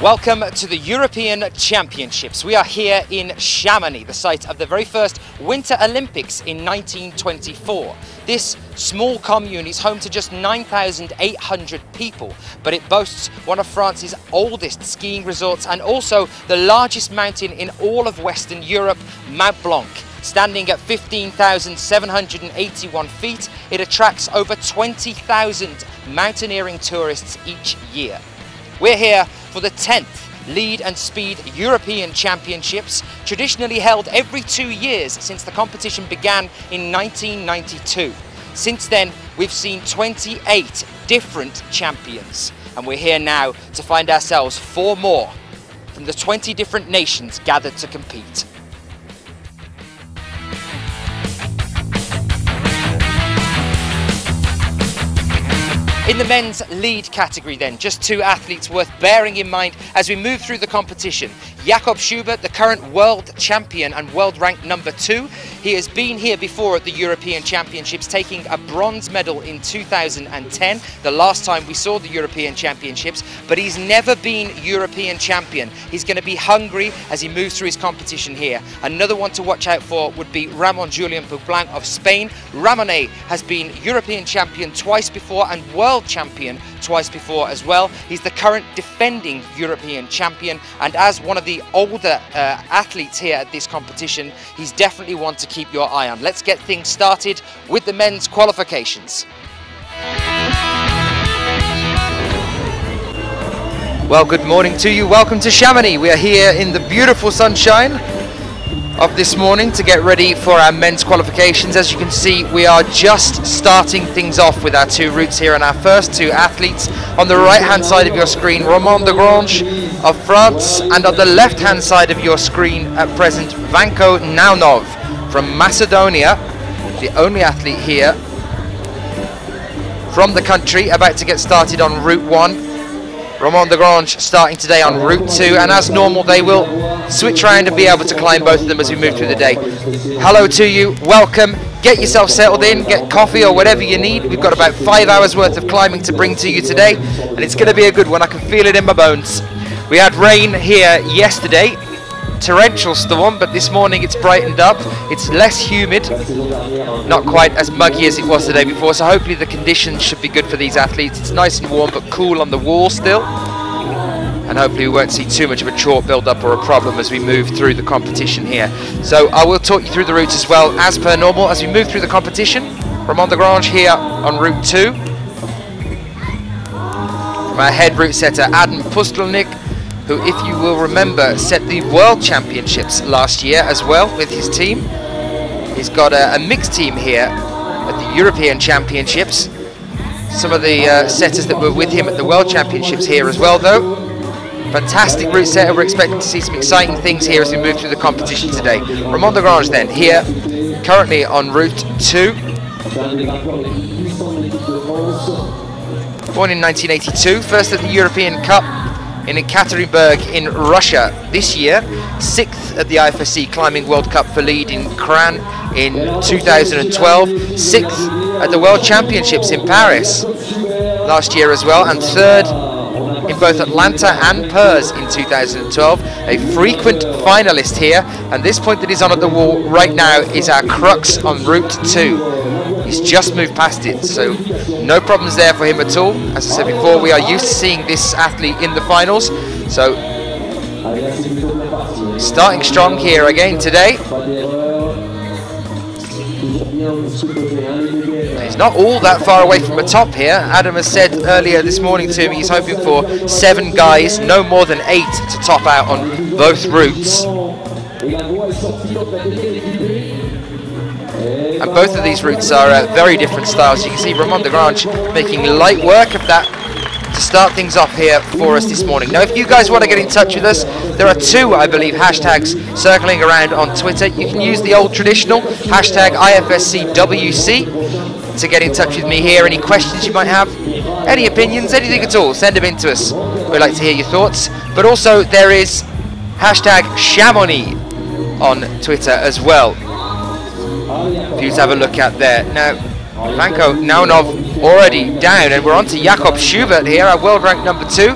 Welcome to the European Championships. We are here in Chamonix, the site of the very first Winter Olympics in 1924. This small commune is home to just 9,800 people, but it boasts one of France's oldest skiing resorts and also the largest mountain in all of Western Europe, Mount Blanc. Standing at 15,781 feet, it attracts over 20,000 mountaineering tourists each year. We're here for the 10th Lead and Speed European Championships, traditionally held every 2 years since the competition began in 1992. Since then, we've seen 28 different champions, and we're here now to find ourselves 4 more from the 20 different nations gathered to compete. In the men's lead category then, just 2 athletes worth bearing in mind as we move through the competition. Jakob Schubert, the current world champion and world ranked number 2. He has been here before at the European Championships, taking a bronze medal in 2010, the last time we saw the European Championships, but he's never been European champion. He's going to be hungry as he moves through his competition here. Another one to watch out for would be Ramon Julian Poblanc of Spain. Ramon has been European champion twice before and world champion twice before as well. He's the current defending European champion, and as one of the older athletes here at this competition, he's definitely one to keep your eye on. Let's get things started with the men's qualifications. Well, good morning to you. Welcome to Chamonix. We are here in the beautiful sunshine of this morning to get ready for our men's qualifications. As you can see, we are just starting things off with our 2 routes here, and our first 2 athletes on the right hand side of your screen, Romain de Grange of France, and on the left hand side of your screen at present, Vanko Naunov from Macedonia, the only athlete here from the country, about to get started on Route 1. Romain de Grange starting today on Route 2, and as normal they will switch around and be able to climb both of them as we move through the day. Hello to you, welcome, get yourself settled in, get coffee or whatever you need. We've got about 5 hours worth of climbing to bring to you today, and it's going to be a good one. I can feel it in my bones. We had rain here yesterday, torrential storm, but this morning it's brightened up. It's less humid, not quite as muggy as it was the day before, so hopefully the conditions should be good for these athletes. It's nice and warm but cool on the wall still, and hopefully we won't see too much of a chalk build-up or a problem as we move through the competition here. So I will talk you through the routes as well as per normal as we move through the competition. Romain de Grange here on Route 2. From our head route setter Adam Pustelnik, who, if you will remember, set the World Championships last year as well with his team. He's got a mixed team here at the European Championships. Some of the setters that were with him at the World Championships here as well, though. Fantastic route setter. We're expecting to see some exciting things here as we move through the competition today. Romain de Grange then, here, currently on Route 2. Born in 1982, first at the European Cup in Ekaterinburg in Russia this year, 6th at the IFSC Climbing World Cup for lead in Cran in 2012, 6th at the World Championships in Paris last year as well, and 3rd in both Atlanta and Perth in 2012, a frequent finalist here, and this point that is on at the wall right now is our crux on Route 2. He's just moved past it, so no problems there for him at all. As I said before, we are used to seeing this athlete in the finals, so starting strong here again today. He's not all that far away from the top here. Adam has said earlier this morning to me he's hoping for 7 guys, no more than 8 to top out on both routes. And both of these routes are very different styles. You can see Romain de Grange making light work of that to start things off here for us this morning. Now, if you guys want to get in touch with us, there are 2, I believe, hashtags circling around on Twitter. You can use the old traditional hashtag IFSCWC to get in touch with me here. Any questions you might have, any opinions, anything at all, send them in to us. We'd like to hear your thoughts. But also there is hashtag Chamonix on Twitter as well, for you to have a look at there. Now, Vanko Naunov already down, and we're on to Jakob Schubert here, our world ranked number 2.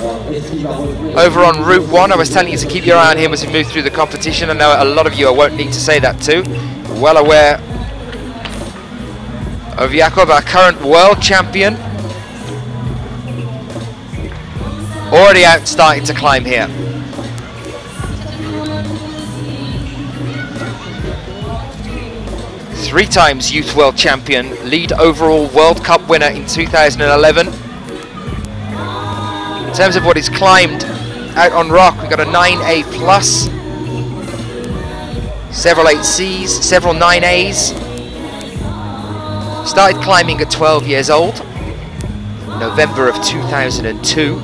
Over on Route 1, I was telling you to keep your eye on him as we move through the competition. I know a lot of you I won't need to say that to. Well aware of Jakob, our current world champion. Already out, starting to climb here. Three times youth world champion, lead overall World Cup winner in 2011. In terms of what he's climbed out on rock, we've got a 9A plus, several 8Cs, several 9As. Started climbing at 12 years old, November of 2002.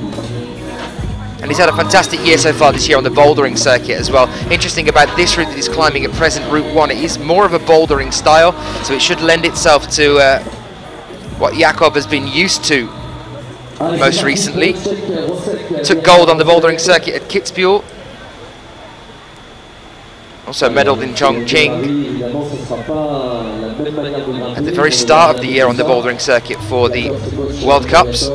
And he's had a fantastic year so far this year on the bouldering circuit as well. Interesting about this route that he's climbing at present, Route 1, it is more of a bouldering style, so it should lend itself to what Jakob has been used to most recently. Took gold on the bouldering circuit at Kitzbühel. Also medalled in Chongqing at the very start of the year on the bouldering circuit for the World Cups.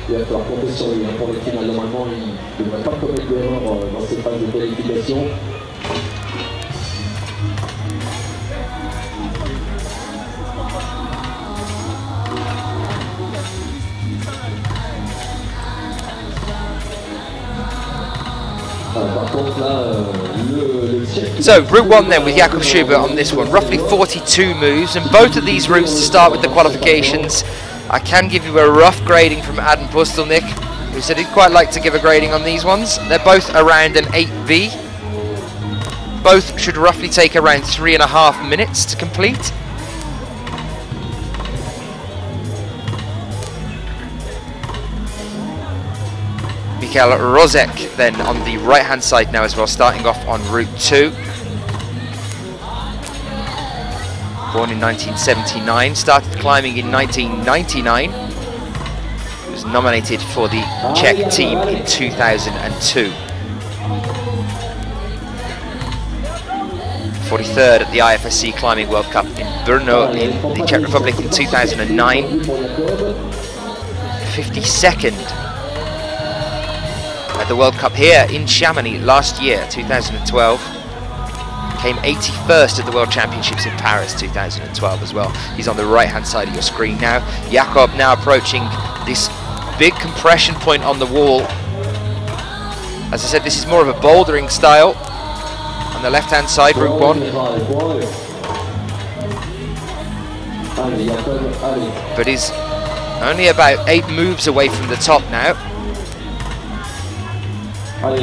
Il va falloir compter sur lui pour les finales. Normalement, il ne devrait pas commettre d'erreur dans cette phase de qualification. So, Route 1 then with Jakob Schubert on this one. Roughly 42 moves, and both of these routes to start with the qualifications. I can give you a rough grading from Adam Pustelnik, who said he'd quite like to give a grading on these ones. They're both around an 8B. Both should roughly take around 3.5 minutes to complete. Michael Rozek then on the right hand side now as well, starting off on Route 2. Born in 1979, started climbing in 1999. He was nominated for the Czech team in 2002. 43rd at the IFSC Climbing World Cup in Brno in the Czech Republic in 2009. 52nd at the World Cup here in Chamonix last year, 2012. Came 81st at the World Championships in Paris 2012 as well. He's on the right hand side of your screen now. Jakob now approaching this big compression point on the wall. As I said, this is more of a bouldering style. On the left hand side, Route 1. But he's only about 8 moves away from the top now. Now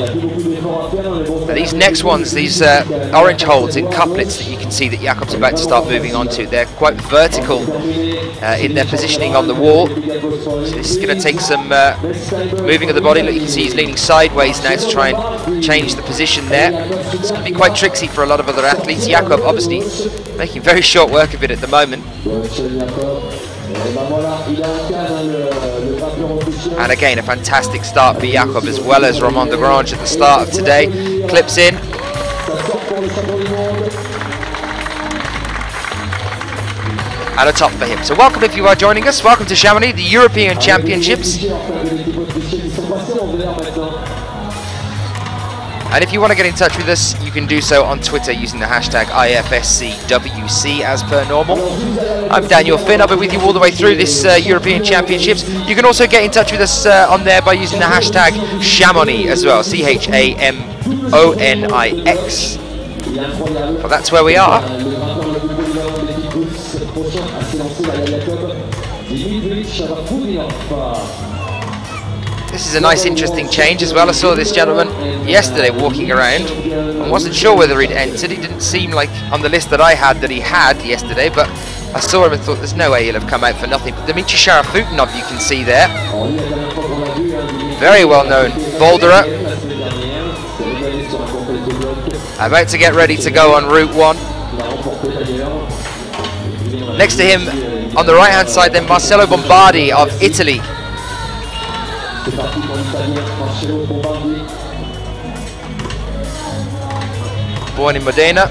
these next ones, these orange holds in couplets that you can see that Jakob's about to start moving on to, they're quite vertical in their positioning on the wall. So this is going to take some moving of the body. Look, you can see he's leaning sideways now to try and change the position there. It's going to be quite tricksy for a lot of other athletes. Jakob obviously making very short work of it at the moment. And again, a fantastic start for Jakob as well as Romain Desgrange at the start of today. Clips in. And a top for him. So welcome if you are joining us. Welcome to Chamonix, the European Championships. And if you want to get in touch with us, you can do so on Twitter using the hashtag IFSCWC as per normal. I'm Daniel Finn. I'll be with you all the way through this European Championships. You can also get in touch with us on there by using the hashtag Chamonix as well, CHAMONIX. Well, that's where we are. This is a nice interesting change as well. I saw this gentleman yesterday walking around and wasn't sure whether he'd entered. He didn't seem like on the list that I had that he had yesterday, but I saw him and thought there's no way he'll have come out for nothing. But Dimitri Sharafutinov you can see there. Very well known boulderer. About to get ready to go on Route 1. Next to him on the right hand side then Marcello Bombardi of Italy. Born in Modena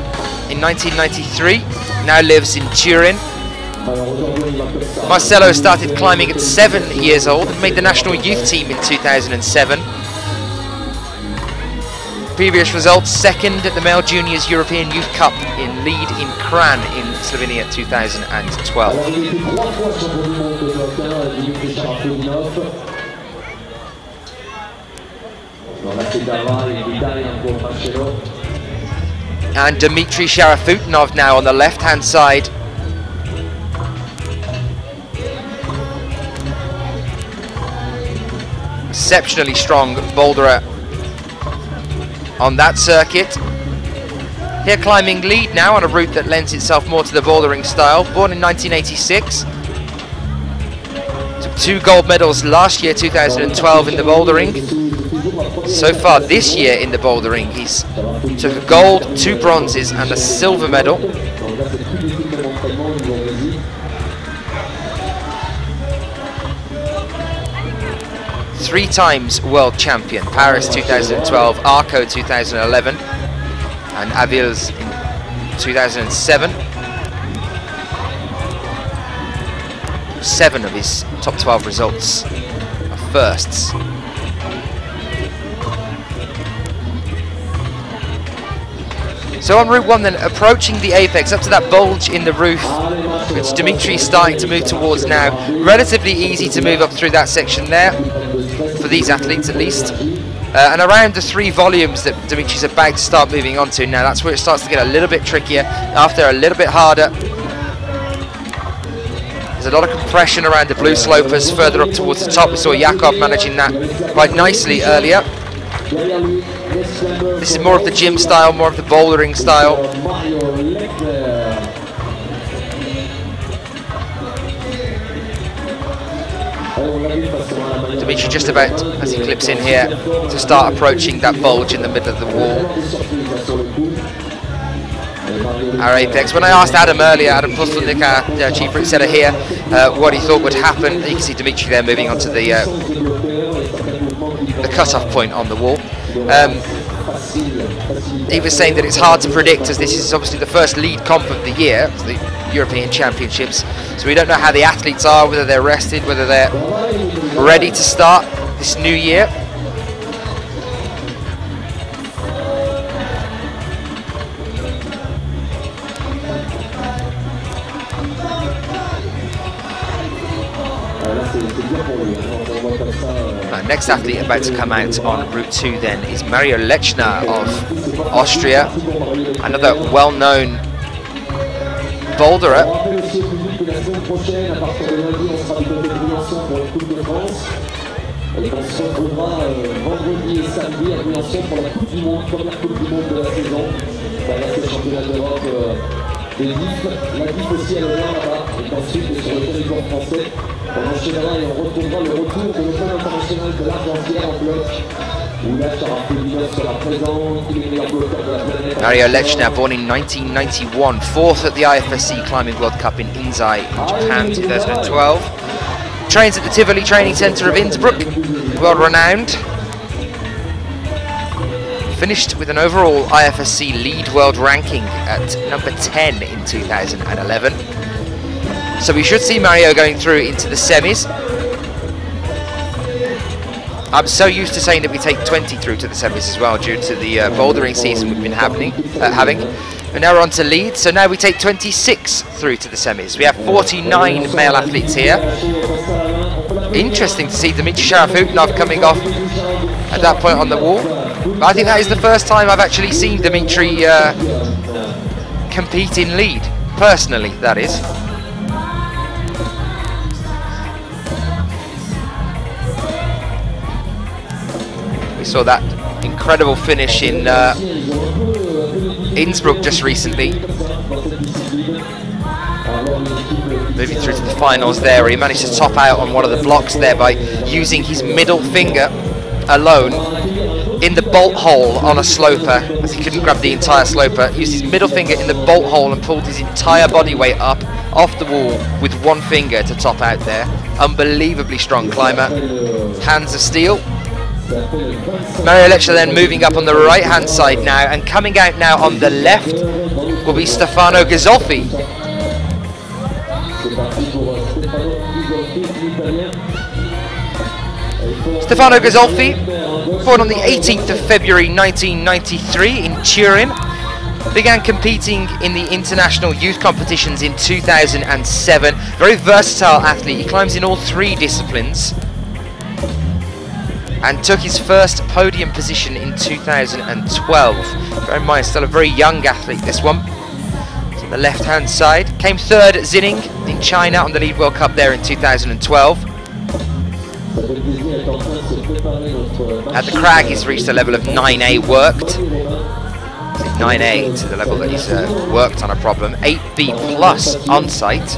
in 1993, now lives in Turin. Marcelo started climbing at 7 years old and made the national youth team in 2007. Previous results, second at the Male Juniors European Youth Cup in lead in Kran in Slovenia 2012. And Dmitry Sharafutinov now on the left-hand side. Exceptionally strong boulderer on that circuit. Here climbing lead now on a route that lends itself more to the bouldering style. Born in 1986. Took 2 gold medals last year, 2012, in the bouldering. So far this year in the bouldering, he's took a gold, 2 bronzes and a silver medal. 3 times world champion, Paris 2012, Arco 2011, and Avils in 2007. 7 of his top 12 results are firsts. So on Route 1 then, approaching the apex, up to that bulge in the roof, which Dmitry is starting to move towards now. Relatively easy to move up through that section there, for these athletes at least. And around the 3 volumes that Dmitry's about to start moving on to now, that's where it starts to get a little bit trickier, after a little bit harder. There's a lot of compression around the blue slopers further up towards the top. We saw Jakob managing that quite nicely earlier. This is more of the gym style, more of the bouldering style. Dmitry just about, as he clips in here, to start approaching that bulge in the middle of the wall. Our apex. When I asked Adam earlier, Adam Pustelnik, our chief route setter here, what he thought would happen, you can see Dmitry there moving onto the cut-off point on the wall. He was saying that it's hard to predict, as this is obviously the first lead comp of the year, the European Championships, so we don't know how the athletes are, whether they're rested, whether they're ready to start this new year. Next athlete about to come out on Route 2 then is Mario Lechner of Austria, another well-known boulderer. Mario Lechner, born in 1991, 4th at the IFSC Climbing World Cup in Inzai in Japan 2012. Trains at the Tivoli Training Centre of Innsbruck, world renowned. Finished with an overall IFSC lead world ranking at number 10 in 2011. So we should see Mario going through into the semis. I'm so used to saying that we take 20 through to the semis as well, due to the bouldering season we've been having. And now we're on to lead, so now we take 26 through to the semis. We have 49 male athletes here. Interesting to see Dmitry Sharafutinov coming off at that point on the wall. But I think that is the first time I've actually seen Dmitry compete in lead, personally, that is. We saw that incredible finish in Innsbruck just recently. Moving through to the finals there, where he managed to top out on one of the blocks there by using his middle finger alone in the bolt hole on a sloper, as he couldn't grab the entire sloper. Used his middle finger in the bolt hole and pulled his entire body weight up off the wall with one finger to top out there. Unbelievably strong climber, hands of steel. Mario Lechner then moving up on the right hand side now, and coming out now on the left will be Stefano Gazolfi. Stefano Ghisolfi, born on the 18th of February 1993 in Turin, began competing in the international youth competitions in 2007. Very versatile athlete, he climbs in all 3 disciplines, and took his first podium position in 2012. Bear in mind, still a very young athlete, this one. It's on the left-hand side. Came 3rd at Xining in China on the Lead World Cup there in 2012. At the crag, he's reached a level of 9A worked. 9A to the level that he's worked on a problem. 8B plus on site.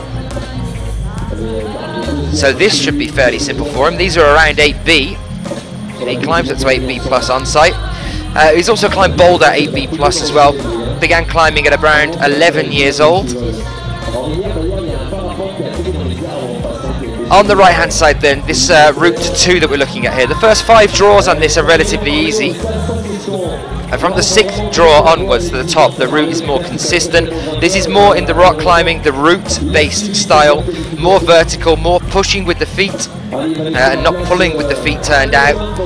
So this should be fairly simple for him. These are around 8B. He climbs up to 8B plus on site. He's also climbed boulder 8B plus as well. Began climbing at around 11 years old. On the right hand side then, this route 2 that we're looking at here. The first 5 draws on this are relatively easy. And from the 6th draw onwards to the top, the route is more consistent. This is more in the rock climbing, the route-based style, more vertical, more pushing with the feet, and not pulling with the feet turned out.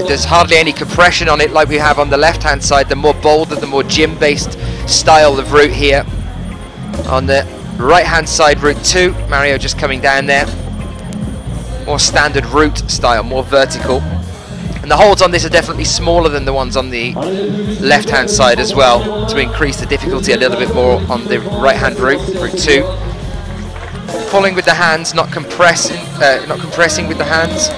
There's hardly any compression on it like we have on the left-hand side. The more boulder, the more gym-based style of route here. On the right-hand side, route 2, Mario just coming down there. More standard route style, more vertical. And the holds on this are definitely smaller than the ones on the left-hand side as well, to increase the difficulty a little bit more on the right-hand route, route 2. Pulling with the hands, not compressing with the hands.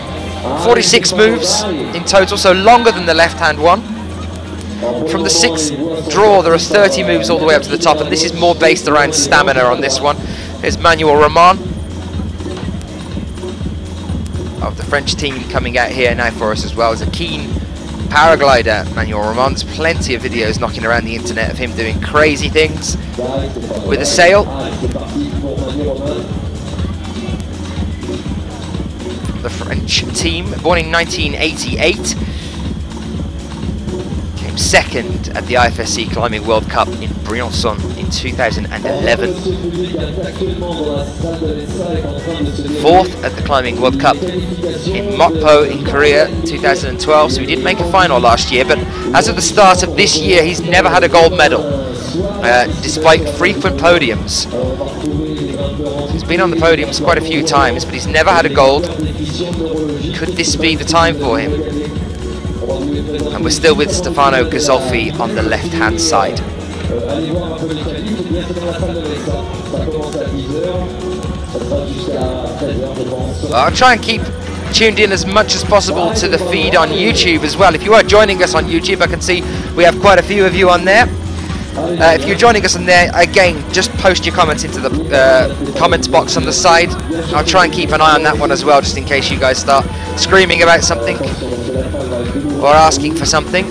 46 moves in total, so longer than the left-hand one. From the 6th draw, there are 30 moves all the way up to the top, and this is more based around stamina on this one. Here's Manuel Roman of the French team coming out here now for us as well. As a keen paraglider, Manuel Roman. There's plenty of videos knocking around the internet of him doing crazy things with a sail. The French team, born in 1988, came 2nd at the IFSC Climbing World Cup in Briançon in 2011. 4th at the Climbing World Cup in Mokpo in Korea 2012, so he did make a final last year, but as of the start of this year he's never had a gold medal, despite frequent podiums. He's been on the podiums quite a few times, but he's never had a gold. Could this be the time for him? And we're still with Stefano Ghisolfi on the left-hand side. I'll try and keep tuned in as much as possible to the feed on YouTube as well. If you are joining us on YouTube, I can see we have quite a few of you on there. If you're joining us on there, again, just post your comments into the comments box on the side. I'll try and keep an eye on that one as well, just in case you guys start screaming about something or asking for something.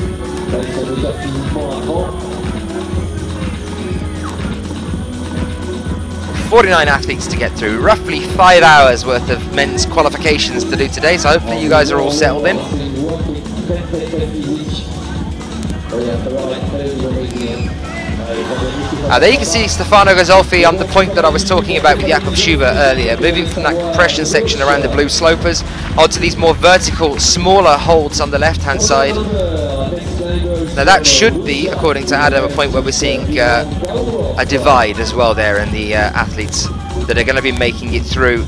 49 athletes to get through, roughly 5 hours worth of men's qualifications to do today, so hopefully you guys are all settled in. There you can see Stefano Ghisolfi on the point that I was talking about with Jakob Schubert earlier, moving from that compression section around the blue slopers onto these more vertical, smaller holds on the left-hand side. Now that should be, according to Adam, a point where we're seeing a divide as well there in the athletes that are going to be making it through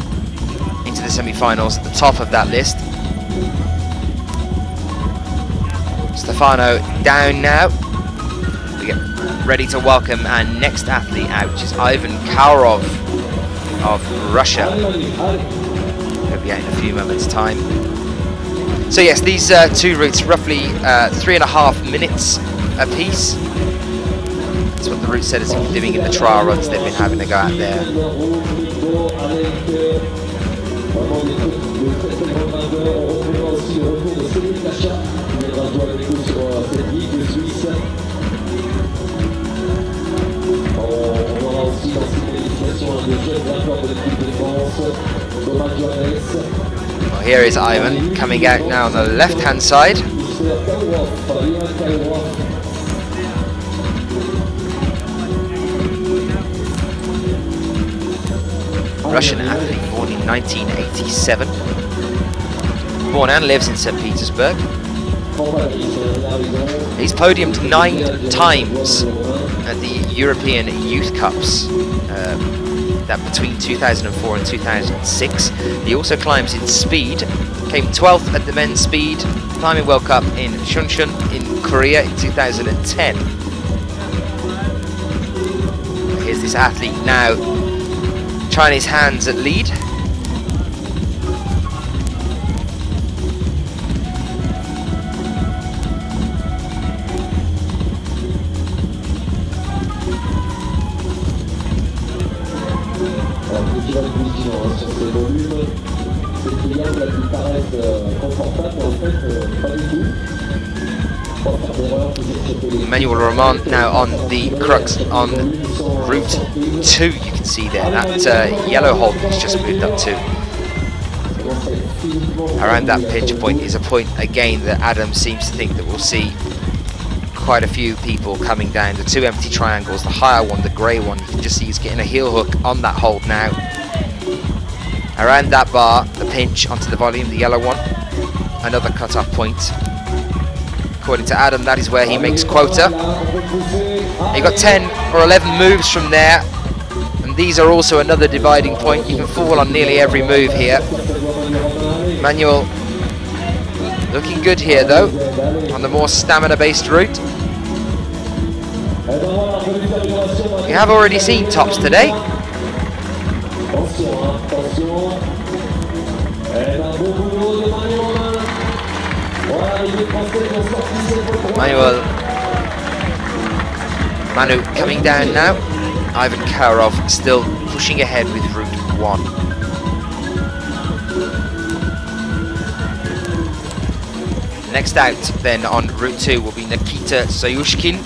into the semi-finals at the top of that list. Stefano down now. We get ready to welcome our next athlete out, which is Ivan Kaurov of Russia. He'll be out in a few moments' time. So yes, these two routes, roughly 3.5 minutes a piece. That's what the route setters have been doing in the trial runs they've been having to go out there. Well, here is Ivan coming out now on the left-hand side. Russian athlete, born in 1987. Born and lives in St. Petersburg. He's podiumed 9 times at the European Youth Cups, that between 2004 and 2006. He also climbs in speed, came 12th at the men's speed climbing World Cup in Chungcheon in Korea in 2010. Here's this athlete now trying his hands at lead. Manuel Ramon now on the crux on route 2. You can see there that yellow hold has just moved up to. Around that pinch point is a point again that Adam seems to think that we'll see quite a few people coming down. The 2 empty triangles, the higher one, the grey one, you can just see he's getting a heel hook on that hold now. Around that bar, the pinch onto the volume, the yellow one, another cut-off point. According to Adam, that is where he makes quota. He got 10 or 11 moves from there, and these are also another dividing point. You can fall on nearly every move here. Manuel looking good here though, on the more stamina-based route. We have already seen tops today. Manu coming down now. Ivan Karov still pushing ahead with route 1. Next out then on route 2 will be Nikita Sayushkin.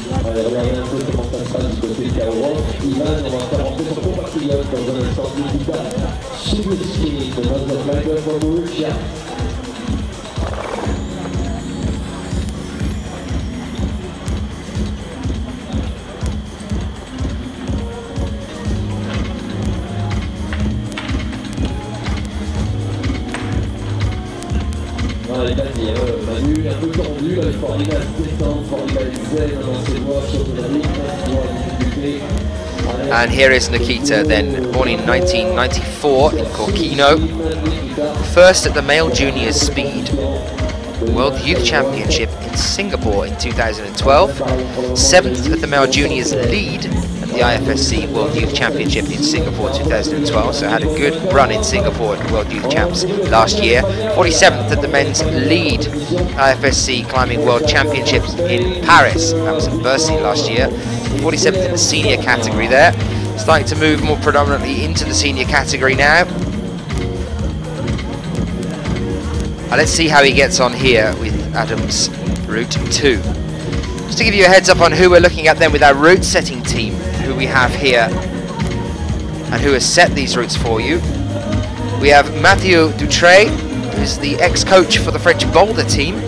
And here is Nikita then, born in 1994 in Kokino. First at the male juniors speed World Youth Championship in Singapore in 2012. 7th at the male juniors lead at the IFSC World Youth Championship in Singapore 2012. So had a good run in Singapore at the World Youth Champs last year. 47th at the men's lead IFSC Climbing World Championships in Paris. That was in Bercy last year. 47th in the senior category there. Starting to move more predominantly into the senior category now. Let's see how he gets on here with Adam's route 2. Just to give you a heads up on who we're looking at then with our route setting team, who we have here and who has set these routes for you. We have Mathieu Dutré, who's the ex-coach for the French boulder team.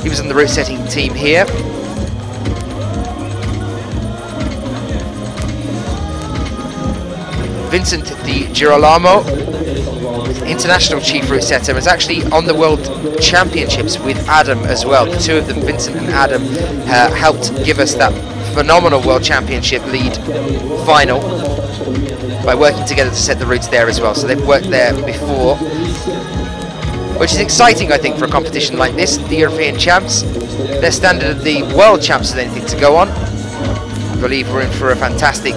He was on the route setting team here. Vincent Di Girolamo, international chief route setter, was actually on the World Championships with Adam as well. The two of them, Vincent and Adam, helped give us that phenomenal World Championship lead final by working together to set the routes there as well. So they've worked there before, which is exciting, I think, for a competition like this. The European Champs, their standard of the World Champs is anything to go on. I believe we're in for a fantastic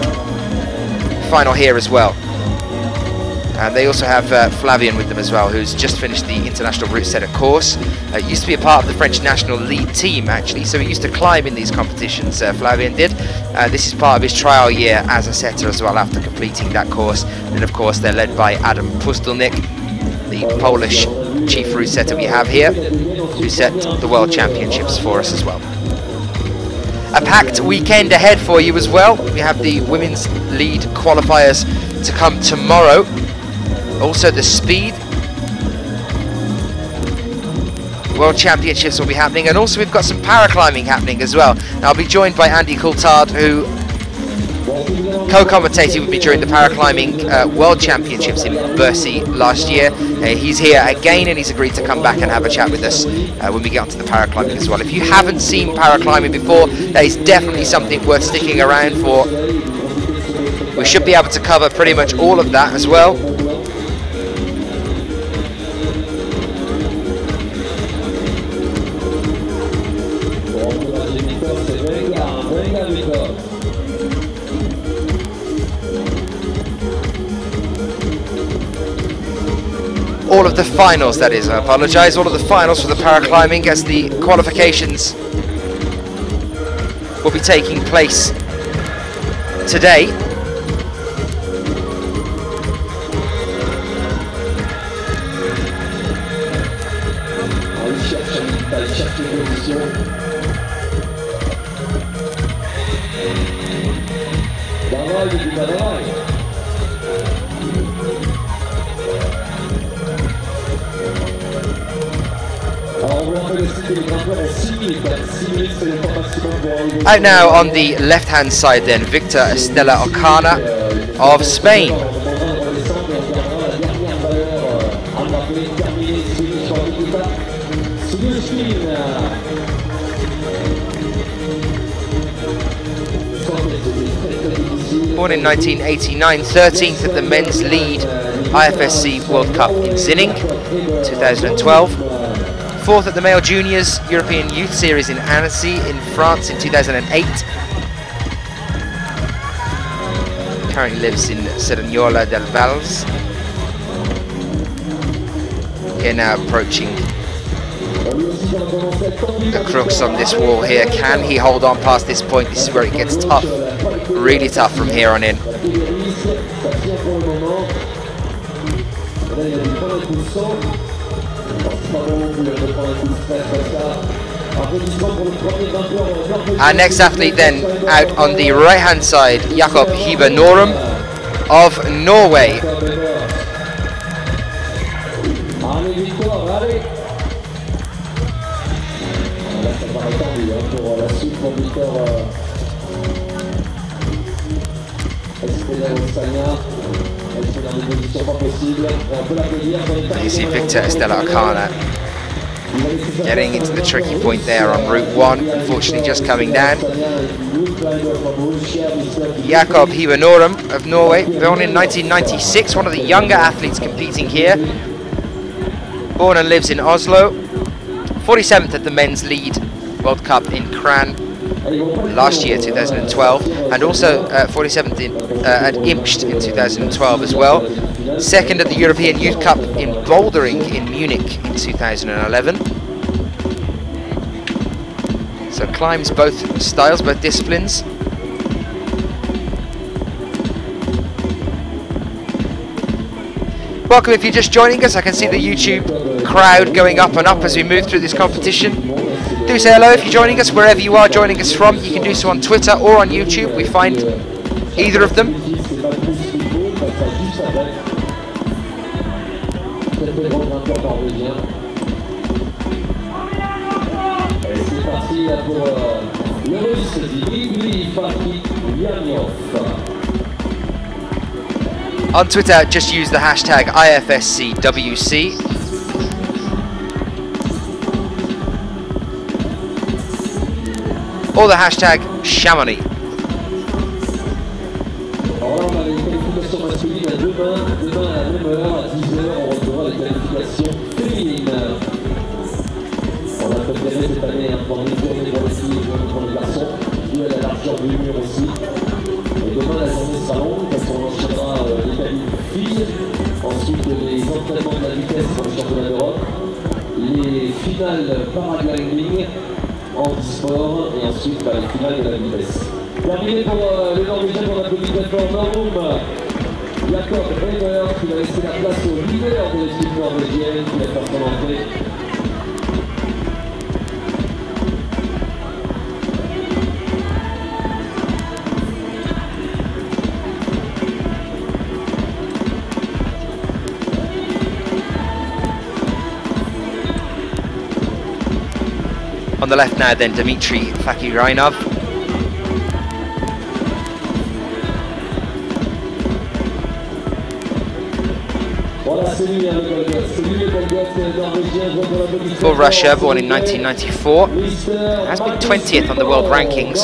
final here as well. And they also have Flavien with them as well, who's just finished the International Route Setter course. Used to be a part of the French national lead team, actually, so he used to climb in these competitions, Flavien did. This is part of his trial year as a setter as well after completing that course. And of course, they're led by Adam Pustelnik, the Polish chief route setter we have here, who set the World Championships for us as well. A packed weekend ahead for you as well. We have the women's lead qualifiers to come tomorrow. Also the speed World Championships will be happening, and also we've got some paraclimbing happening as well. Now I'll be joined by Andy Coulthard, who co-commentated with me during the Paraclimbing World Championships in Bercy last year. He's here again, and he's agreed to come back and have a chat with us when we get onto the paraclimbing as well. If you haven't seen paraclimbing before, that is definitely something worth sticking around for. We should be able to cover pretty much all of that as well. All of the finals, that is, I apologise, all of the finals for the paraclimbing, as the qualifications will be taking place today. Out now on the left-hand side then, Victor Estella Ocana of Spain. Born in 1989, 13th at the men's lead IFSC World Cup in Zinning, 2012. 4th at the Male Juniors European Youth Series in Annecy in France in 2008. Currently lives in Cerignola del Vals. Here now approaching the crux on this wall here. Can he hold on past this point? This is where it gets tough, really tough from here on in. Our next athlete then, out on the right hand side, Jakob Hiber Norum of Norway. You see Victor Estella Ocana getting into the tricky point there on Route 1, unfortunately just coming down. Jakob Hiber Norum of Norway, born in 1996, one of the younger athletes competing here. Born and lives in Oslo. 47th at the men's lead World Cup in Cran last year, 2012, and also 47th at Imst in 2012 as well. 2nd at the European Youth Cup in bouldering in Munich in 2011. So climbs both styles, both disciplines. Welcome if you're just joining us. I can see the YouTube crowd going up and up as we move through this competition. Do say hello if you're joining us, wherever you are joining us from. You can do so on Twitter or on YouTube. We find either of them. On Twitter, just use the hashtag IFSCWC. Or the hashtag Chamonix. Ensuite, les entraînements de la vitesse pour le championnat d'Europe, les finales paragliding en sport et ensuite les finales de la vitesse. Terminé pour les Norvégiens qu'on applaudit très fort. Norum, Jakob Hiber qui va laisser la place au leader de l'équipe norvégienne qui va faire son entrée. On the left now then, Dmitry Fakirainov. For Russia, born in 1994, has been 20th on the world rankings.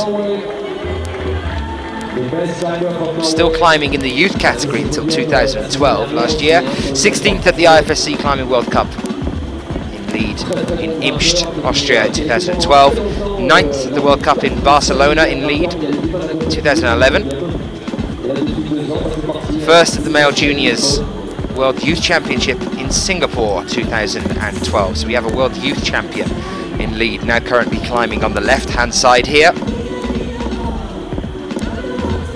Still climbing in the youth category until 2012 last year. 16th at the IFSC Climbing World Cup in Lead in Imst, Austria in 2012. 9th at the World Cup in Barcelona in Lead 2011. First at the Male Juniors World Youth Championship in Singapore 2012. So we have a World Youth Champion in Lead, now currently climbing on the left-hand side here.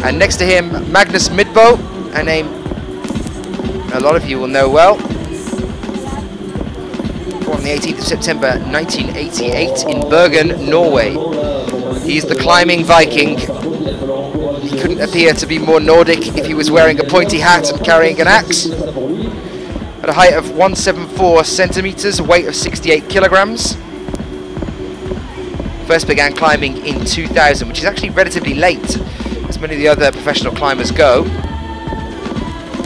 And next to him, Magnus Midtbø, a name a lot of you will know well. Born on the 18th of September 1988 in Bergen, Norway. He's the climbing Viking. He couldn't appear to be more Nordic if he was wearing a pointy hat and carrying an axe. At a height of 174 centimeters, a weight of 68 kilograms. First began climbing in 2000, which is actually relatively late, as many of the other professional climbers go.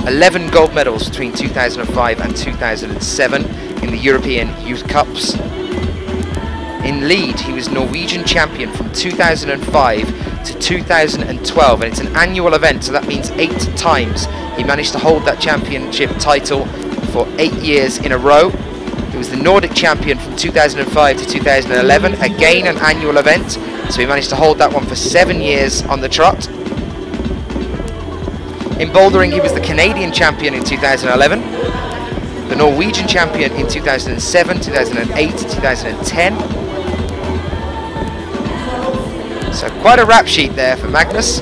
11 gold medals between 2005 and 2007 in the European Youth Cups. In Lead, he was Norwegian champion from 2005 to 2012, and it's an annual event, so that means 8 times he managed to hold that championship title for 8 years in a row. He was the Nordic champion from 2005 to 2011, again an annual event, so he managed to hold that one for 7 years on the trot. In bouldering, he was the Canadian champion in 2011, the Norwegian champion in 2007, 2008, 2010. So quite a rap sheet there for Magnus.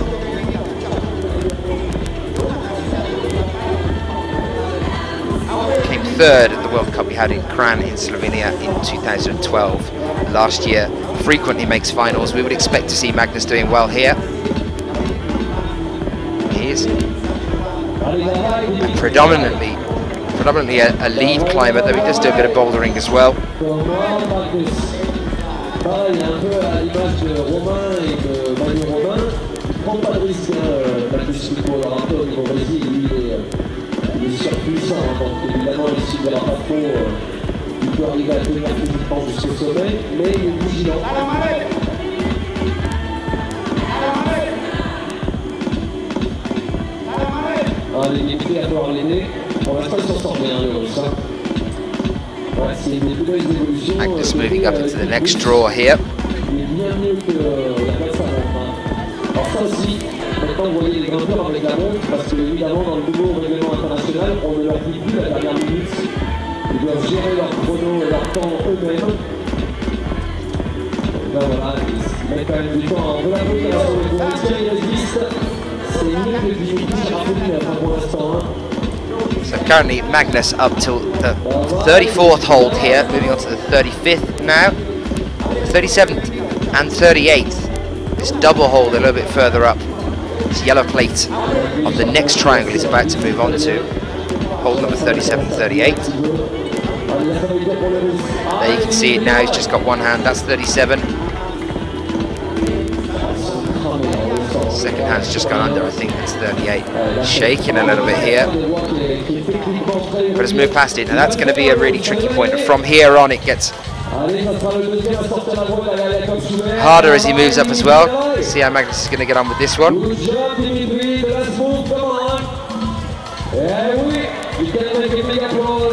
Came third at the World Cup we had in Kran in Slovenia in 2012. Last year, frequently makes finals. We would expect to see Magnus doing well here. He is predominantly a lead climber, though he does do a bit of bouldering as well. Magnus moving up into the next draw here. So currently Magnus up till the 34th hold here, moving on to the 35th now. 37th and 38th. This double hold a little bit further up. This yellow plate on the next triangle is about to move on to. Hold number 37 and 38. There you can see it now, he's just got one hand, that's 37. Second hand's just gone under, I think that's 38. Shaking a little bit here. But it's moved past it. Now that's going to be a really tricky point. And from here on it gets harder as he moves up as well. Let's see how Magnus is going to get on with this one.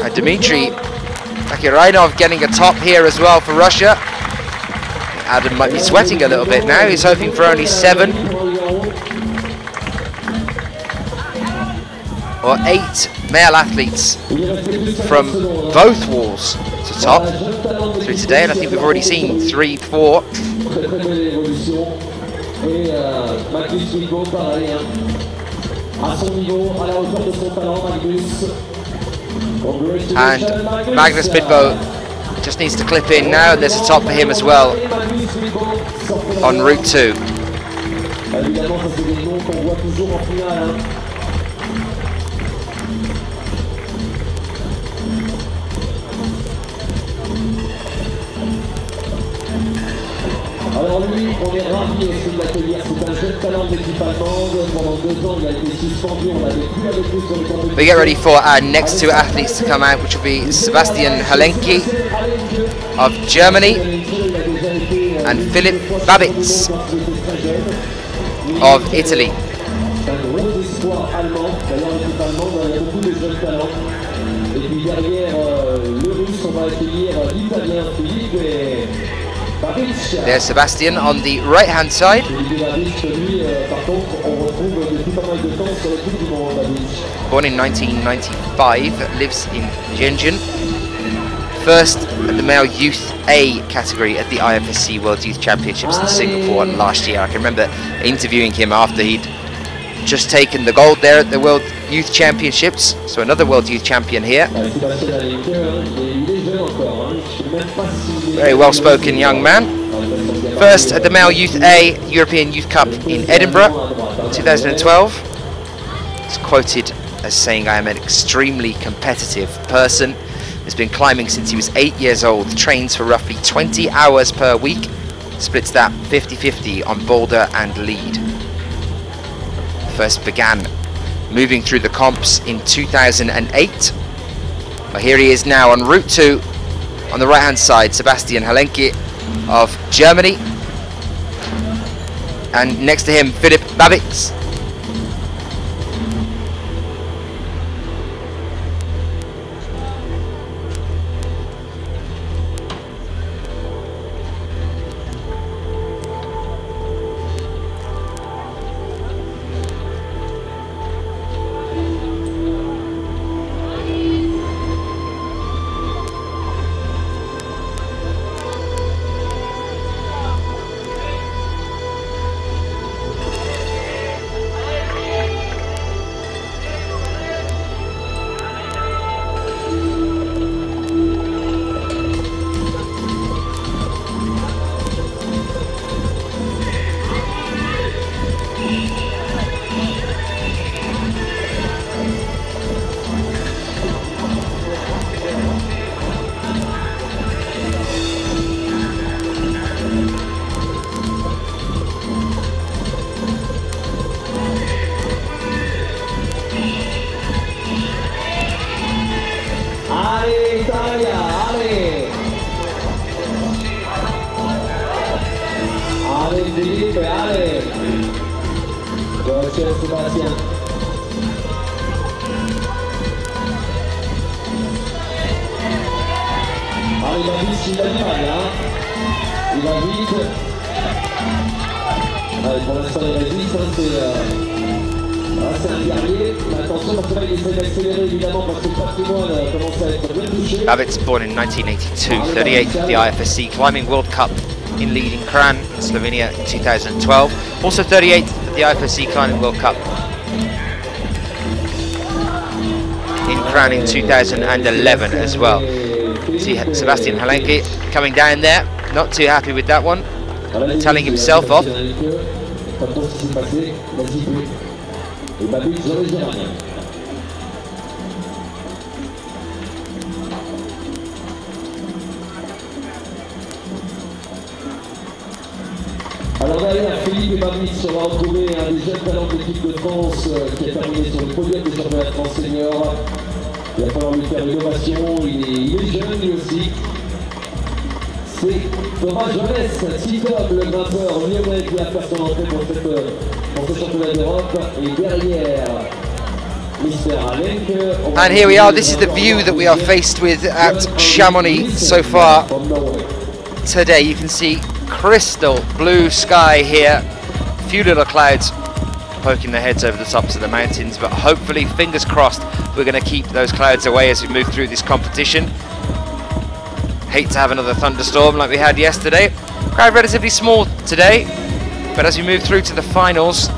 And Dmitry Akirainov getting a top here as well for Russia. Adam might be sweating a little bit now. He's hoping for only 7 or 8 male athletes from both walls to top through today, and I think we've already seen 3, 4. And Magnus Midtbø just needs to clip in now, and there's a top for him as well on route 2. on est ravis aussi de l'accueillir. C'est un jeune talent de l'équipe allemande. Pendant 2 ans, il a été suspendu. On l'avait plus avec nous sur le compétition. We get ready for our next 2 athletes to come out, which will be Sebastian Halenki of Germany and Philipp Babitz of Italy. C'est un gros espoir allemand. D'ailleurs, l'équipe allemande, il y a beaucoup de jeunes talents. Et puis derrière le russe, on va accueillir l'italien Philippe et Babitz. There's Sebastian on the right hand side. Lui, par contre, on retrouve depuis pas mal de temps sur le Coupe du Monde, Babitz. Born in 1995, lives in Shenzhen. First at the male youth A category at the IFSC World Youth Championships in Singapore last year. I can remember interviewing him after he'd just taken the gold there at the World Youth Championships. So another World Youth Champion here. Very well spoken young man. First at the male youth A European Youth Cup in Edinburgh 2012. He's quoted as saying, "I am an extremely competitive person. Has been climbing since he was 8 years old, trains for roughly 20 hours per week, splits that 50-50 on boulder and lead." First began moving through the comps in 2008. But here he is now on Route 2 on the right hand side, Sebastian Halenki of Germany. And next to him, Philipp Babitz. Babitz, born in 1982, 38th at the IFSC Climbing World Cup in lead in Kran in Slovenia in 2012. Also 38th at the IFSC Climbing World Cup in Kran in 2011 as well. See Sebastian Halenki coming down there, not too happy with that one, telling himself off. Alors derrière Philippe et Babitz, on va retrouver un des jeunes talents de l'équipe de France qui a terminé sur le podium des championnats de France senior. Il va falloir lui faire une ovation, il est jeune lui aussi. C'est Thomas Jones, Titom, le grimpeur lyonnais qui va faire son entrée pour ce championnat d'Europe. Et derrière, Mr. Halenki. And here we are, this is the view that we are faced with at Chamonix so far today. You can see crystal blue sky here, a few little clouds poking their heads over the tops of the mountains, but hopefully, fingers crossed, we're going to keep those clouds away as we move through this competition. Hate to have another thunderstorm like we had yesterday. Crowd relatively small today, but as we move through to the finals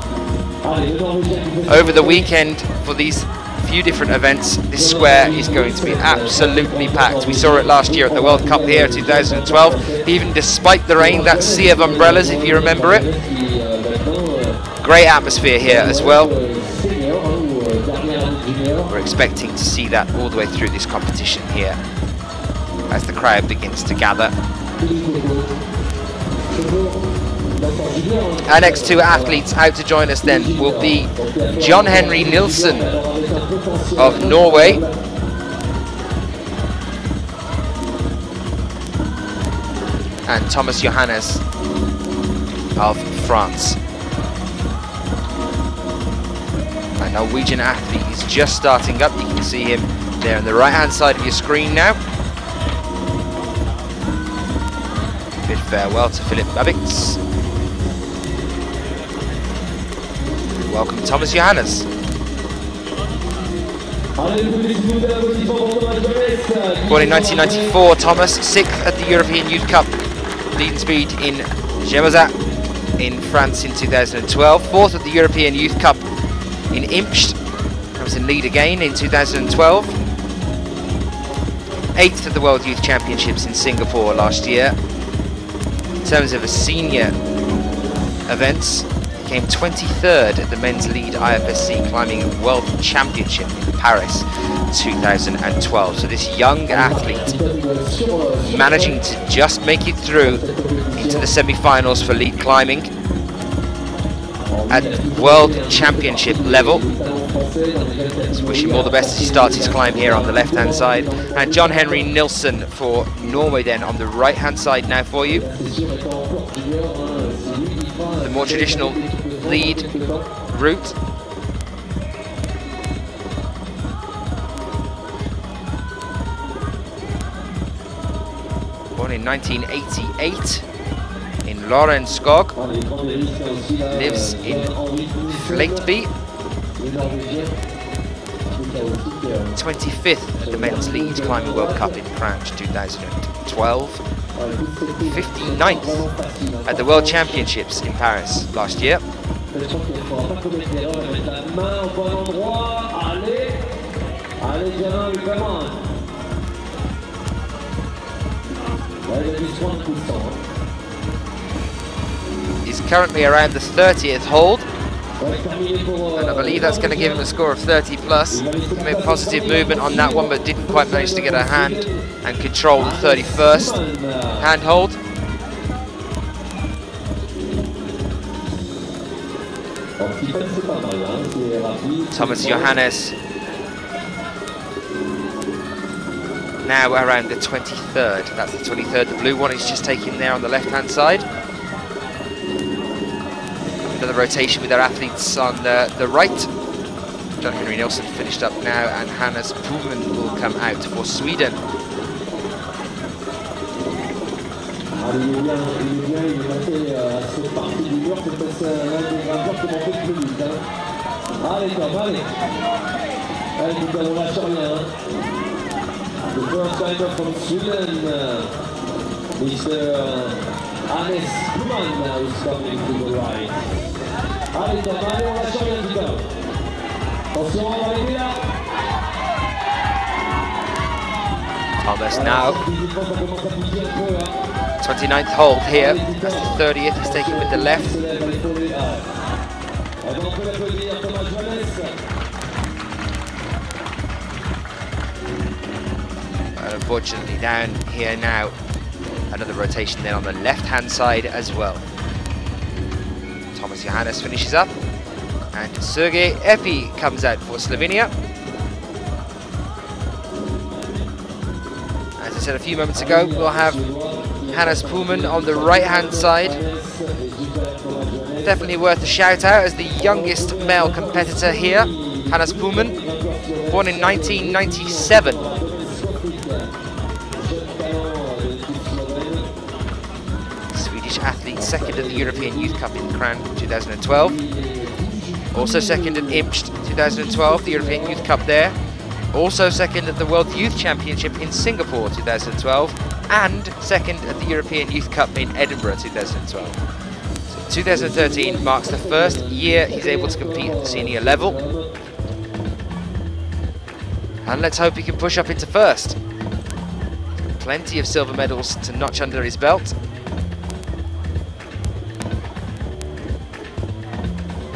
over the weekend for these few different events, this square is going to be absolutely packed. We saw it last year at the World Cup here in 2012. Even despite the rain, that sea of umbrellas, if you remember it. Great atmosphere here as well. We're expecting to see that all the way through this competition here as the crowd begins to gather. Our next two athletes out to join us then will be John Henry Nilsen of Norway and Thomas Johannes of France. A Norwegian athlete is just starting up. You can see him there on the right hand side of your screen now. Bid farewell to Philip Babix. Welcome Thomas Johannes. Born in 1994, Thomas, 6th at the European Youth Cup leading speed in Chamonix in France in 2012, 4th at the European Youth Cup in Imst, comes in lead again in 2012, 8th at the World Youth Championships in Singapore last year. In terms of a senior events, he came 23rd at the men's lead IFSC climbing World Championship in Paris 2012. So this young athlete managing to just make it through into the semi-finals for lead climbing at World Championship level. So wish him all the best as he starts his climb here on the left hand side. And John Henry Nilsen for Norway then on the right hand side now for you. The more traditional lead route. Born in 1988 in Lørenskog, lives in Flateby, 25th at the men's lead climbing World Cup in France 2012, 59th at the World Championships in Paris last year. He's currently around the 30th hold, and I believe that's going to give him a score of 30 plus. He made positive movement on that one, but didn't quite manage to get a hand and control the 31st hand hold. Thomas Johannes now around the 23rd. That's the 23rd. The blue one is just taken there on the left hand side. Another rotation with our athletes on the right. John Henry Nilsen finished up now, and Hannes Pullman will come out for Sweden. The first rider from Sweden, Mr. Hannes Pullman, is coming to the right. Allez, on la charge un petit peu. Attention, on va arriver là. Thomas now. 29th hold here. That's the 30th. He's taking with the left. Unfortunately down here now. Another rotation then on the left hand side as well. Thomas Johannes finishes up, and Sergej Epi comes out for Slovenia. As I said a few moments ago, we'll have Hannes Pullman on the right hand side. Definitely worth a shout out as the youngest male competitor here. Hannes Pullman, born in 1997. Athlete, second at the European Youth Cup in Cannes 2012, also second at Imst 2012, the European Youth Cup there, also second at the World Youth Championship in Singapore 2012, and second at the European Youth Cup in Edinburgh 2012. So 2013 marks the first year he's able to compete at the senior level, and let's hope he can push up into first. Plenty of silver medals to notch under his belt.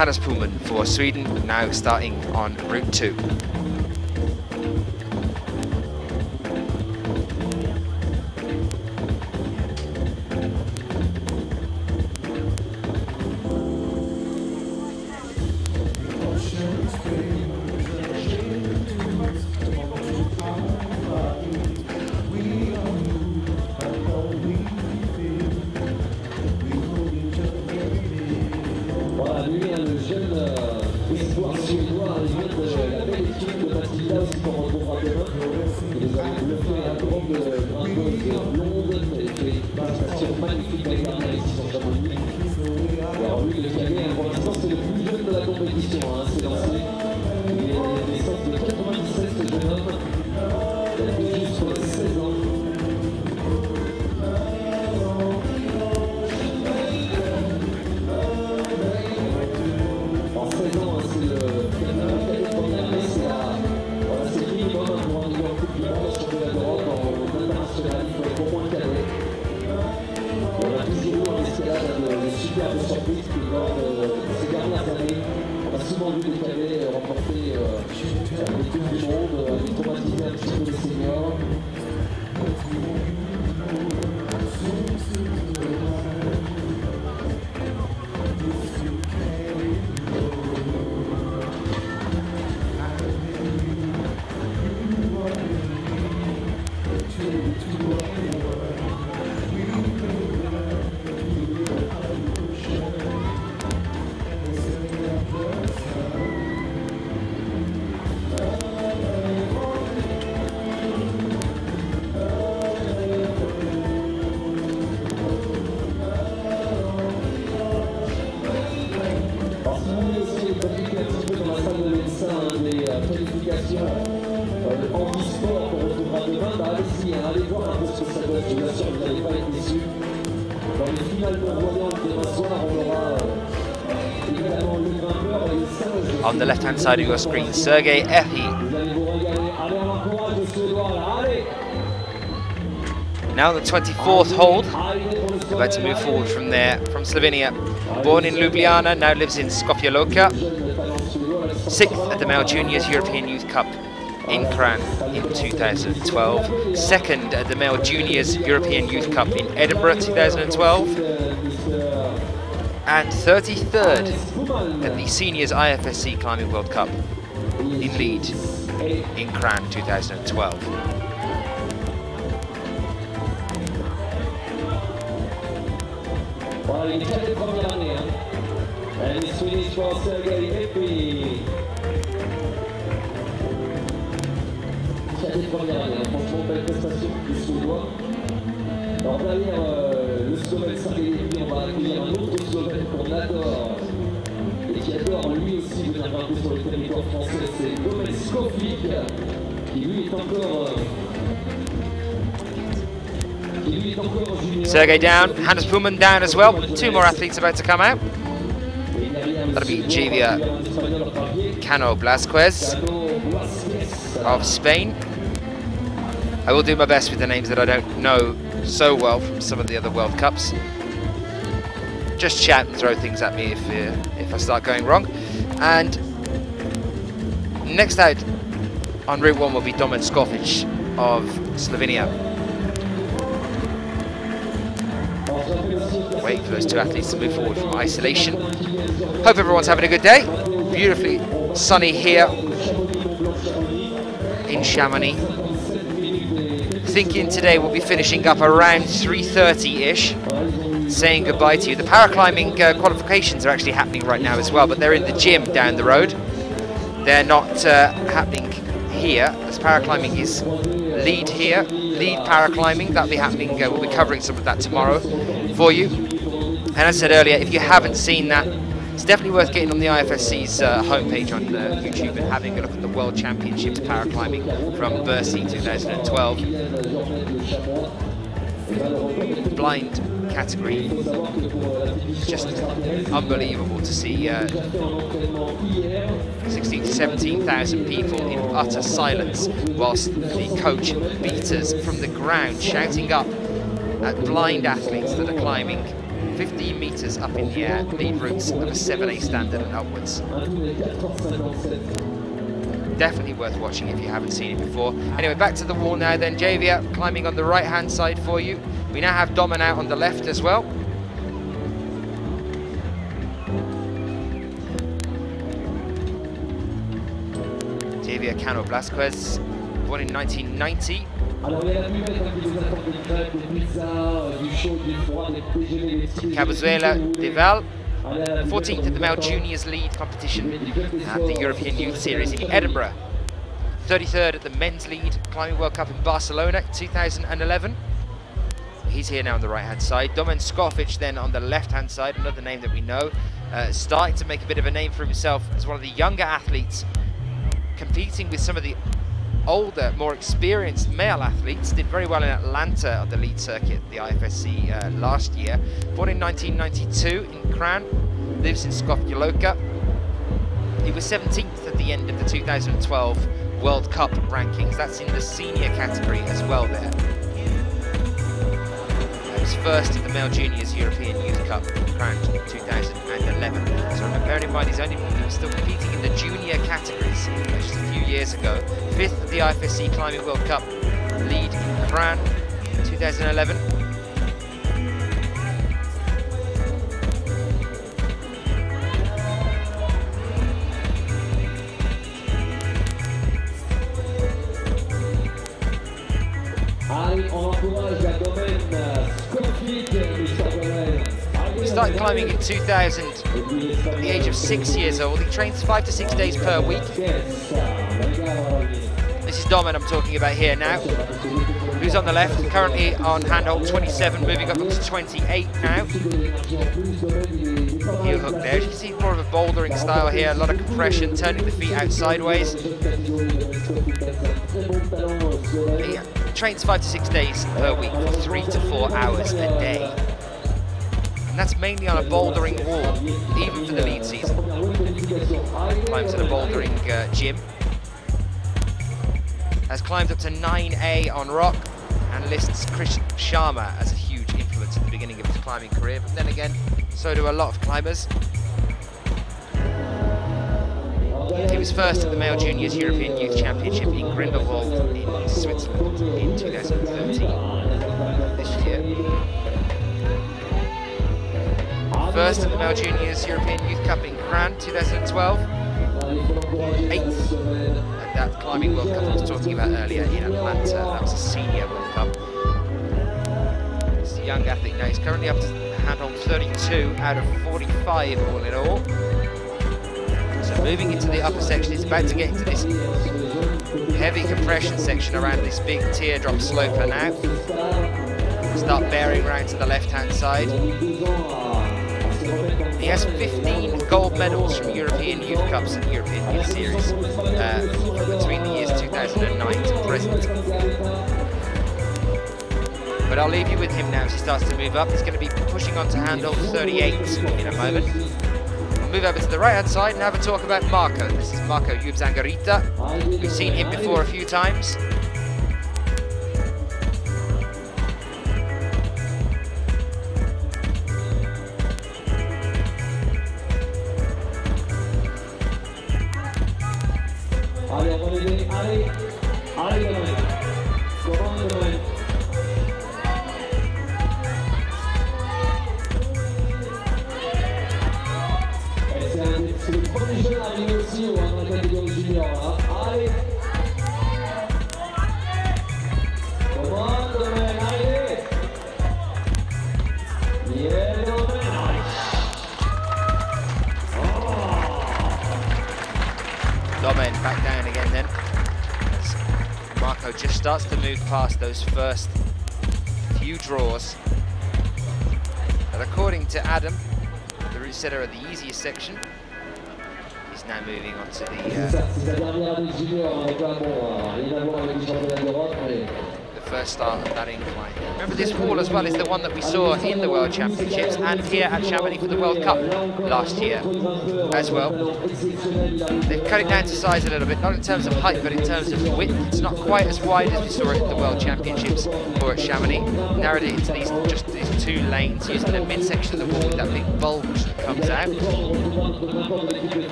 Hannes Pullman for Sweden, now starting on Route 2. magnifique l'année dernière ici sur Chamonix. Et alors lui, le cadet, pour l'instant, c'est le plus jeune de la compétition, hein, c'est lancé. Il est de naissance de 97, ce jeune homme. Il a tout juste 16 ans. Alors 16 ans, hein, c'est le cadet de première année, c'est le minimum hein, pour arriver en Coupe du Monde, en championnat d'Europe, en international, il faut être au moins cadet. On a toujours eu en escalade de superbes surprises qui lors de ces dernières années. On a souvent vu des cadets remporter des Coupes du Monde, des traumatisés un petit peu les seniors. Des qualifications anti-sport qu'on retrouvera demain, bah allez-y, hein, allez voir un peu ce que ça donne, je vous assure, vous n'allez pas être déçus. Dans les finales non-voyantes demain soir, on aura évidemment le vainqueur et le singe. On the left-hand side of your screen, Sergei Ehi. Vous allez vous régaler. Allez, on encourage le Suédois là, allez! Now the 24th hold, about to move forward from there, from Slovenia. Born in Ljubljana, now lives in Skopje Loka. 6th at the Male Juniors European Youth Cup in Kran in 2012. 2nd at the Male Juniors European Youth Cup in Edinburgh 2012. And 33rd at the Seniors IFSC Climbing World Cup in Leeds in Kran 2012. Voilà, il est cadet première année. And it's finished for Sergei Ehi. Cadet première année, franchement, belle prestation du Suédois. Alors derrière le Slovène Sergei Ehi, on va accueillir un autre Slovène qu'on adore et qui adore lui aussi venir grimper sur le territoire français, c'est Domen Skoflik, qui lui est encore Sergei down, Hannes Pullman down as well. 2 more athletes about to come out. That'll be Javier Cano Blasquez of Spain. I will do my best with the names that I don't know so well from some of the other World Cups. Just shout and throw things at me if I start going wrong. And next out on Route 1 will be Domen Skoflik of Slovenia. Waiting for those 2 athletes to move forward from isolation. Hope everyone's having a good day. Beautifully sunny here in Chamonix. Thinking today we'll be finishing up around 3:30-ish, saying goodbye to you. The paraclimbing qualifications are actually happening right now as well, but they're in the gym down the road. They're not happening here, as paraclimbing is lead here, lead paraclimbing. That'll be happening, we'll be covering some of that tomorrow for you. And as I said earlier, if you haven't seen that, it's definitely worth getting on the IFSC's homepage on YouTube and having a look at the World Championships paraclimbing from Bercy 2012. Blind category, just unbelievable to see 16,000 to 17,000 people in utter silence whilst the coach beaters from the ground shouting up at blind athletes that are climbing 15 metres up in the air, lead routes of a 7A standard and upwards. Definitely worth watching if you haven't seen it before. Anyway, back to the wall now then. Javier climbing on the right hand side for you. We now have Domen out on the left as well. Javier Cano Blasquez, born in 1990. Cabuzuela de Val, 14th at the Male Juniors Lead competition at the European Youth Series in Edinburgh. 33rd at the Men's Lead Climbing World Cup in Barcelona 2011. He's here now on the right-hand side. Domen Skofic then on the left-hand side, another name that we know, starting to make a bit of a name for himself as one of the younger athletes, competing with some of the older, more experienced male athletes. Did very well in Atlanta on the lead circuit, the IFSC last year. Born in 1992 in Kran, lives in Skopje Loka. He was 17th at the end of the 2012 World Cup rankings. That's in the senior category as well there. He was first at the Male Juniors European Youth Cup crowned in 2011. So bearing in mind he was still competing in the junior categories just a few years ago. 5th at the IFSC Climbing World Cup lead in Kran 2011. He started climbing in 2000 at the age of 6 years old. He trains 5 to 6 days per week. This is Domen I'm talking about here now, who's on the left, currently on handhold 27, moving up to 28 now. Heel hook there. As you can see, more of a bouldering style here, a lot of compression, turning the feet out sideways. He trains 5 to 6 days per week for 3 to 4 hours a day. And that's mainly on a bouldering wall, even for the lead season. Climbs at a bouldering gym. Has climbed up to 9A on rock and lists Chris Sharma as a huge influence at the beginning of his climbing career. But then again, so do a lot of climbers. He was first at the Male Juniors European Youth Championship in Grindelwald in Switzerland in 2013, this year. First at the Male Juniors European Youth Cup in Kran 2012. 8th at that Climbing World Cup I was talking about earlier in Atlanta. That was a senior World Cup. He's a young athlete now. He's currently up to handhold 32 out of 45 all in all. So moving into the upper section, he's about to get into this heavy compression section around this big teardrop sloper now. Start bearing round to the left-hand side. He has 15 gold medals from European Youth Cups and European Youth Series between the years 2009 to present. But I'll leave you with him now as he starts to move up. He's going to be pushing on to handhold 38 in a moment. We'll move over to the right-hand side and have a talk about Marco. This is Marco Yubzangarita. We've seen him before a few times. Domen back down again then. As Marco just starts to move past those first few draws. But according to Adam, the route setter of the easiest section, he's now moving on to the first start of that incline. Remember, this wall as well is the one that we saw in the World Championships and here at Chamonix for the World Cup last year as well. They've cut it down to size a little bit, not in terms of height, but in terms of width. It's not quite as wide as we saw it at the World Championships or at Chamonix. Narrowed it into just these 2 lanes, using the midsection of the wall with that big bulge that comes out.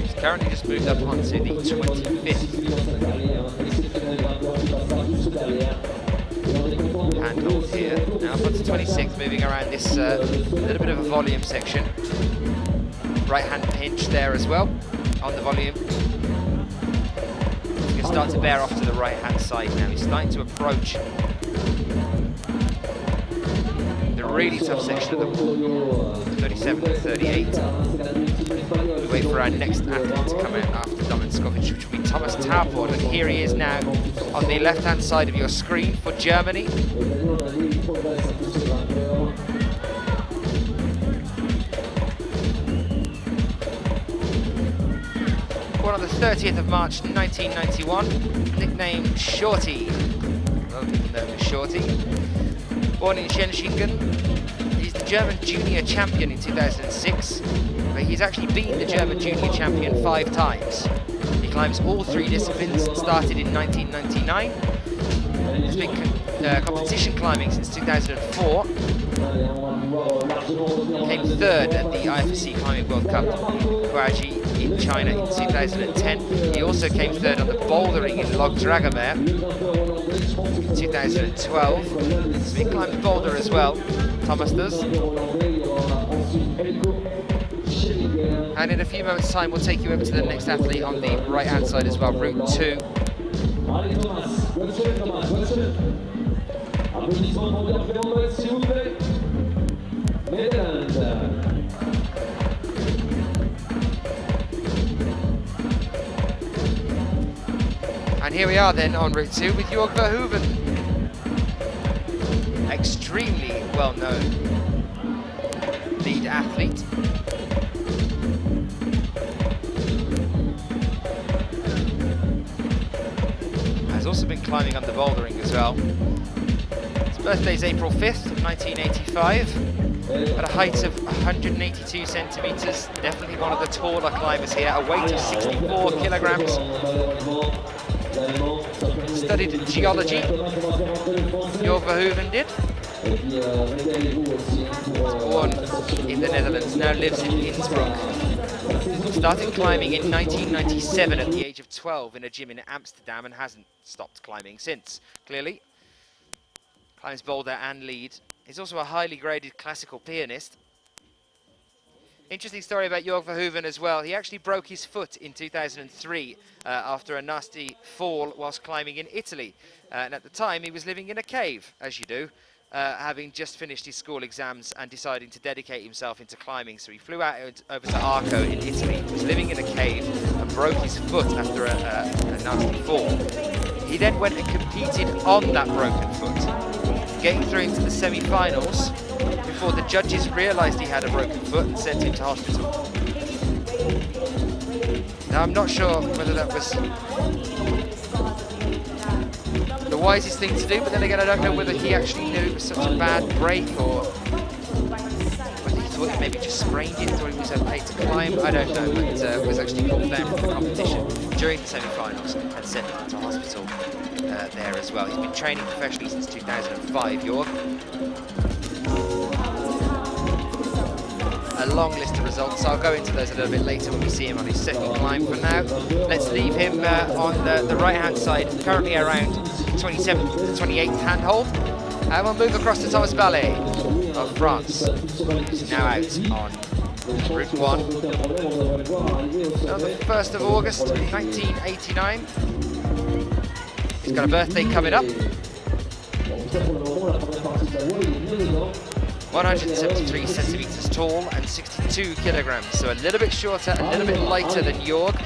He's currently just moved up onto the 25th handhold here. Now up onto 26th, moving around this little bit of a volume section. Right hand pinch there as well on the volume. He's going to start to bear off to the right-hand side now. He's starting to approach the really tough section of the wall, 37 and 38. We wait for our next athlete to come out after Dominskovic, which will be Thomas Taubort, and here he is now on the left-hand side of your screen for Germany. Born on the 30th of March 1991, nicknamed Shorty. Well, people know him as Shorty. Born in Shenzhen, he's the German junior champion in 2006, but he's actually been the German junior champion 5 times. He climbs all 3 disciplines, started in 1999. He's been competition climbing since 2004. Came 3rd at the IFSC Climbing World Cup Guaji in China in 2010. He also came 3rd on the bouldering in Log Dragomer in 2012. So he climbs boulder as well, Thomas does. And in a few moments' time, we'll take you over to the next athlete on the right-hand side as well, route 2. And here we are then on route 2 with Jörg Verhoeven. Extremely well-known lead athlete. Has also been climbing under bouldering as well. His birthday is April 5th, 1985. At a height of 182 centimetres, definitely one of the taller climbers here, a weight of 64 kilograms. Studied geology, Jörg Verhoeven did. Born in the Netherlands, now lives in Innsbruck. Started climbing in 1997 at the age of 12 in a gym in Amsterdam and hasn't stopped climbing since, clearly. Climbs boulder and lead. He's also a highly graded classical pianist. Interesting story about Jörg Verhoeven as well. He actually broke his foot in 2003 after a nasty fall whilst climbing in Italy. And at the time, he was living in a cave, as you do, having just finished his school exams and deciding to dedicate himself into climbing. So he flew out over to Arco in Italy. He was living in a cave and broke his foot after a nasty fall. He then went and competed on that broken foot, getting through into the semi-finals before the judges realised he had a broken foot and sent him to hospital. Now, I'm not sure whether that was the wisest thing to do, but then again, I don't know whether he actually knew it was such a bad break or whether he thought he maybe just sprained it, thought it was okay to climb. I don't know, but was actually called down from the competition during the semi-finals and sent him to hospital there as well. He's been training professionally since 2005, Jörg. A long list of results. I'll go into those a little bit later when we see him on his second climb. For now, let's leave him on the right-hand side, currently around 27th to 28th handhold. And we'll move across to Thomas Ballet of France, who's now out on route 1. On the 1st of August 1989. He's got a birthday coming up. 173 centimetres tall and 62 kilograms, so a little bit shorter, a little bit lighter than Jörg.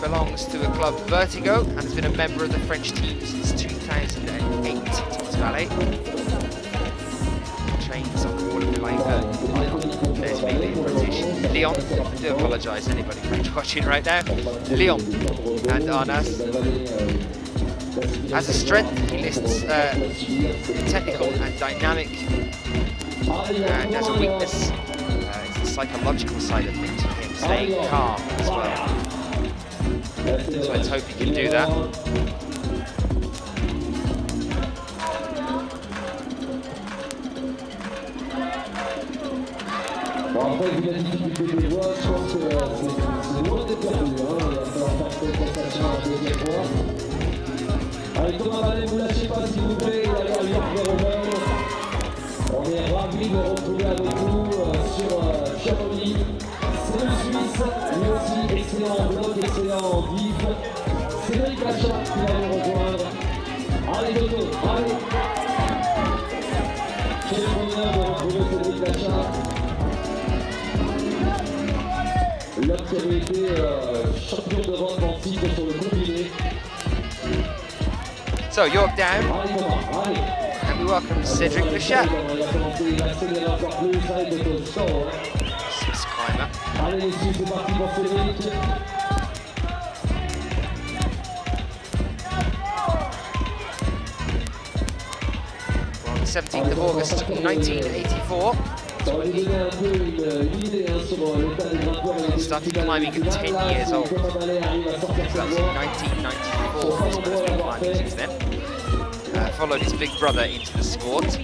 Belongs to a club Vertigo and has been a member of the French team since 2008. Thomas Ballet trains on the wall of Lyon. There's me being British. Lyon, I do apologise anybody French watching right now. Lyon and Arnas. As a strength, he lists technical and dynamic, and as a weakness, it's the psychological side of things for him, staying calm as well. So let's hope he can do that. Bon, après, vu la difficulté des voies, je pense que c'est loin d'être perdu. Il va falloir faire cette prestation la deuxième fois. Allez, Thomas Ballet, vous lâchez pas s'il vous plaît. Il a l'air Jörg Verhoeven. On est ravis de le retrouver avec nous sur Chamonix. lui aussi excellent bloc, excellent vif. Cédric Lachat qui va nous rejoindre. Allez Toto, allez. Quel bonheur de retrouver Cédric Lachat. L'homme qui avait été champion d'Europe en titre sur le combiné. So York down, and we welcome Cédric Lachat. Swiss climber. Allez les Suisses, c'est parti pour Cédric. We're on the 17th of August 1984. Started climbing at 10 years old. So that was in 1994. He's been climbing since then. Followed his big brother into the sport.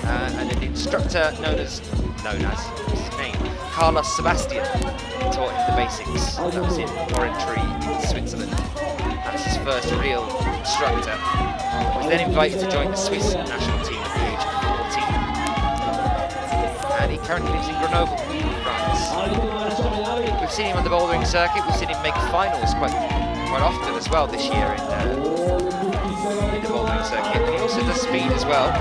And an instructor known as what's his name? Carlos Sebastian taught him the basics. That was in Orentry in Switzerland. That's his first real instructor. He was then invited to join the Swiss national team at the age of 14. And he currently lives in Grenoble, France. We've seen him on the bouldering circuit. We've seen him make finals quite often as well this year in the bouldering circuit. And he also does speed as well.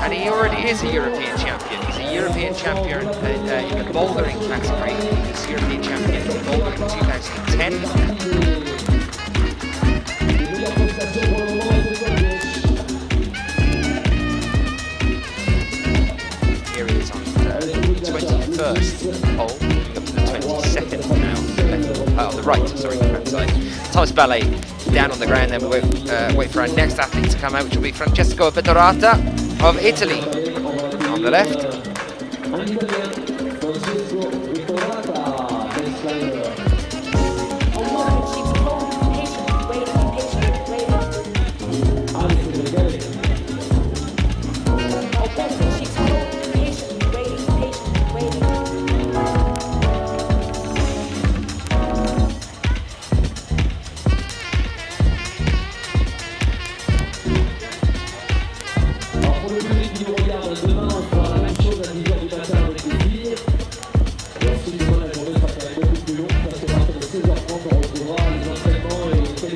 And he already is a European champion. He's a European champion in the bouldering category. He was European champion in bouldering in 2010. Here he is on the 21st hole, moving up to the 22nd now, on the right, sorry, hand side. Thomas Ballet down on the ground, then we wait for our next athlete to come out, which will be Francesco Bedorata of Italy. On the left.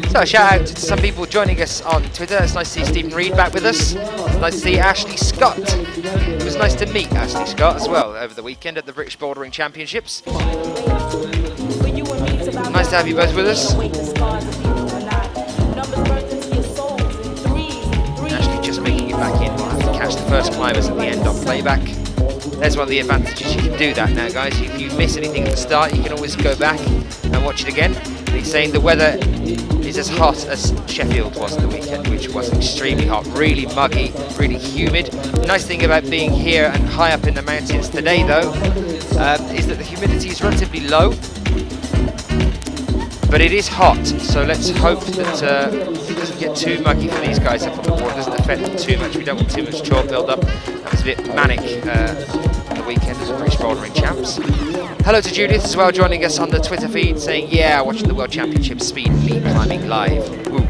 So a shout out to some people joining us on Twitter. It's nice to see Stephen Reed back with us. It's nice to see Ashley Scott. It was nice to meet Ashley Scott as well over the weekend at the British Bouldering Championships. Nice to have you both with us. Ashley just making it back in. We'll have to catch the first climbers at the end on playback. There's one of the advantages. You can do that now, guys. If you miss anything at the start, you can always go back and watch it again. And he's saying the weather is as hot as Sheffield was at the weekend, which was extremely hot, really muggy, really humid. The nice thing about being here and high up in the mountains today, though, is that the humidity is relatively low, but it is hot. So let's hope that it doesn't get too muggy for these guys up on the board. It doesn't affect them too much. We don't want too much chalk build up. That was a bit manic on the weekend as a British Bouldering Champs. Hello to Judith as well, joining us on the Twitter feed, saying, yeah, watching the World Championship Speed Lead Climbing live. Ooh.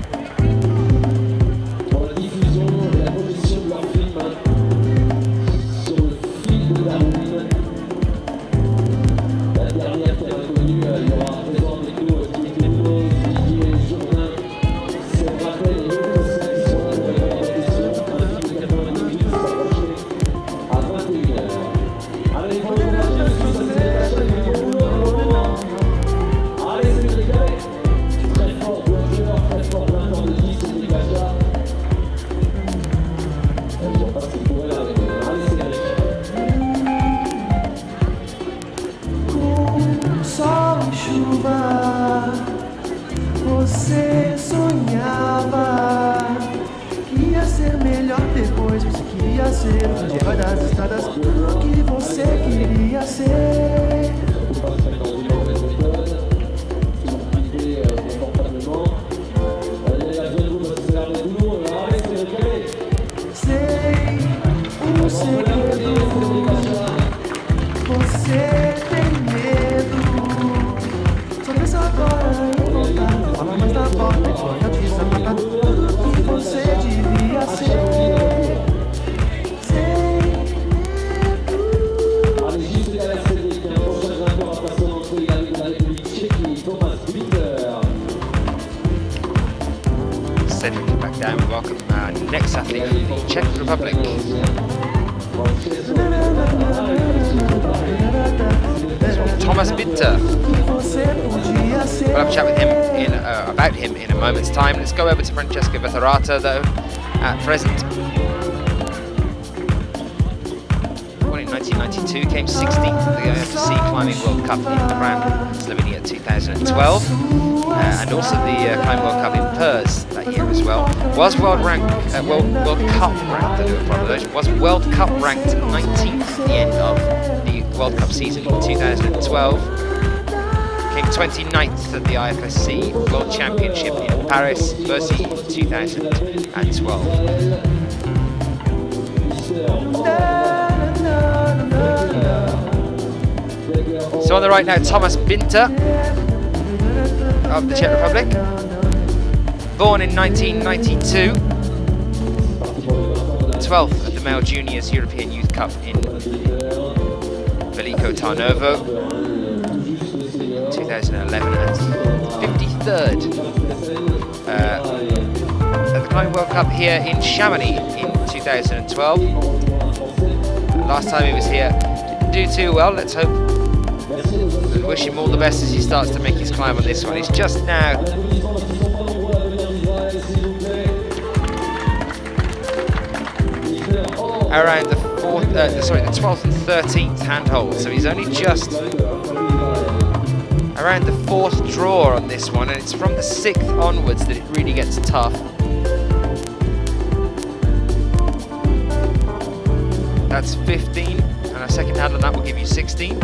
Você sonhava que ia ser melhor depois. Você queria ser o herói das estradas, tudo que você queria ser. Sei o segredo. Você tem medo. Só pensa agora em voltar. Fala mais na porta, escolha de sapatar tudo que você devia ser. Sem medo. Czech Republic. Thomas Binter. We'll have a chat with him about him in a moment's time. Let's go over to Francesca Vetterata though, at present. Born in 1992, came 16th at the IFSC Climbing World Cup in Kran, Slovenia 2012. And also the Climbing World Cup in Pers that year as well. Was World Cup ranked 19th at the end of the World Cup season in 2012. Came 29th at the IFSC World Championship in Paris, Bercy in 2012. So on the right now, Thomas Binter of the Czech Republic, born in 1992, 12th at the Male Juniors European Youth Cup in Veliko Tarnovo, 2011, and 53rd at the Climbing World Cup here in Chamonix in 2012. Last time he was here, didn't do too well. Let's hope. We wish him all the best as he starts to make his climb on this one. He's just now around the 12th and 13th handhold, so he's only just around the 4th draw on this one, and it's from the 6th onwards that it really gets tough. That's 15, and a second hand on that will give you 16.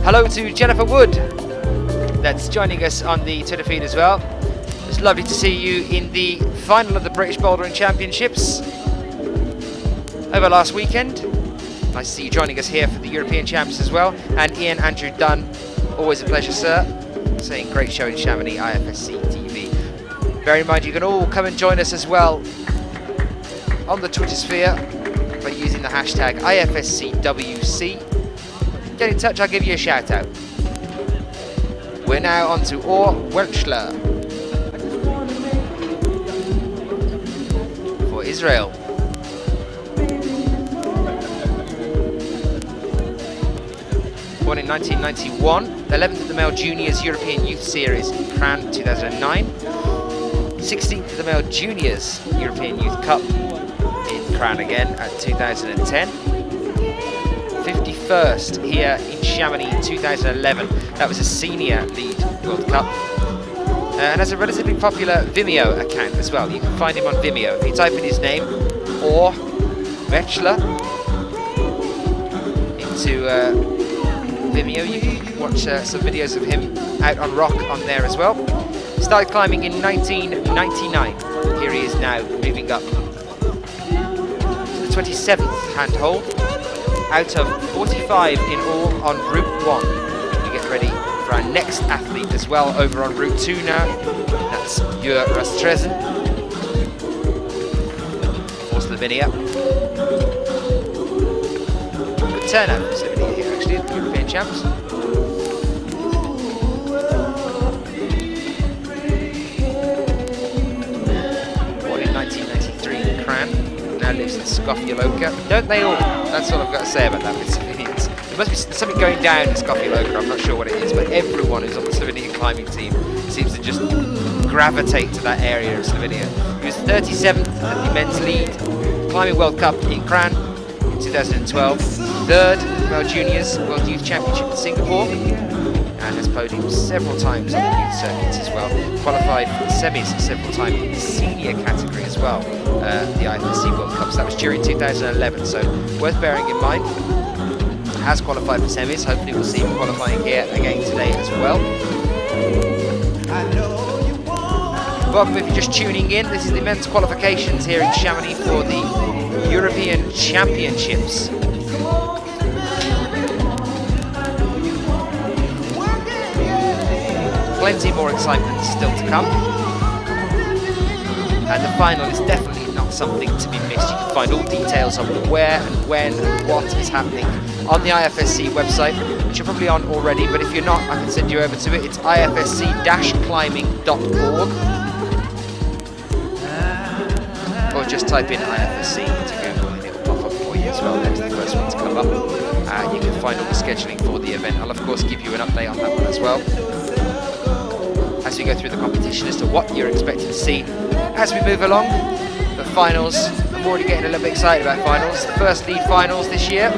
Hello to Jennifer Wood, that's joining us on the Twitter feed as well. It's lovely to see you in the final of the British Bouldering Championships over last weekend. Nice to see you joining us here for the European Champs as well. And Ian Andrew Dunn, always a pleasure, sir. Saying great show in Chamonix, IFSC TV. Bear in mind you can all come and join us as well on the Twitter sphere by using the hashtag IFSCWC. Get in touch, I'll give you a shout out. We're now on to Or Welchler for Israel. Born in 1991, 11th at the Male Juniors European Youth Series in Kran 2009, 16th at the Male Juniors European Youth Cup in Kran again at 2010. 51st here in Chamonix in 2011. That was a senior lead World Cup. And has a relatively popular Vimeo account as well. You can find him on Vimeo. If you type in his name, or Welchler, into Vimeo, you can watch some videos of him out on rock on there as well. Started climbing in 1999. Here he is now, moving up to the 27th handhold. Out of 45 in all on Route 1. We get ready for our next athlete as well over on Route 2 now. That's Jur Rastresen for Slovenia. Good turnout for Slovenia here actually at the European Champs. Born in 1993 in Kran. Now lives in Skopje Loka. Don't they all? That's all I've got to say about that with Slovenians. There must be something going down in Skopje Loka, I'm not sure what it is, but everyone who's on the Slovenian climbing team seems to just gravitate to that area of Slovenia. He was 37th at the men's lead climbing World Cup in Kran in 2012, 3rd World Juniors World Youth Championship in Singapore, and has podiumed several times on the youth circuits as well. Qualified for the semis several times in the senior category as well, the IFSC World Cups. That was during 2011, so worth bearing in mind. Has qualified for semis. Hopefully we'll see him qualifying here again today as well. Welcome if you're just tuning in. This is the men's qualifications here in Chamonix for the European Championships. Plenty more excitement still to come. And the final is definitely not something to be missed. You can find all details of where and when and what is happening on the IFSC website, which you're probably on already, but if you're not, I can send you over to it. It's ifsc-climbing.org. Or just type in IFSC to Google and it'll pop up for you as well. That's the first one to come up. You can find all the scheduling for the event. I'll of course give you an update on that one as well, as we go through the competition as to what you're expected to see as we move along. The finals, I'm already getting a little bit excited about finals. The first lead finals this year.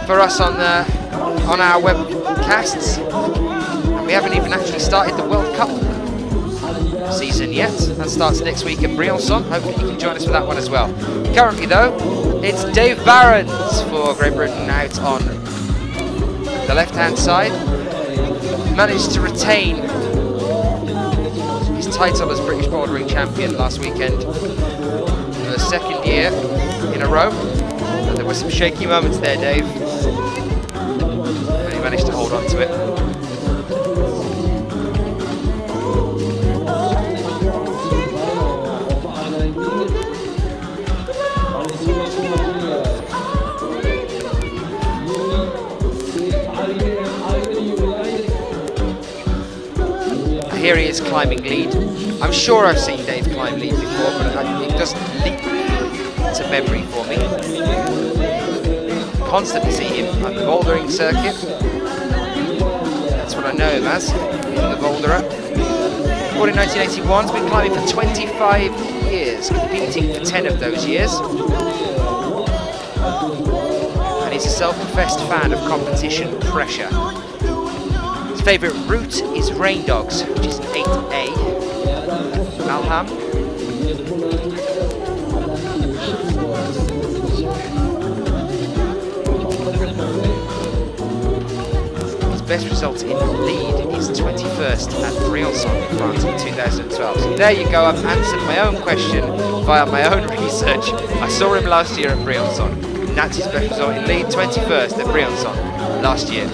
For us on our webcasts, and we haven't even actually started the World Cup season yet. That starts next week at Briançon. Hopefully you can join us for that one as well. Currently though, it's Dave Barons for Great Britain out on the left-hand side. Managed to retain his title as British bouldering champion last weekend for the 2nd year in a row. And there were some shaky moments there, Dave, but he managed to hold on to it. Here he is climbing lead. I'm sure I've seen Dave climb lead before, but it doesn't leap to memory for me. Constantly see him on the bouldering circuit. That's what I know him as, he's the boulderer. Born in 1981, he's been climbing for 25 years, competing for 10 of those years. And he's a self-professed fan of competition pressure. Favourite route is Rain Dogs, which is an 8A. Malham. His best result in lead is 21st at Briançon in France in 2012. So there you go, I've answered my own question via my own research. I saw him last year at Briançon, and that's his best result in lead, 21st at Briançon last year.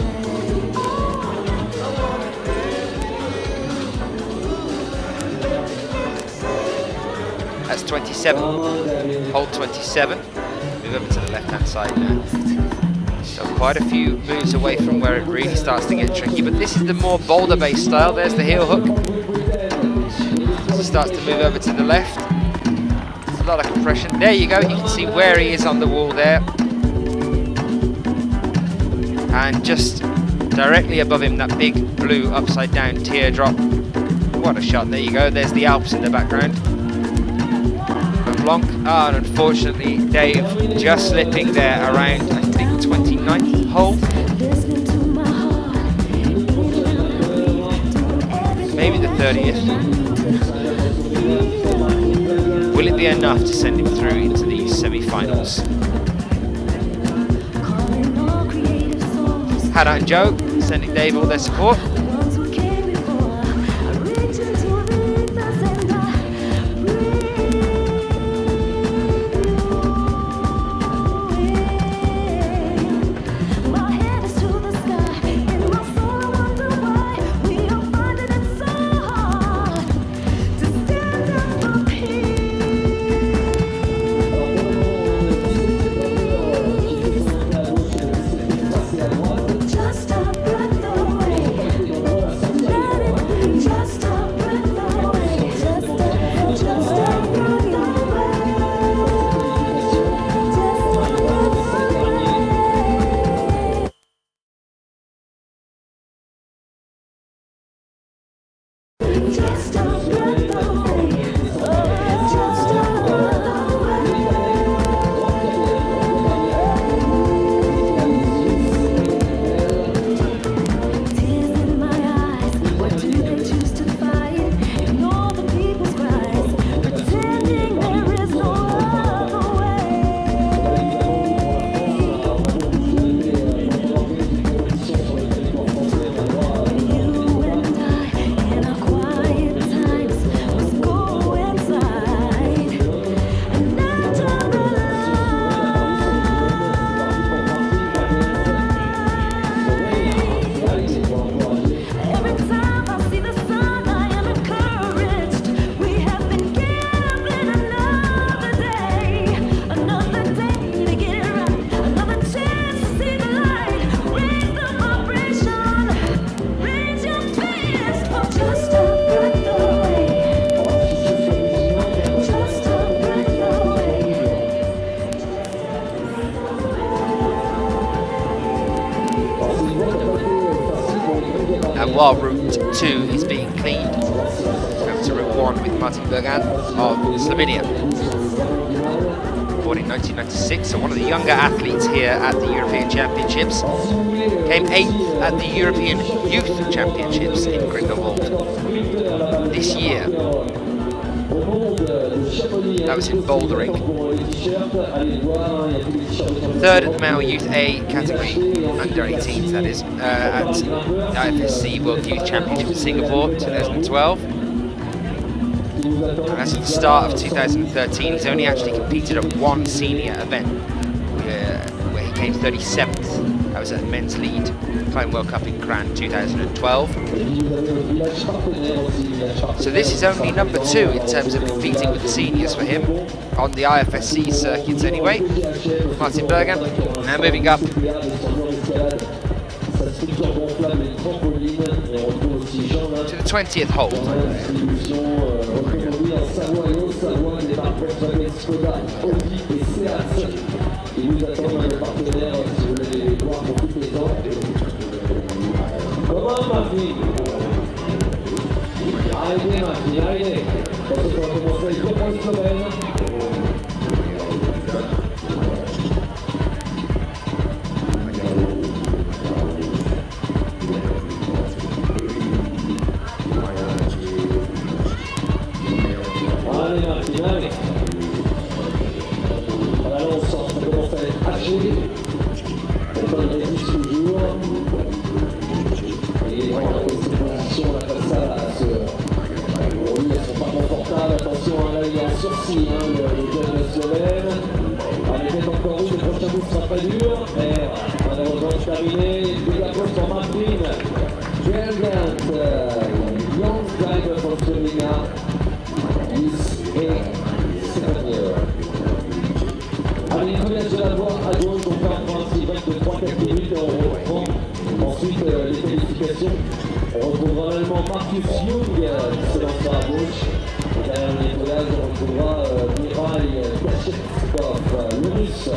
That's 27, hold 27, move over to the left hand side now. So quite a few moves away from where it really starts to get tricky, but this is the more boulder based style. There's the heel hook. As he starts to move over to the left, there's a lot of compression. There you go, you can see where he is on the wall there. And just directly above him, that big blue upside down teardrop. What a shot, there you go, there's the Alps in the background. And unfortunately Dave just slipping there around, I think, 29th hole. Maybe the 30th. Will it be enough to send him through into the semi-finals? Hannah and Joe sending Dave all their support. while Route 2 is being cleaned. Over to Route 1 with Martin Bergan of Slovenia. Born in 1996, so one of the younger athletes here at the European Championships. Came 8th at the European Youth Championships in Grindelwald this year. That was in bouldering. 3rd at the male Youth A category, under 18s that is, at the IFSC World Youth Championship in Singapore 2012. And that's at the start of 2013. He's only actually competed at one senior event, where he came 37th. That was at Men's Lead Climb World Cup in Cran 2012. So this is only number 2 in terms of competing with the seniors for him, on the IFSC circuits anyway. Martin Bergan. Now moving up to the 20th hole. Ensuite, les qualifications. On retrouvera l'Allemand Marcus Jung qui se lancera à gauche. Et derrière les collages, on retrouvera Mirai Kachetkov, le Russe.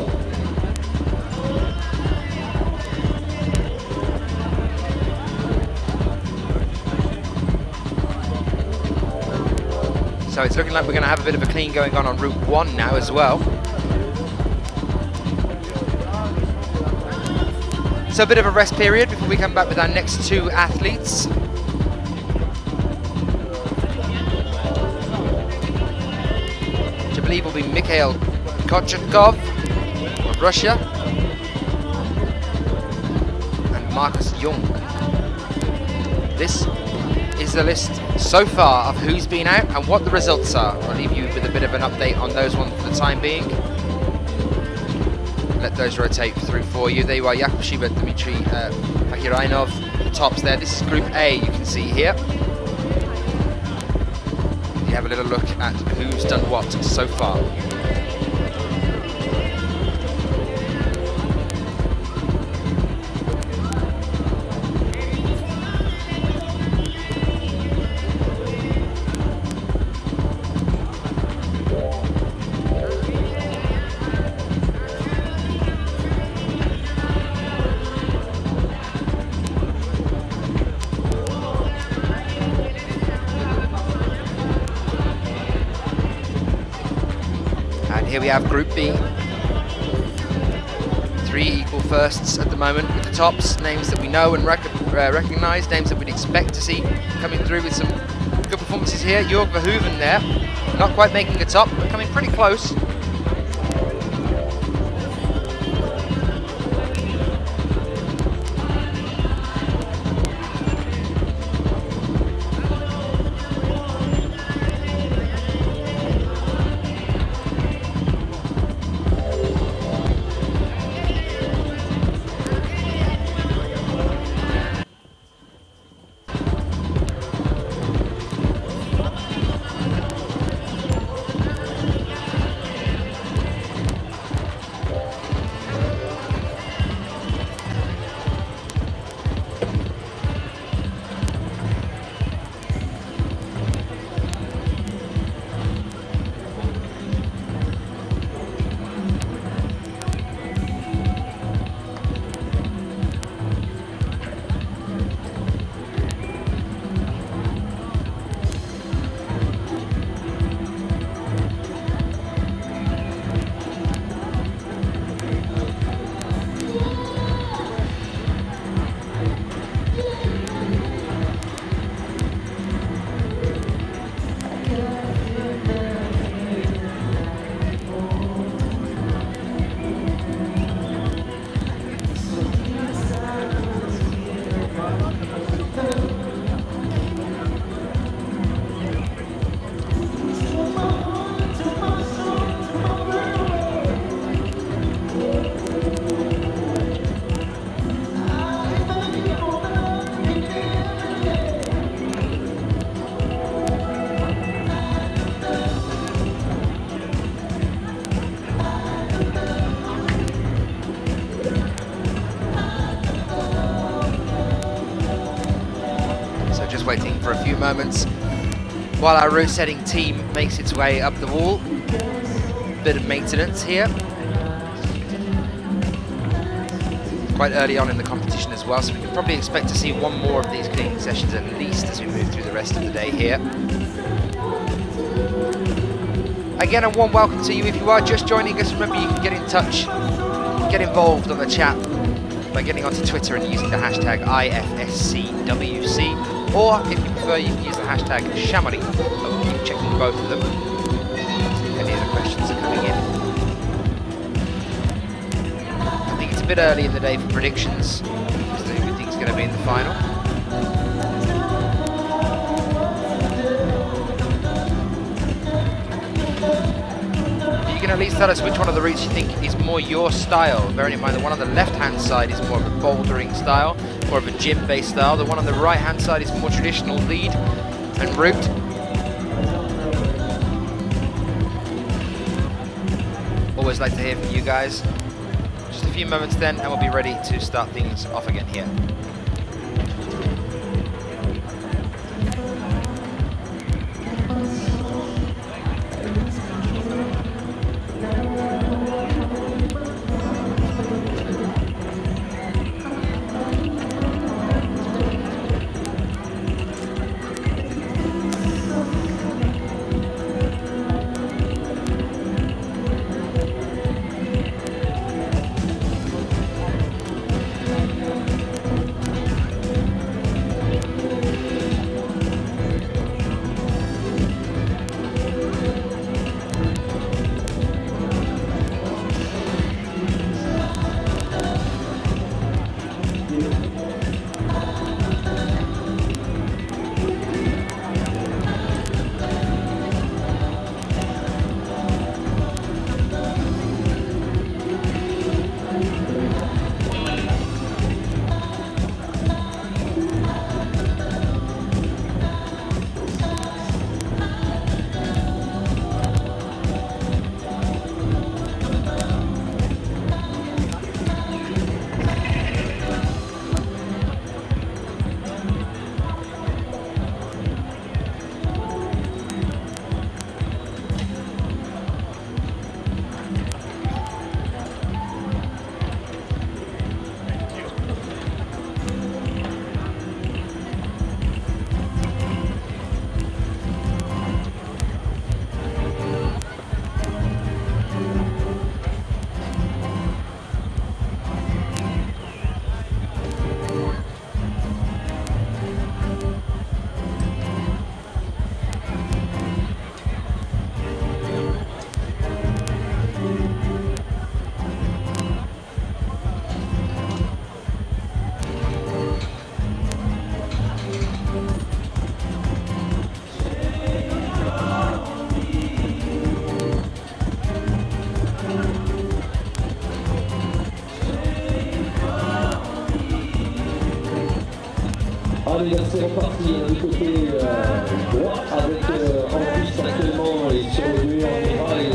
So it's looking like we're going to have a bit of a clean going on Route 1 now as well. So a bit of a rest period before we come back with our next 2 athletes. Which I believe will be Mikhail Kochetkov of Russia and Marcus Jung. This is the list so far of who's been out and what the results are. I'll leave you with a bit of an update on those ones for the time being. Let those rotate through for you. There you are, Jakub Shiba, Dmitry Fakirainov, the tops there. This is Group A, you can see here. You have a little look at who's done what so far. Here we have Group B. 3 equal firsts at the moment with the tops, names that we know and recognise, names that we'd expect to see coming through with some good performances here. Jörg Verhoeven there, not quite making a top, but coming pretty close. waiting for a few moments while our route setting team makes its way up the wall. Bit of maintenance here. Quite early on in the competition as well, so we can probably expect to see one more of these cleaning sessions at least as we move through the rest of the day here. Again, a warm welcome to you. If you are just joining us, remember you can get in touch, get involved on the chat by getting onto Twitter and using the hashtag IFSCWC, or if you prefer, you can use the hashtag Chamonix. I'll keep checking both of them. Any of the questions are coming in. I think it's a bit early in the day for predictions, because who we think is going to be in the final. You can at least tell us which one of the routes you think is more your style. Bearing in mind the one on the left-hand side is more of a bouldering style, more of a gym-based style. The one on the right-hand side is more traditional lead and route. Always like to hear from you guys. Just a few moments then, and we'll be ready to start things off again here. Allez, c'est reparti du côté droit avec en plus actuellement et sur le mur Mikhail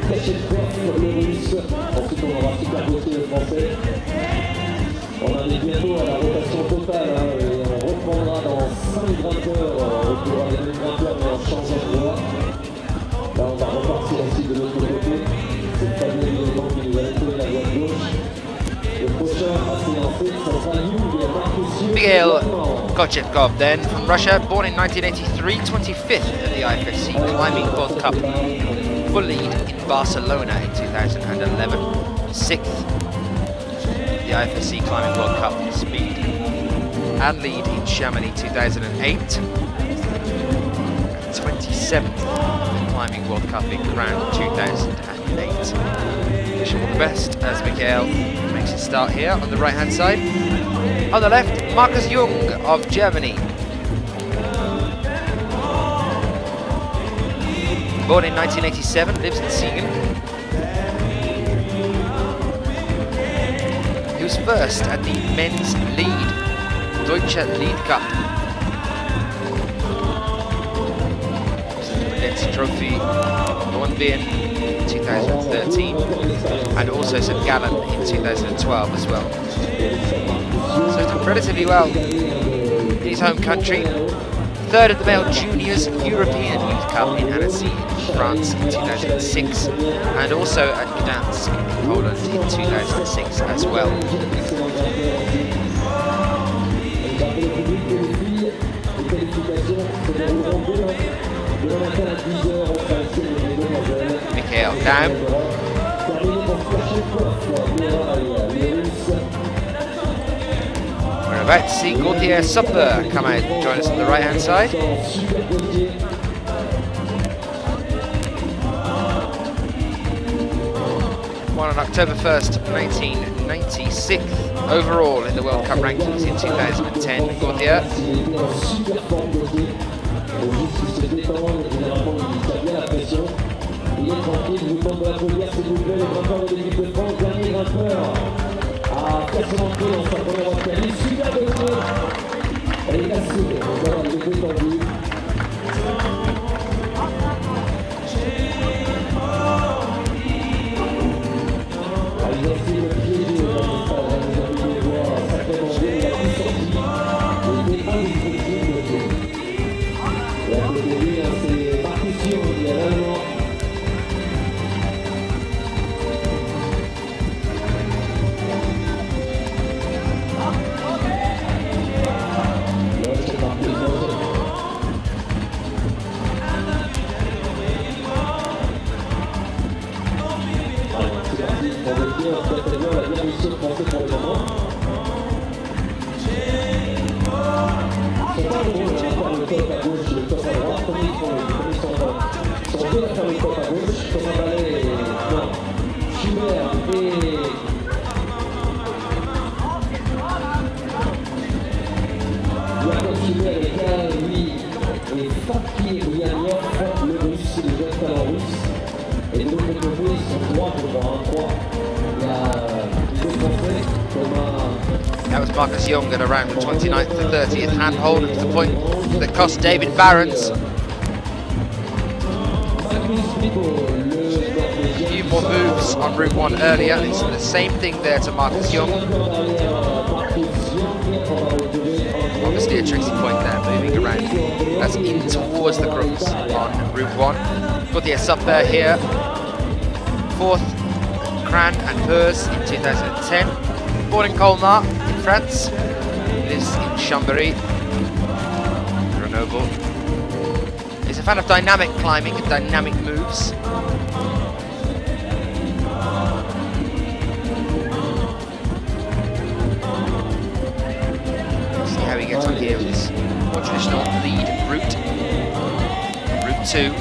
Kachevkov, le russe. Ensuite on aura Super Gauthier, le français. On arrive bientôt à la rotation totale et on reprendra dans 5 grimpeurs, on retrouvera les mêmes grimpeurs mais en changeant de voie. Là on va repartir aussi de l'autre côté. C'est pas bien évident qui nous a laissé la voie de gauche. Le prochain à séancer, ça sera Young et Marcus. Mikhail Kochetkov then from Russia, born in 1983, 25th at the IFSC Climbing World Cup, full lead in Barcelona in 2011, 6th at the IFSC Climbing World Cup in speed, and lead in Chamonix 2008, 27th at the Climbing World Cup in Grand 2008. Wish him all the best as Mikhail makes his start here on the right hand side. On the left, Marcus Jung of Germany. Born in 1987, lives in Siegen. He was first at the men's lead, Deutsche Lead Cup. It's Trophy, Hohenbein in 2013, and also St. Gallen in 2012 as well. So he's done relatively well these his home country. Third at the Male Juniors European Youth Cup in Annecy in France in 2006, and also at Gdansk in Poland in 2006 as well. Mikhail Daum. We're about to see Gauthier Supper come out and join us on the right hand side. Won on October 1st, 1996, overall in the World Cup rankings in 2010, Gauthier. Il est tranquille, je vous demande de l'applaudir s'il vous plaît, le grimpeur de l'équipe de France, dernier grimpeur à faire son entrée dans sa première entrée. Il est super de jeu. Elle est cassée, voilà, il est détendu. Ils ont essayé de piéger dans le stade, les amis de voir sacrément bien, il a tout sorti. Il était indestructible. Et à côté de lui, c'est Marcussion, il y a l'allemand. That was Marcus Young at around the 29th to 30th handhold, to the point that cost David Barons a few more moves on Route 1 earlier. It's the same thing there to Marcus Young. Obviously a tricky point there, moving around. That's in towards the crooks on Route 1. Gauthier Supper here. 4th, Cran and Purs in 2010. Born in Colmar, in France. Lives in Chambéry, Grenoble. He's a fan of dynamic climbing and dynamic moves. See how he gets on here with this more traditional lead route. Route 2.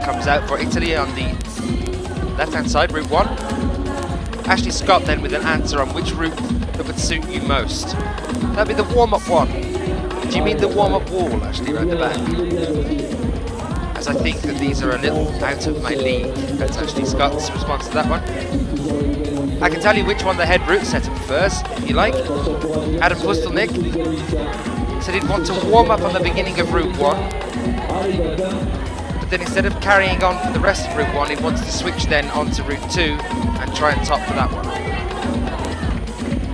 Comes out for Italy on the left-hand side, Route 1. Ashley Scott then with an answer on which route that would suit you most. That'd be the warm-up one. Do you mean the warm-up wall, actually, around the back? As I think that these are a little out of my league. That's Ashley Scott's response to that one. I can tell you which one the head route setter prefers, if you like. Adam Pustelnik said he'd want to warm up on the beginning of Route 1, but then instead of carrying on for the rest of Route 1, he wants to switch then onto Route 2 and try and top for that one.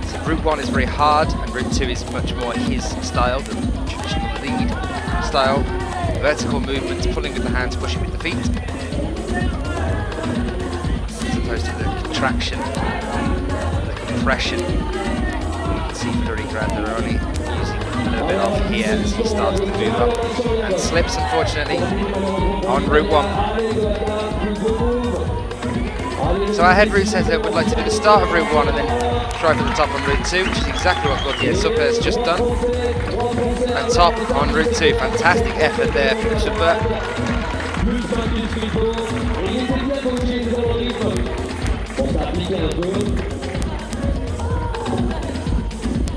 So Route 1 is very hard, and Route 2 is much more his style, the traditional lead style. Vertical movements, pulling with the hands, pushing with the feet, as opposed to the contraction, the compression. You can see Fleury Grand are only using a little bit off here as he starts to move up and slips, unfortunately, on Route 1. So our head route setter would like to do the start of Route 1 and then try for the top on Route 2, which is exactly what Gauthier Super has just done. And top on Route 2. Fantastic effort there from Super.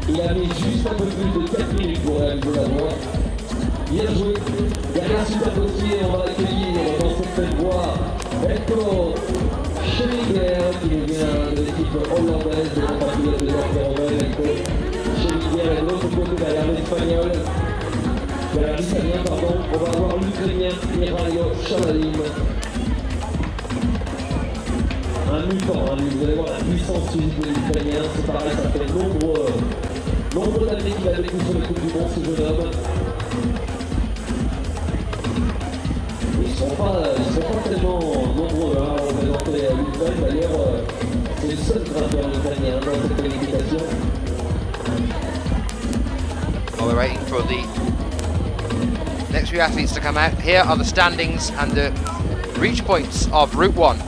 Il a mis juste un peu plus de 4 minutes pour réaliser la voie. Bien joué. Derrière Super Gauthier, on va accueillir dans cette fête voie Chamonix, qui nous vient de l'équipe hollandaise de compatriotes de l'Europe. Chamonix à l'autre côté derrière l'espagnol. Derrière l'italien, pardon. On va avoir l'ukrainien Chamonix. Un mutant, hein, vous allez voir la puissance physique de l'italien. C'est pareil, ça fait nombreux années qu'il a vécu sur le Coupe du Monde, ce jeune homme. Ils sont pas tellement nombreux à représenter l'Ukraine. D'ailleurs, c'est le seul grimpeur italien dans cette qualification. While we're waiting for the next few athletes to come out, here are the standings and the reach points of Route 1.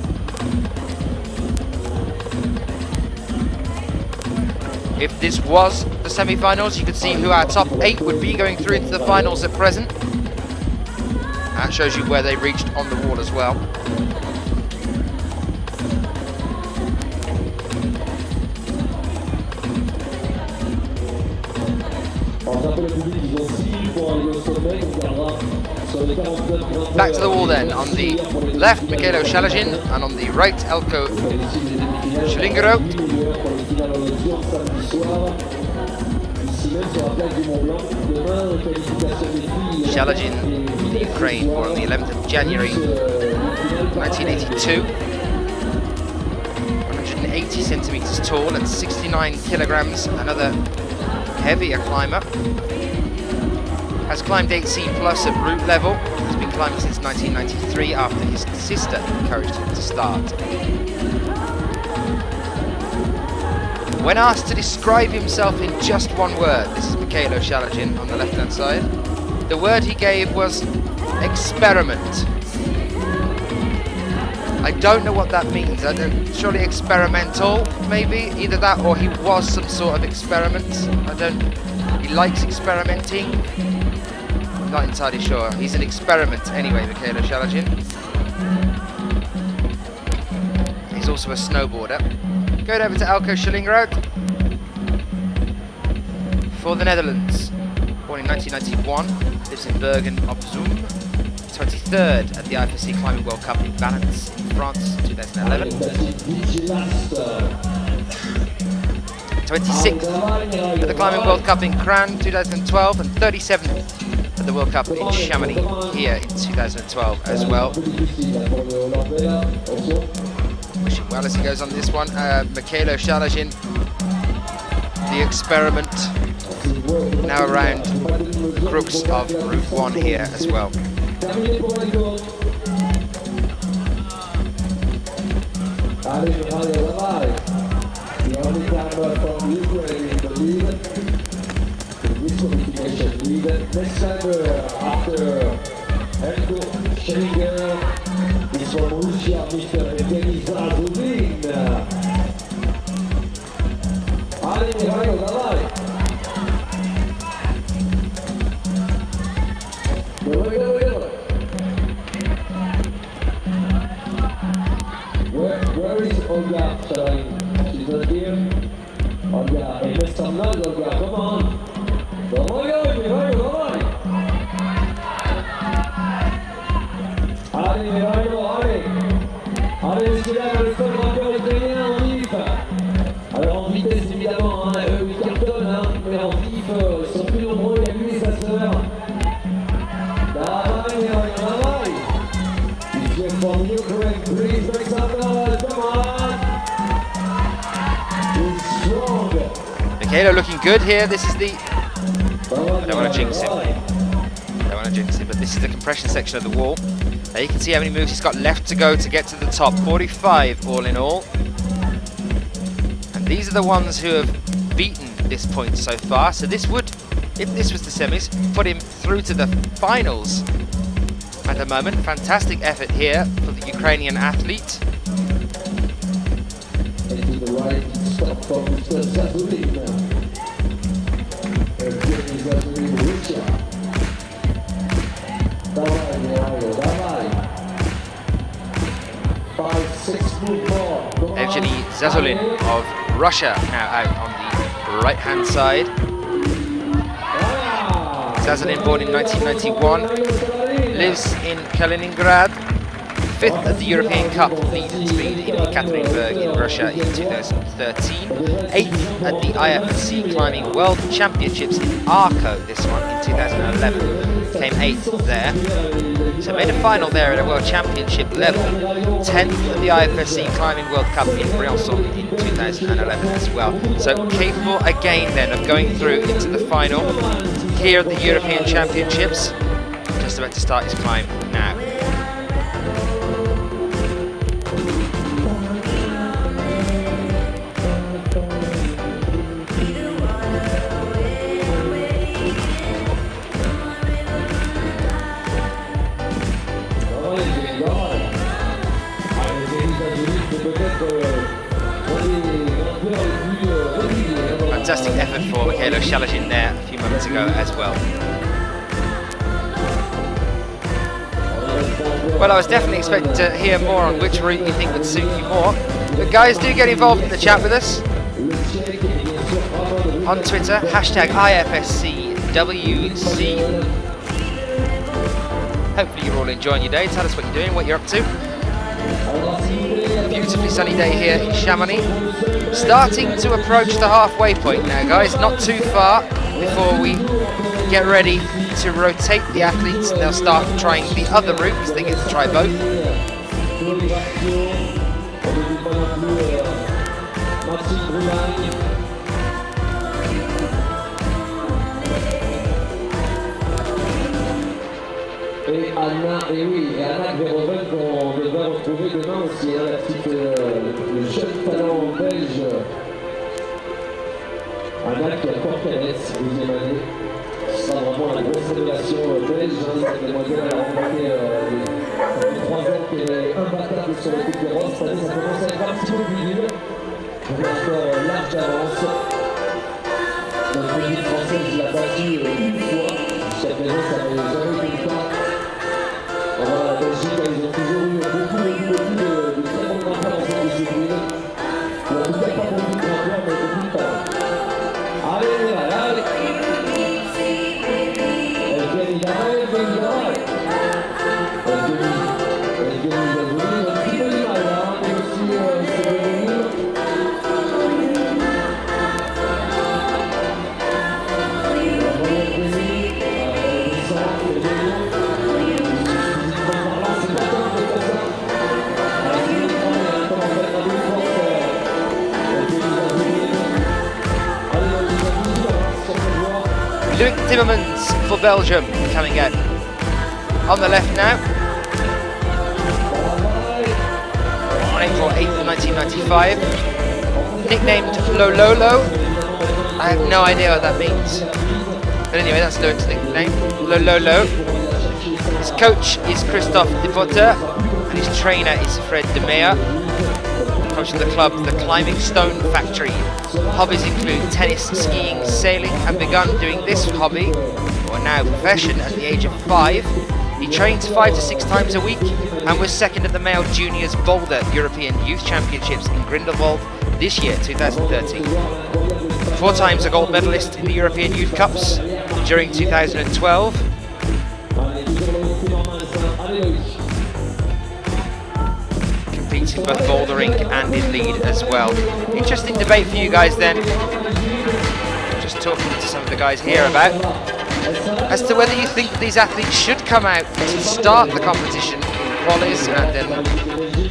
If this was the semi-finals, you could see who our top 8 would be going through into the finals at present. That shows you where they reached on the wall as well. Back to the wall then. On the left, Michailo Shalagin, and on the right, Elko Schlingerot. Shalagin, Ukraine, born on the 11th of January 1982. 180 centimeters tall and 69 kilograms, another heavier climber. Has climbed 8C plus at route level. Has been climbing since 1993 after his sister encouraged him to start. When asked to describe himself in just one word, this is Michailo Shalagin on the left-hand side, the word he gave was experiment. I don't know what that means. Surely experimental, maybe? Either that or he was some sort of experiment. He likes experimenting. I'm not entirely sure. He's an experiment anyway, Michailo Shalagin. He's also a snowboarder. Going over to Elko Schlingerot for the Netherlands. Born in 1991, lives in Bergen op Zoom. 23rd at the IFSC Climbing World Cup in Valence in France 2011. 26th at the Climbing World Cup in Cran 2012 and 37th at the World Cup in Chamonix here in 2012 as well. Wishing well as he goes on this one. Michailo Shalagin, the experiment, now around crux of Route 1 here as well. The only climber from Ukraine in the lead, this qualification lead. Next climber after Elko Schlingerot is from Russia, Mr. Evgeny Zazulin. Allez, Michailo, давай! Where is Olga Shalagin? She's not here. Olga, and make some noise, Olga, come on! Come on, Michailo, come on! Allez, Michailo, allez! Allez, c'est là le seul rappeur ukrainien en IF. Alors en vitesse évidemment, hein, eux ils cartonnent, hein, mais en IF, ils sont plus nombreux, il y a 8 Michaela looking good here. This is the... I don't want to jinx him. But this is the compression section of the wall. There you can see how many moves he's got left to go to get to the top. 45 all in all. And these are the ones who have beaten this point so far. So this would, if this was the semis, put him through to the finals at the moment. Fantastic effort here for the Ukrainian athlete. Evgeny Zazulin of Russia now out on the right-hand side. Zazulin, born in 1991, lives in Kaliningrad. 5th at the European Cup lead speed in Ekaterinburg in Russia in 2013. 8th at the IFSC Climbing World Championships in Arco, this one, in 2011. Came 8th there. So made a final there at a World Championship level. 10th at the IFSC Climbing World Cup in Briançon in 2011 as well. So capable again then of going through into the final here at the European Championships. Just about to start his climb now. Fantastic effort for Mikhailo Shalazhin there a few moments ago as well. Well, I was definitely expecting to hear more on which route you think would suit you more. But guys, do get involved in the chat with us. On Twitter, hashtag IFSCWC. Hopefully you're all enjoying your day. Tell us what you're doing, what you're up to. Beautifully sunny day here in Chamonix. Starting to approach the halfway point now, guys. Not too far before we get ready to rotate the athletes and they'll start trying the other routes. They get to try both. Et Anna, et oui, et Anna Verhoeven qu'on devrait retrouver demain aussi, hein, la petite, le jeune talent belge. Anna qui a encore cadette, 12e année. Ce sera vraiment la grosse révélation belge. Hein, cette demoiselle a remporté ça fait 3 ans qu'elle est imbattable sur le coupe de Rose. Ça commence à être un petit peu plus dur. On a encore large d'avance. Notre équipe française l'a battue une fois. Jusqu'à présent, ça n'avait jamais été le cas. Voilà, la Belgique, ils ont toujours eu beaucoup de très bons grimpeurs dans cette discipline. Ou en tout cas, pas beaucoup de grimpeurs, mais beaucoup de talent. Allez, allez, Luc Timmermans for Belgium coming out on the left now. On April 8th, 1995. Nicknamed Lololo. I have no idea what that means. But anyway, that's Luc's nickname, Lololo. His coach is Christophe Depotter and his trainer is Fred de Meyer. Coach of the club, the Climbing Stone Factory. Hobbies include tennis, skiing, sailing, and begun doing this hobby, or now profession, at the age of 5. He trains 5 to 6 times a week and was second at the male juniors Boulder European Youth Championships in Grindelwald this year, 2013. 4 times a gold medalist in the European Youth Cups during 2012. Both bouldering and in lead as well. Interesting debate for you guys then. Just talking to some of the guys here about as to whether you think these athletes should come out to start the competition in qualies and then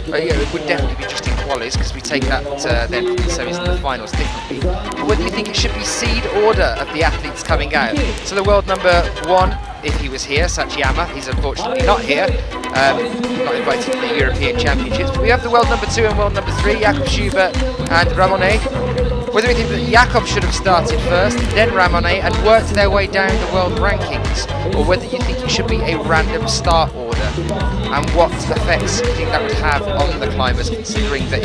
yeah, it would definitely be just in qualies, because we take that then from the semis and the finals differently. But whether you think it should be seed order of the athletes coming out. So the world number 1, if he was here, Sachiyama, he's unfortunately not here, not invited to the European Championships. But we have the world number 2 and world number 3, Jakob Schubert and Ramonet. Whether we think that Jakob should have started first, then Ramonet, and worked their way down the world rankings, or whether you think it should be a random start order, and what effects you think that would have on the climbers, considering that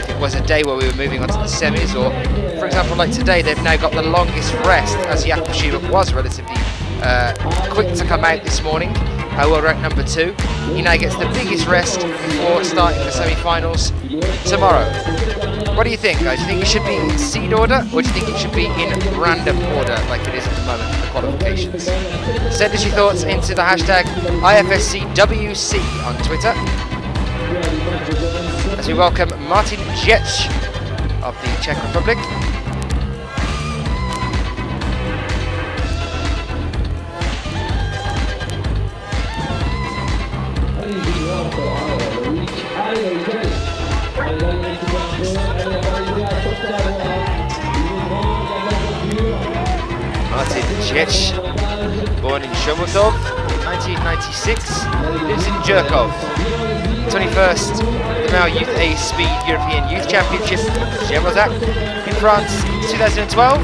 it was a day where we were moving on to the semis, or, for example, like today, they've now got the longest rest, as Jakob Schubert was relatively quick to come out this morning, world rank number 2. He now gets the biggest rest before starting the semi-finals tomorrow. What do you think, guys? Do you think it should be in seed order, or do you think it should be in random order like it is at the moment for the qualifications? Send us your thoughts into the hashtag IFSCWC on Twitter, as we welcome Martin Jec of the Czech Republic. Martin Jec, born in Chomutov, 1996, lives in Jerkov. 21st, the Male Youth A Speed European Youth Championship, Chamonix in France, 2012.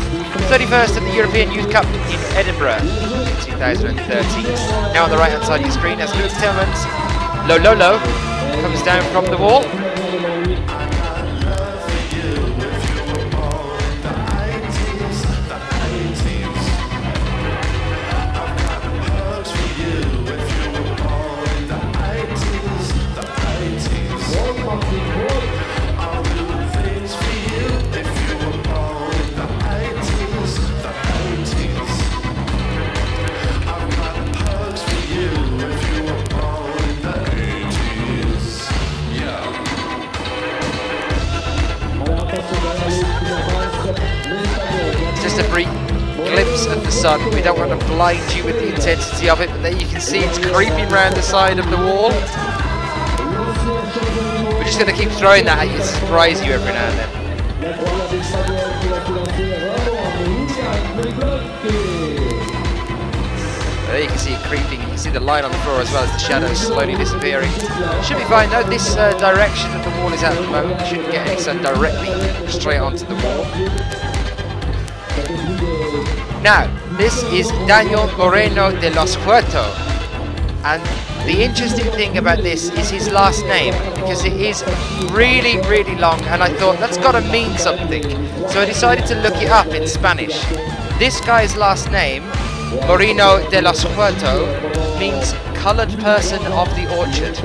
31st at the European Youth Cup in Edinburgh, 2013. Now on the right hand side of your screen, as Lewis Tillmans, Lo comes down from the wall. Just a brief glimpse of the sun. We don't want to blind you with the intensity of it, but there you can see it's creeping around the side of the wall. We're just going to keep throwing that at you to surprise you every now and then. There you can see it creeping. You can see the line on the floor as well as the shadows slowly disappearing. Should be fine though. This direction that the wall is at the moment, you shouldn't get any sun directly straight onto the wall. Now, this is Daniel Moreno de los Huerto, and the interesting thing about this is his last name, because it is really, really long, and I thought that's got to mean something. So I decided to look it up in Spanish. This guy's last name, Moreno de los Huerto, means coloured person of the orchard.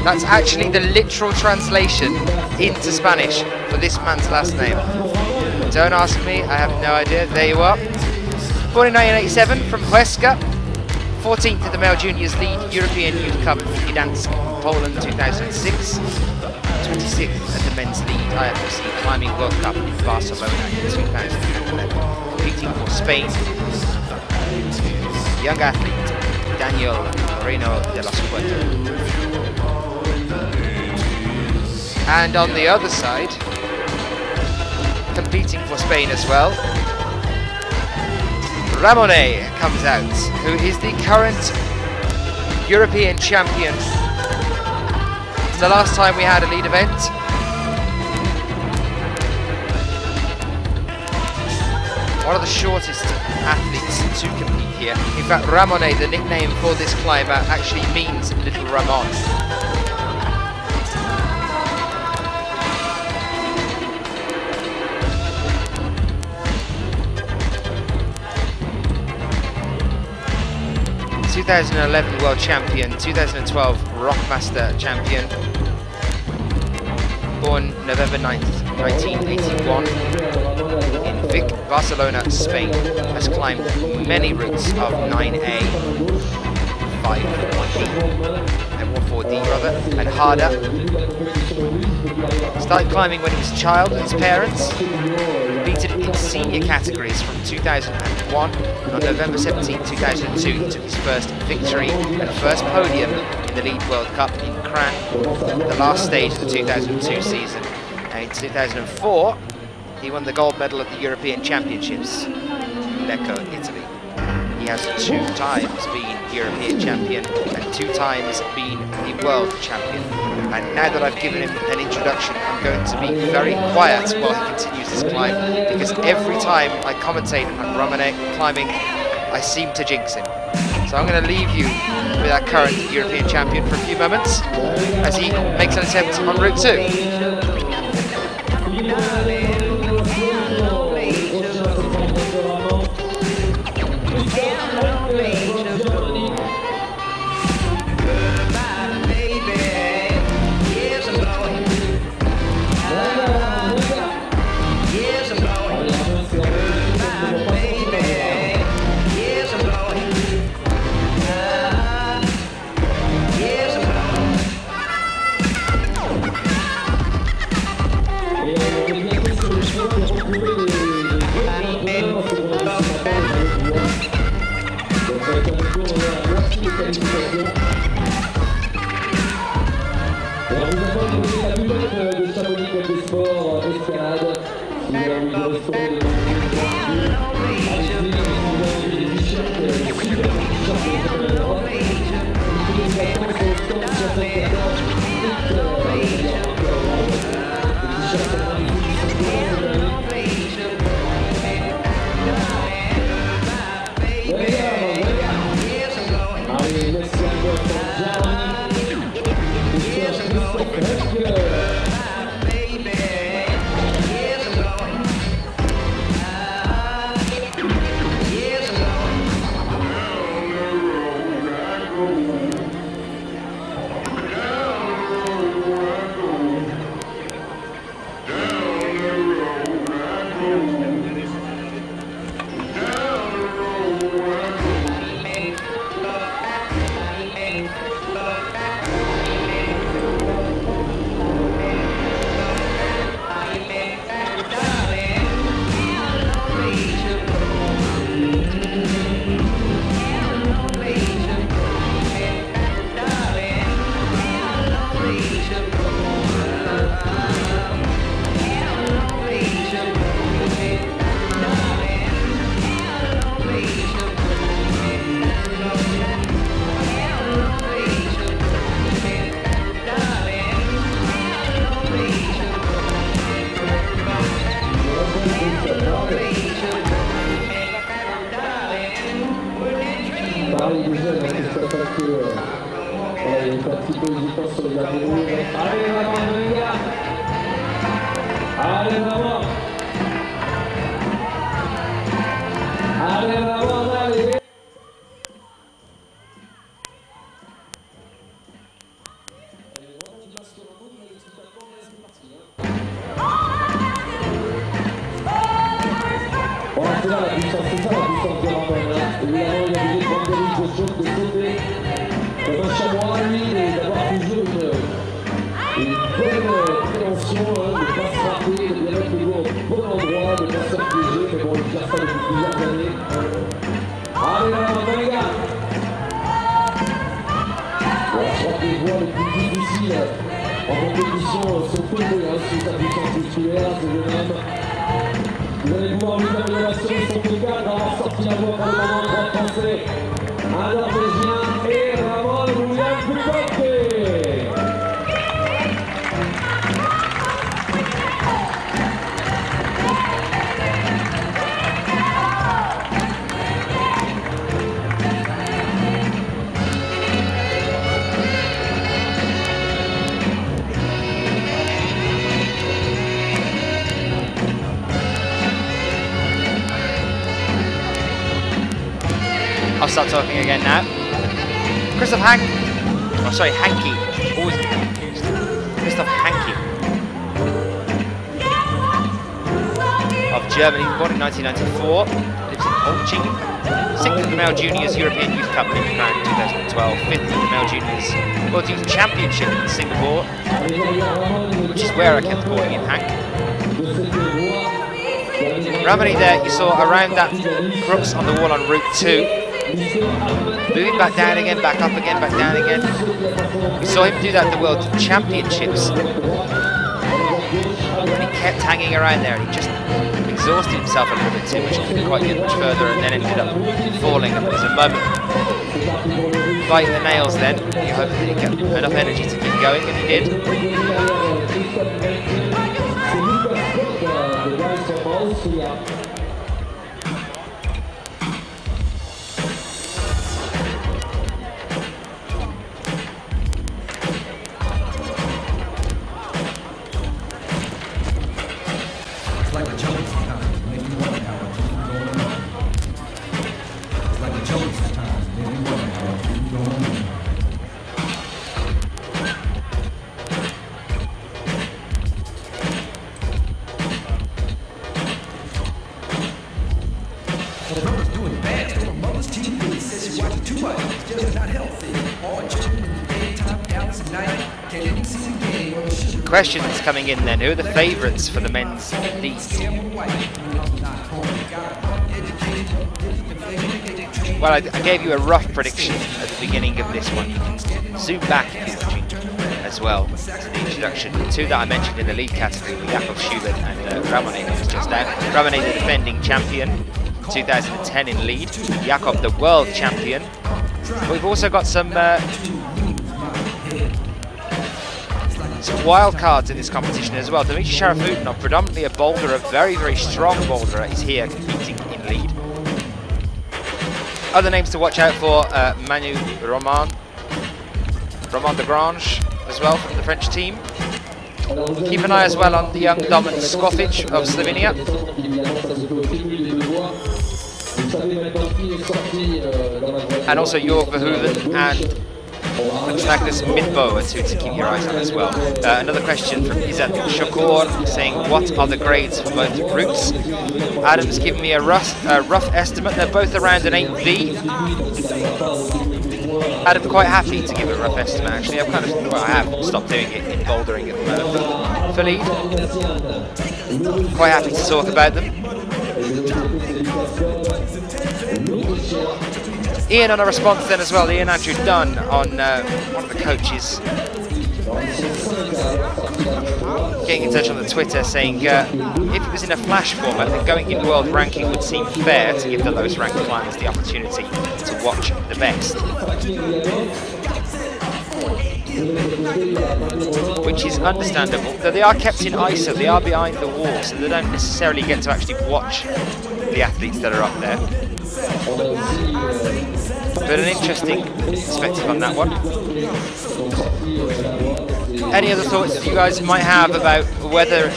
That's actually the literal translation into Spanish for this man's last name. Don't ask me, I have no idea. There you are. Born in 1987 from Huesca. 14th at the Male Juniors League European Youth Cup in Gdansk, Poland 2006. 26th at the Men's League IFSC Climbing World Cup in Barcelona in 2011. Competing for Spain. Young athlete, Daniel Moreno de los Huerto. And on the other side, competing for Spain as well, Ramonet comes out, who is the current European champion. It's the last time we had a lead event. One of the shortest athletes to compete here. In fact, Ramonet, the nickname for this climber, actually means Little Ramon. ...2011 World Champion, 2012 Rockmaster Champion, born November 9th, 1981, in Vic, Barcelona, Spain, has climbed many routes of 9A, 5.E, and 1.4D rather, and harder. Started climbing when he was a child with his parents. competed in senior categories from 2001. On November 17, 2002, he took his first victory and first podium in the Lead World Cup in Cran, the last stage of the 2002 season. And in 2004, he won the gold medal at the European Championships in Lecco, Italy. He has 2 times been European champion and 2 times been the world champion. And now that I've given him an introduction, I'm going to be very quiet while he continues this climb, because every time I commentate on Chamonix climbing, I seem to jinx him. So I'm going to leave you with our current European champion for a few moments as he makes an attempt on Route 2. I'll start talking again now. Christoph Hankey. Oh, sorry, Hankey. Always confused. Christoph Hankey. Of Germany, born in 1994. Lives in Olching. 6th at the Male Juniors European Youth Cup in Japan in 2012. 5th at the Male Juniors World Youth Championship in Singapore, which is where I kept calling him Hank. Chamonix there, you saw around that crux on the wall on route 2. Moving back down again, back up again, back down again. We saw him do that at the World Championships. And he kept hanging around there, and he just exhausted himself a little bit too much, couldn't quite get much further, and then ended up falling. And there's a moment biting the nails then. You hope that he got enough energy to keep going, and he did. Questions coming in then. Who are the favourites for the men's lead? Well, I gave you a rough prediction at the beginning of this one. You can zoom back if you're watching as well to the introduction. The two that I mentioned in the lead category were Jakob Schubert and Chamonix, who was just out. Chamonix, the defending champion, 2010 in lead. Jakob, the world champion. But we've also got some wild cards in this competition as well. Dimitri Sharafutdinov, predominantly a boulderer, a very, very strong boulderer, is here competing in lead. Other names to watch out for, Manu Roman de Grange as well from the French team. Keep an eye as well on the young Domen Skofic of Slovenia. And also Jorg Verhoeven and Magnus Midbo are two to keep your eyes on as well. Another question from Izzat Shakur saying, what are the grades for both routes? Adam's given me a rough estimate. They're both around an 8B. Adam, quite happy to give a rough estimate actually. I have stopped doing it in bouldering at the moment. For lead, quite happy to talk about them. Ian on a response then as well, Ian Andrew Dunn on one of the coaches getting in touch on the Twitter saying if it was in a flash format then going in world ranking would seem fair to give the lowest ranked climbers the opportunity to watch the best. Which is understandable, though they are kept in ISO, they are behind the wall, so they don't necessarily get to actually watch the athletes that are up there. But an interesting perspective on that one. Any other thoughts that you guys might have about whether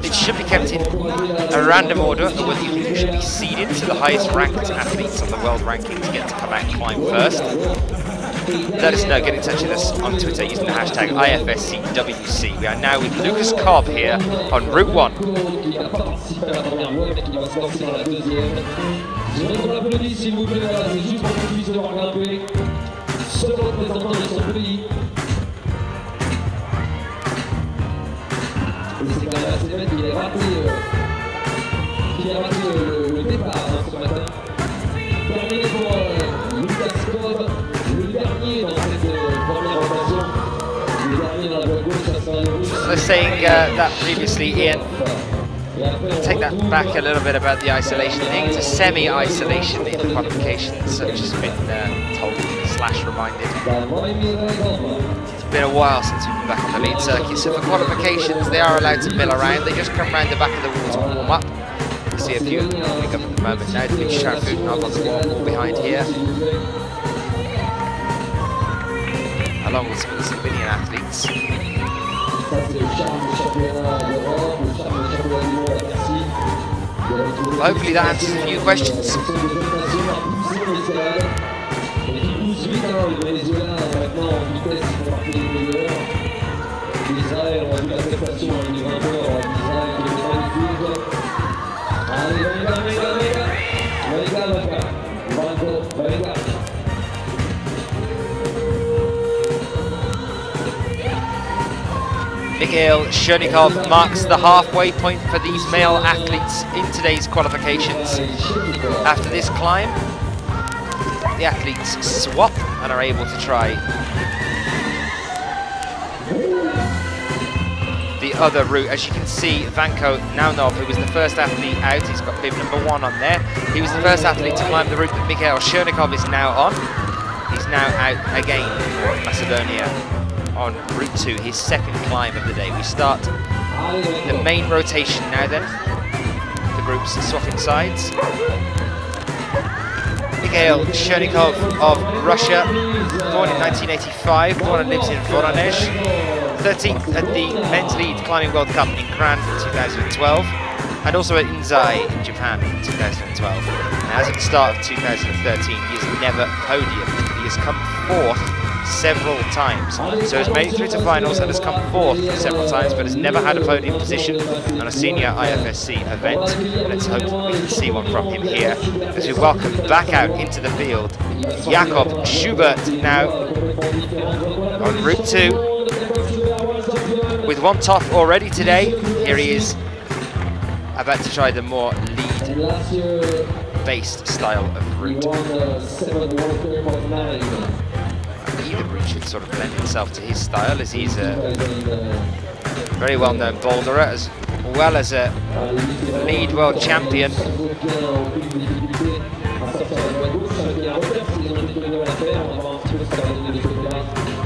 it should be kept in a random order, or whether you think it should be seeded so the highest ranked athletes on the world rankings get to come out and climb first? Let us know, get in touch with us on Twitter using the hashtag IFSCWC. We are now with Lucas Cobb here on Route 1. So saying that previously, Ian, take that back a little bit about the isolation thing. It's a semi-isolation in the qualifications, I've just been told / reminded. It's been a while since we've been back on the lead circuit, so for qualifications they are allowed to mill around. They just come around the back of the wall to warm up. You see a few coming up at the moment now. Dimitri Sharafutdinov on the wall behind here, along with some of the Slovenian athletes. Well, hopefully that answers a few questions. Mikhail Chernikov marks the halfway point for these male athletes in today's qualifications. After this climb, the athletes swap and are able to try the other route. As you can see, Vanko Naunov, who was the first athlete out, he's got bib number 1 on there. He was the first athlete to climb the route that Mikhail Chernikov is now on. He's now out again for Macedonia on route 2, his second climb of the day. We start the main rotation now then. The groups swapping sides. Mikhail Chernikov of Russia, born in 1985, born and lives in Voronezh. 13th at the Men's Lead Climbing World Cup in Kran in 2012, and also at Inzai in Japan in 2012. And as of the start of 2013, he has never podiumed. He has come 4th several times. So he's made it through to finals and has come 4th several times, but has never had a podium position on a senior IFSC event. Let's hope we can see one from him here as we welcome back out into the field Jakob Schubert now on route 2. With one top already today, here he is about to try the more lead-based style of route. Either route should sort of lend itself to his style, as he's a very well-known boulderer as well as a lead world champion.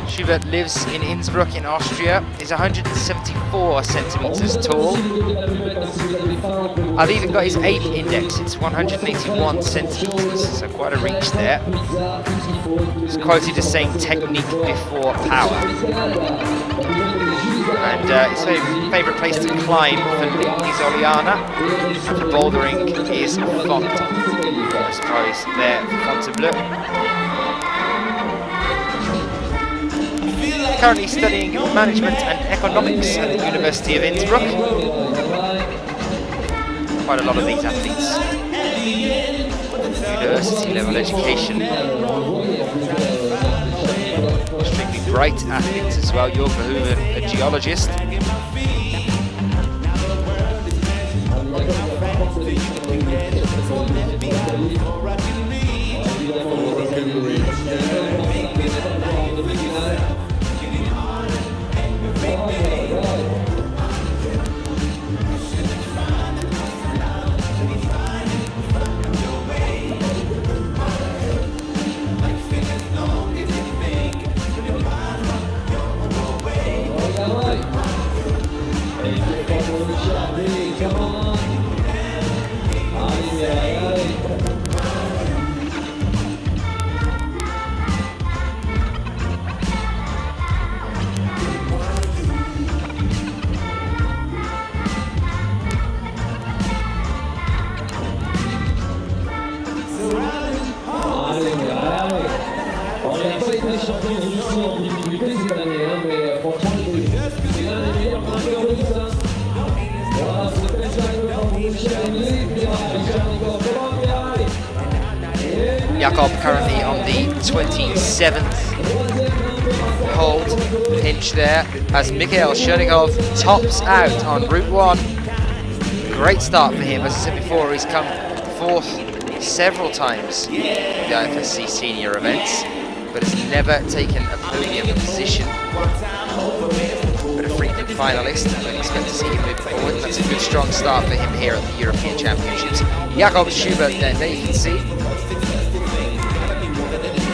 Schubert lives in Innsbruck in Austria. He's 174 centimeters tall. I've even got his ape index. It's 181 centimeters, so quite a reach there. He's quoted as saying technique before power. And his favourite place to climb for lead is Oliana, and for bouldering is Font. I suppose there, Fontainebleau. Currently studying management and economics at the University of Innsbruck. Quite a lot of these athletes, university level education. Extremely bright athletes as well. Jörg Verhoeven, a geologist. Jakob currently on the 27th hold pinch there as Mikhail Chernikov tops out on route 1. Great start for him. As I said before, he's come 4th several times in the IFSC senior events, but has never taken a podium position. But a frequent finalist, I expect to see him move forward. That's a good strong start for him here at the European Championships. Jakob Schubert then, there you can see.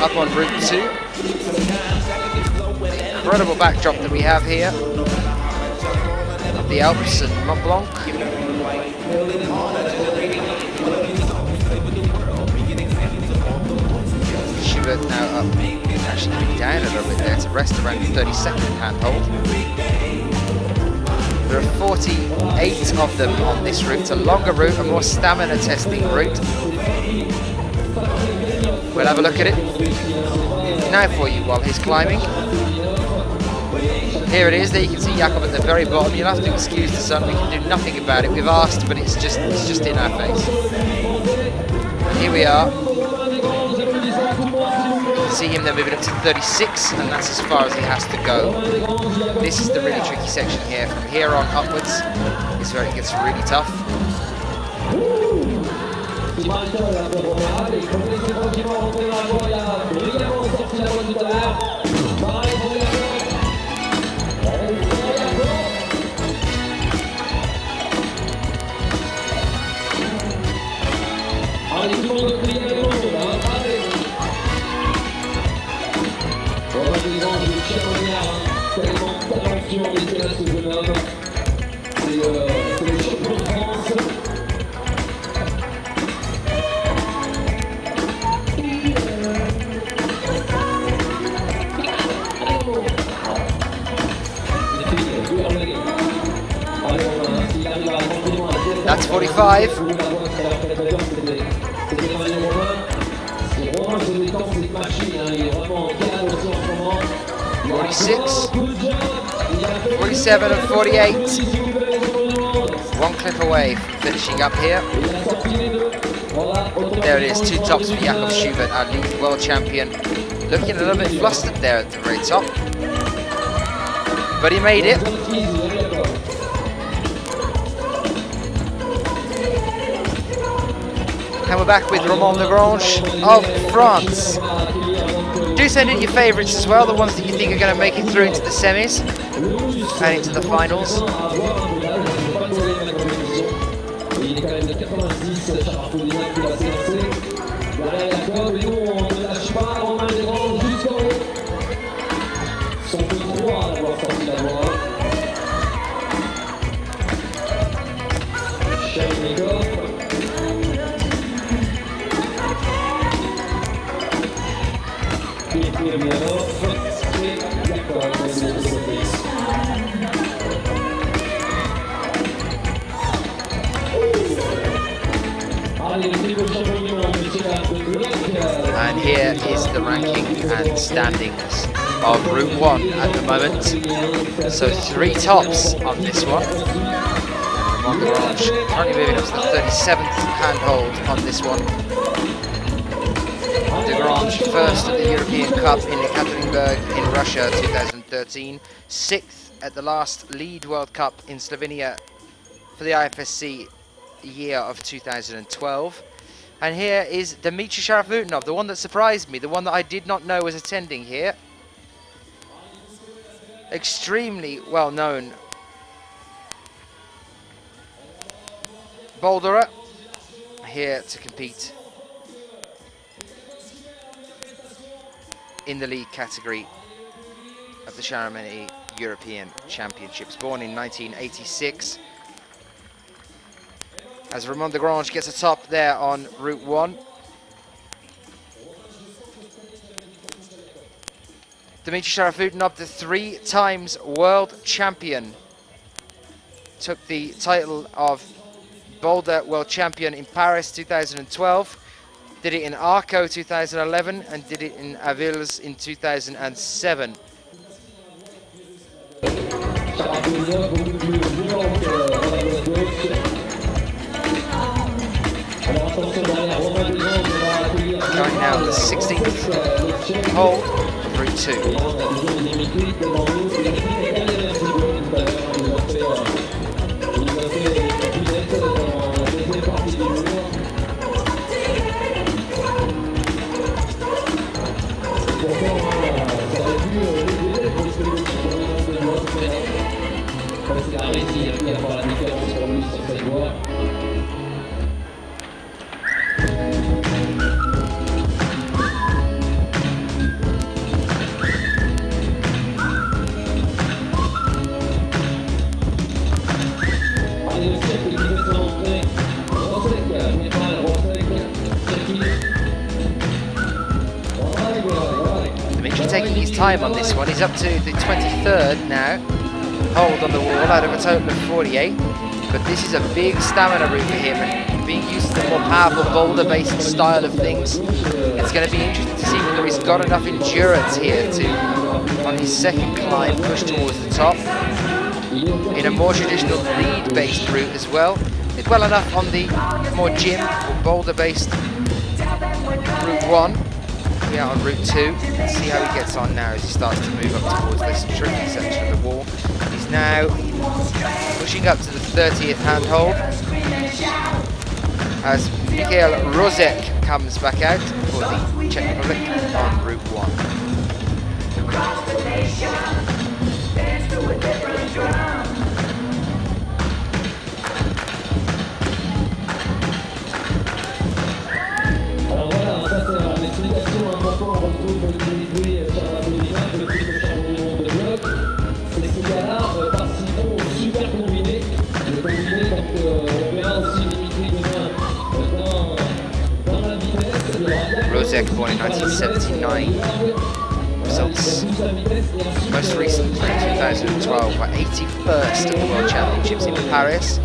Up on route 2. Incredible backdrop that we have here of the Alps and Mont Blanc. Schubert now up, actually coming down a little bit there to rest around the 32nd handhold. There are 48 of them on this route, a longer route, a more stamina testing route. We'll have a look at it now for you while he's climbing. Here it is. There you can see Jakob at the very bottom. You'll have to excuse the sun. We can do nothing about it. We've asked, but it's just in our face. And here we are. can see him, they're moving up to 36, and that's as far as he has to go. This is the really tricky section here. From here on upwards is where it gets really tough. That's 45. 46, 47 and 48. One clip away from finishing up here. There it is, 2 tops for Jakob Schubert, our lead world champion. Looking a little bit flustered there at the very top. But he made it. And we're back with Romain Legrange of France. Do send in your favourites as well, the ones that you think are going to make it through into the semis and into the finals. And here is the ranking and standings of Route 1 at the moment. So 3 tops on this one. Romain Legrange currently moving up to the 37th handhold on this one. Legrange first at the European Cup in Ekaterinburg in Russia 2013, 6th at the last Lead World Cup in Slovenia for the IFSC year of 2012. And here is Dmitry Sharafutinov, the one that surprised me, the one that I did not know was attending here. Extremely well known boulderer here to compete in the lead category of the Chamonix European Championships, born in 1986. As Romain Legrange gets a top there on Route 1. Dmitry Sharafutinov, the 3 times world champion, took the title of Boulder World Champion in Paris 2012, did it in Arco 2011, and did it in Avils in 2007. Going now the 16th hole of Route 2. Taking his time on this one. He's up to the 23rd now, hold on the wall out of a total of 48, but this is a big stamina route for him, and being used to the more powerful boulder based style of things, it's going to be interesting to see whether he's got enough endurance here to, on his second climb, push towards the top in a more traditional lead based route as well. Did well enough on the more gym or boulder based Route 1. currently out on route 2. Let's see how he gets on now as he starts to move up towards this tricky section of the wall. He's now pushing up to the 30th handhold as Mikhail Rozek comes back out for the Czech Republic on route 1. Rozek, born in 1979, results most recent from 2012 were 81st at the World Championships in Paris,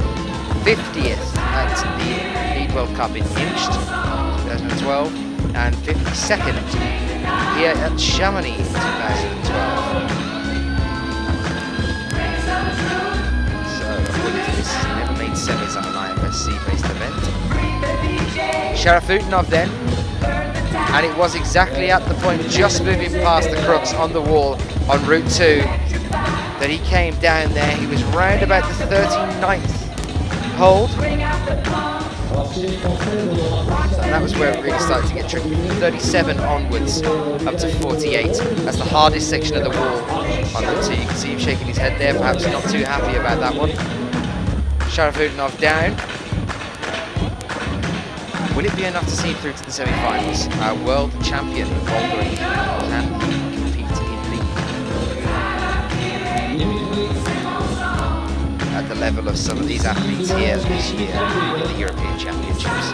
50th at the Lead World Cup in Imst 2012, and 52nd here at Chamonix in 2012. So, according to this, he never made semis on an IFSC based event. Sharafutinov then. And it was exactly at the point, just moving past the crooks on the wall on route 2, that he came down there. He was round about the 39th hold. And that was where it really started to get tricky. From 37 onwards, up to 48. That's the hardest section of the wall on route 2. You can see him shaking his head there, perhaps not too happy about that one. Sharafutinov down. Will it be enough to see him through to the semi-finals? Our world champion bouldering can compete in league at the level of some of these athletes here this year in the European Championships.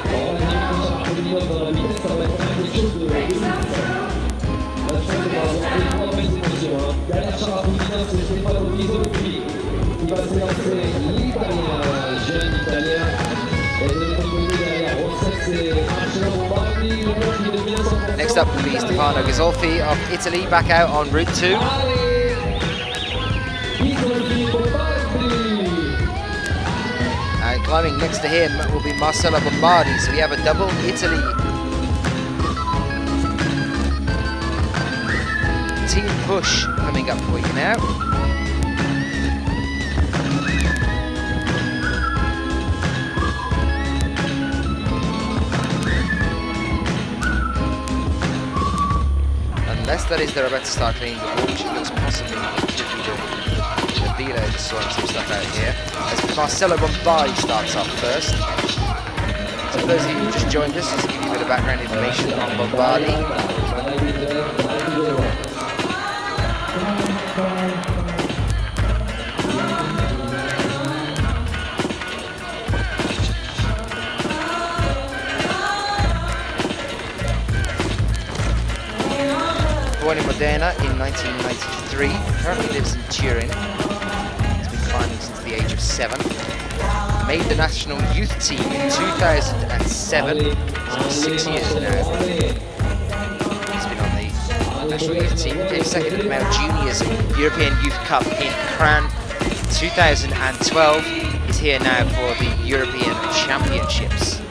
Next up will be Stefano Ghisolfi of Italy, back out on route 2. And climbing next to him will be Marcello Bombardi, so we have a double Italy. Team push coming up for you now. Unless that is they're about to start cleaning the wall, which it looks possibly could be doing. The dealer just sorting some stuff out here. As Marcello Bombardi starts off first. So for those of you who just joined us, just to give you a bit of background information on Bombardi. Born in Modena in 1993, currently lives in Turin. He's been climbing since the age of 7. Made the national youth team in 2007, so 6 years now. He's been on the national youth team, came second at the Male Juniors European Youth Cup in Cran 2012. He's here now for the European Championships.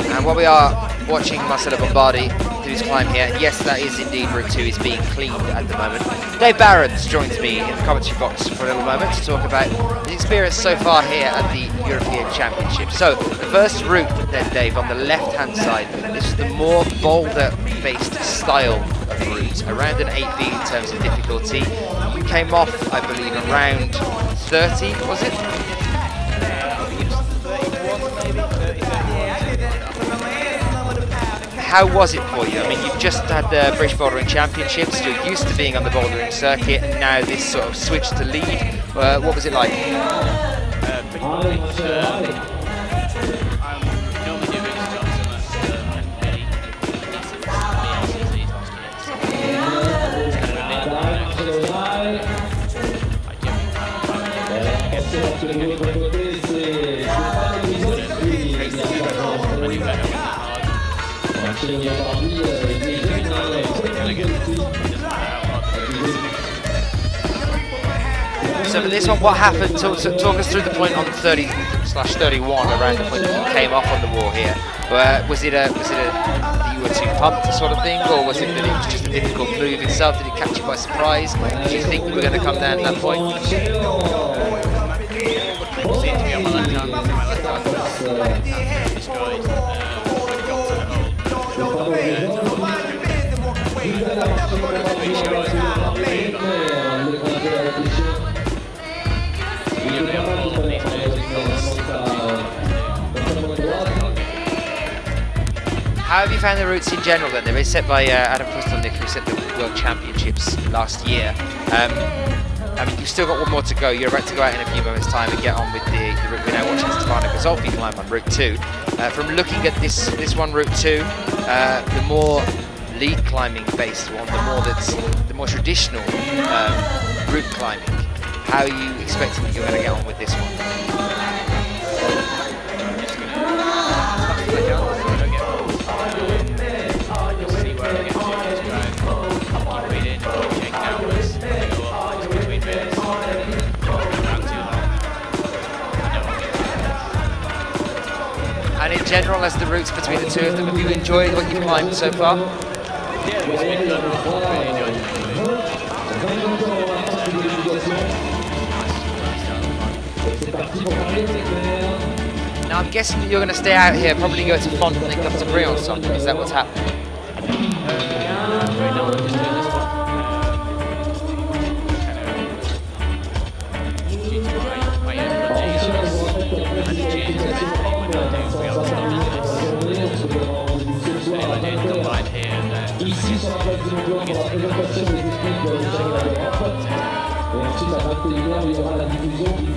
And while we are watching Marcello Bombardi do his climb here, and yes, that is indeed route 2 is being cleaned at the moment. Dave Barons joins me in the commentary box for a little moment to talk about his experience so far here at the European Championship. So, the first route then, Dave, on the left-hand side, this is the more boulder-based style of route, around an 8B in terms of difficulty. We came off, I believe, around 30, was it? how was it for you? I mean, you've just had the British Bouldering Championships, you're used to being on the bouldering circuit, and now this sort of switch to lead. What was it like? Pretty much. I normally do these jobs unless I'm really decent for the LCCs last year. So it's kind of a bit So for this one, what happened? Talk us through the point on 30/31 around the point that you came off on the wall here. Was it a you were too pumped sort of thing, or was it that it was just a difficult move itself? Did it catch you by surprise? Did you think we were going to come down at that point? How have you found the routes in general then? They were set by Adam Kostelnik, who set the World Championships last year. I mean, you've still got one more to go. You're about to go out in a few moments' time and get on with the route we're now watching Stefano Gazolfi climb on Route 2. From looking at this one, Route 2, the more lead climbing based one, the more traditional route climbing. How are you expecting that you're going to get on with this one? And in general, as the routes between the two of them, have you enjoyed what you've climbed so far? Yeah, it's been good. Really enjoyed it. Now I'm guessing that you're going to stay out here, probably go to Font and then come to Brion or something. Is that what's happening? Right now I'm just doing this one.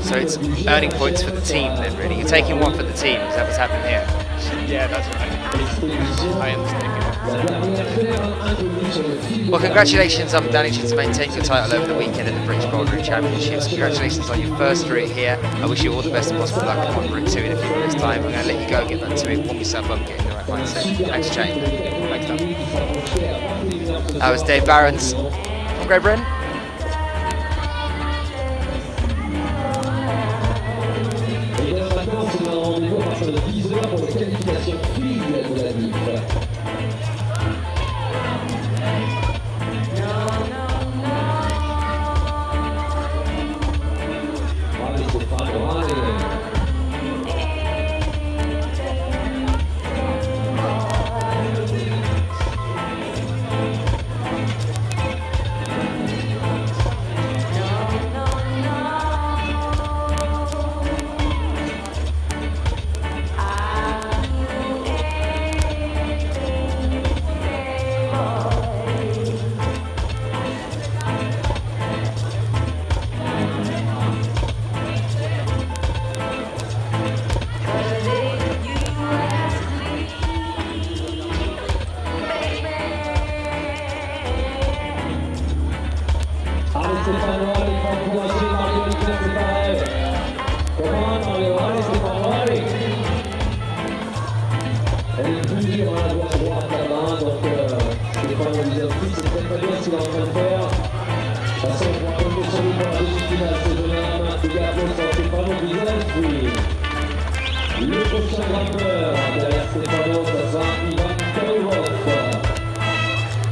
So it's earning points for the team then, really. You're taking one for the team. Is that what's happening here? Yeah, that's right. I understand. Well, congratulations on managing to maintain your title over the weekend at the British Bouldering Championships. Congratulations on your first route here. I wish you all the best and possible luck on Route 2 in a few minutes' time. I'm going to let you go, get back to it, warm yourself up, get in the right mindset. Thanks, Jane. Thanks, Tom. That was Dave Barons from Great Britain.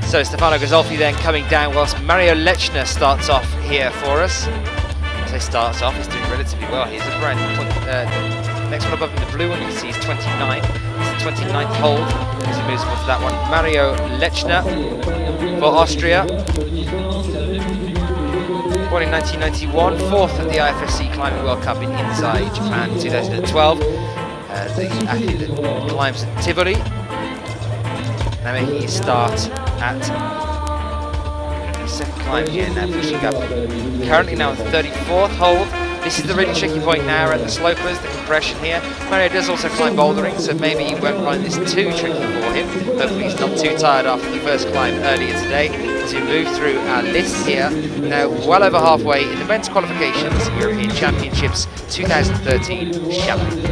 So Stefano Gazolfi then coming down whilst Mario Lechner starts off here for us. As he starts off, he's doing relatively well. He's a brand the next one above him, the blue one, you can see is 29. It's the 29th hold as he moves on to that one. Mario Lechner for Austria. Born in 1991, fourth at the IFSC Climbing World Cup in Insai, Japan 2012. The athlete that climbs at Tivoli. now making his start at second climb here, now pushing up. Currently now on 34th hold. This is the really tricky point now at the slopers, the compression here. Mario does also climb bouldering, so maybe he won't find this too tricky for him. Hopefully he's not too tired after the first climb earlier today. As we move through our list here, now well over halfway in the men's qualifications, European Championships 2013 Chamonix.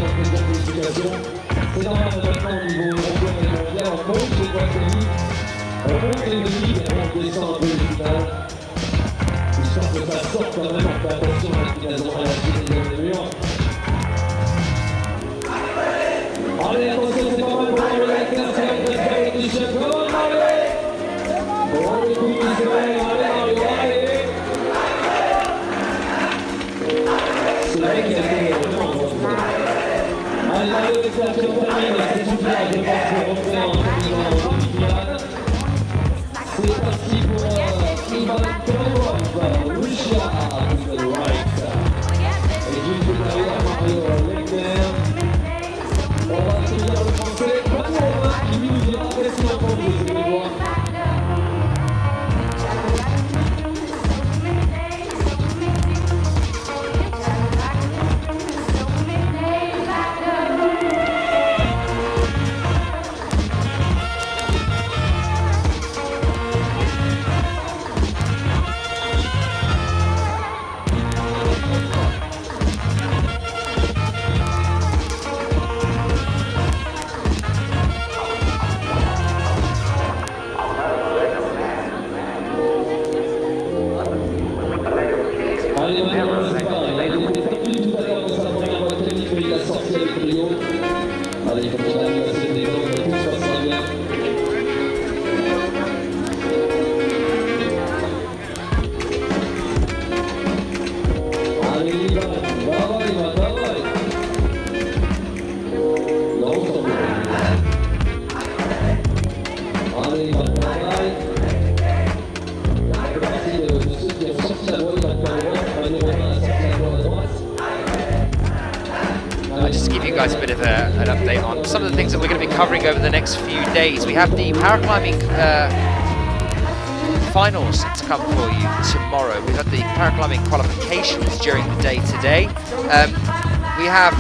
Allez, attention, c'est pas mal pour le lecteur, c'est avec le chef. Comment allez? Bon, écoute, allez, allez. C'est vrai qu'il y a des... Allez, le lecteur, c'est terminé, c'est super, je pense qu'on refait en demi-finale. C'est parti pour Ivan Koloff, Russia, to the right. Et juste derrière Mario Lecter. On va accueillir le français qui nous dira qu'est-ce qu'il en pense de ces voix. Covering over the next few days. We have the paraclimbing finals to come for you tomorrow. We've had the paraclimbing qualifications during the day today. We have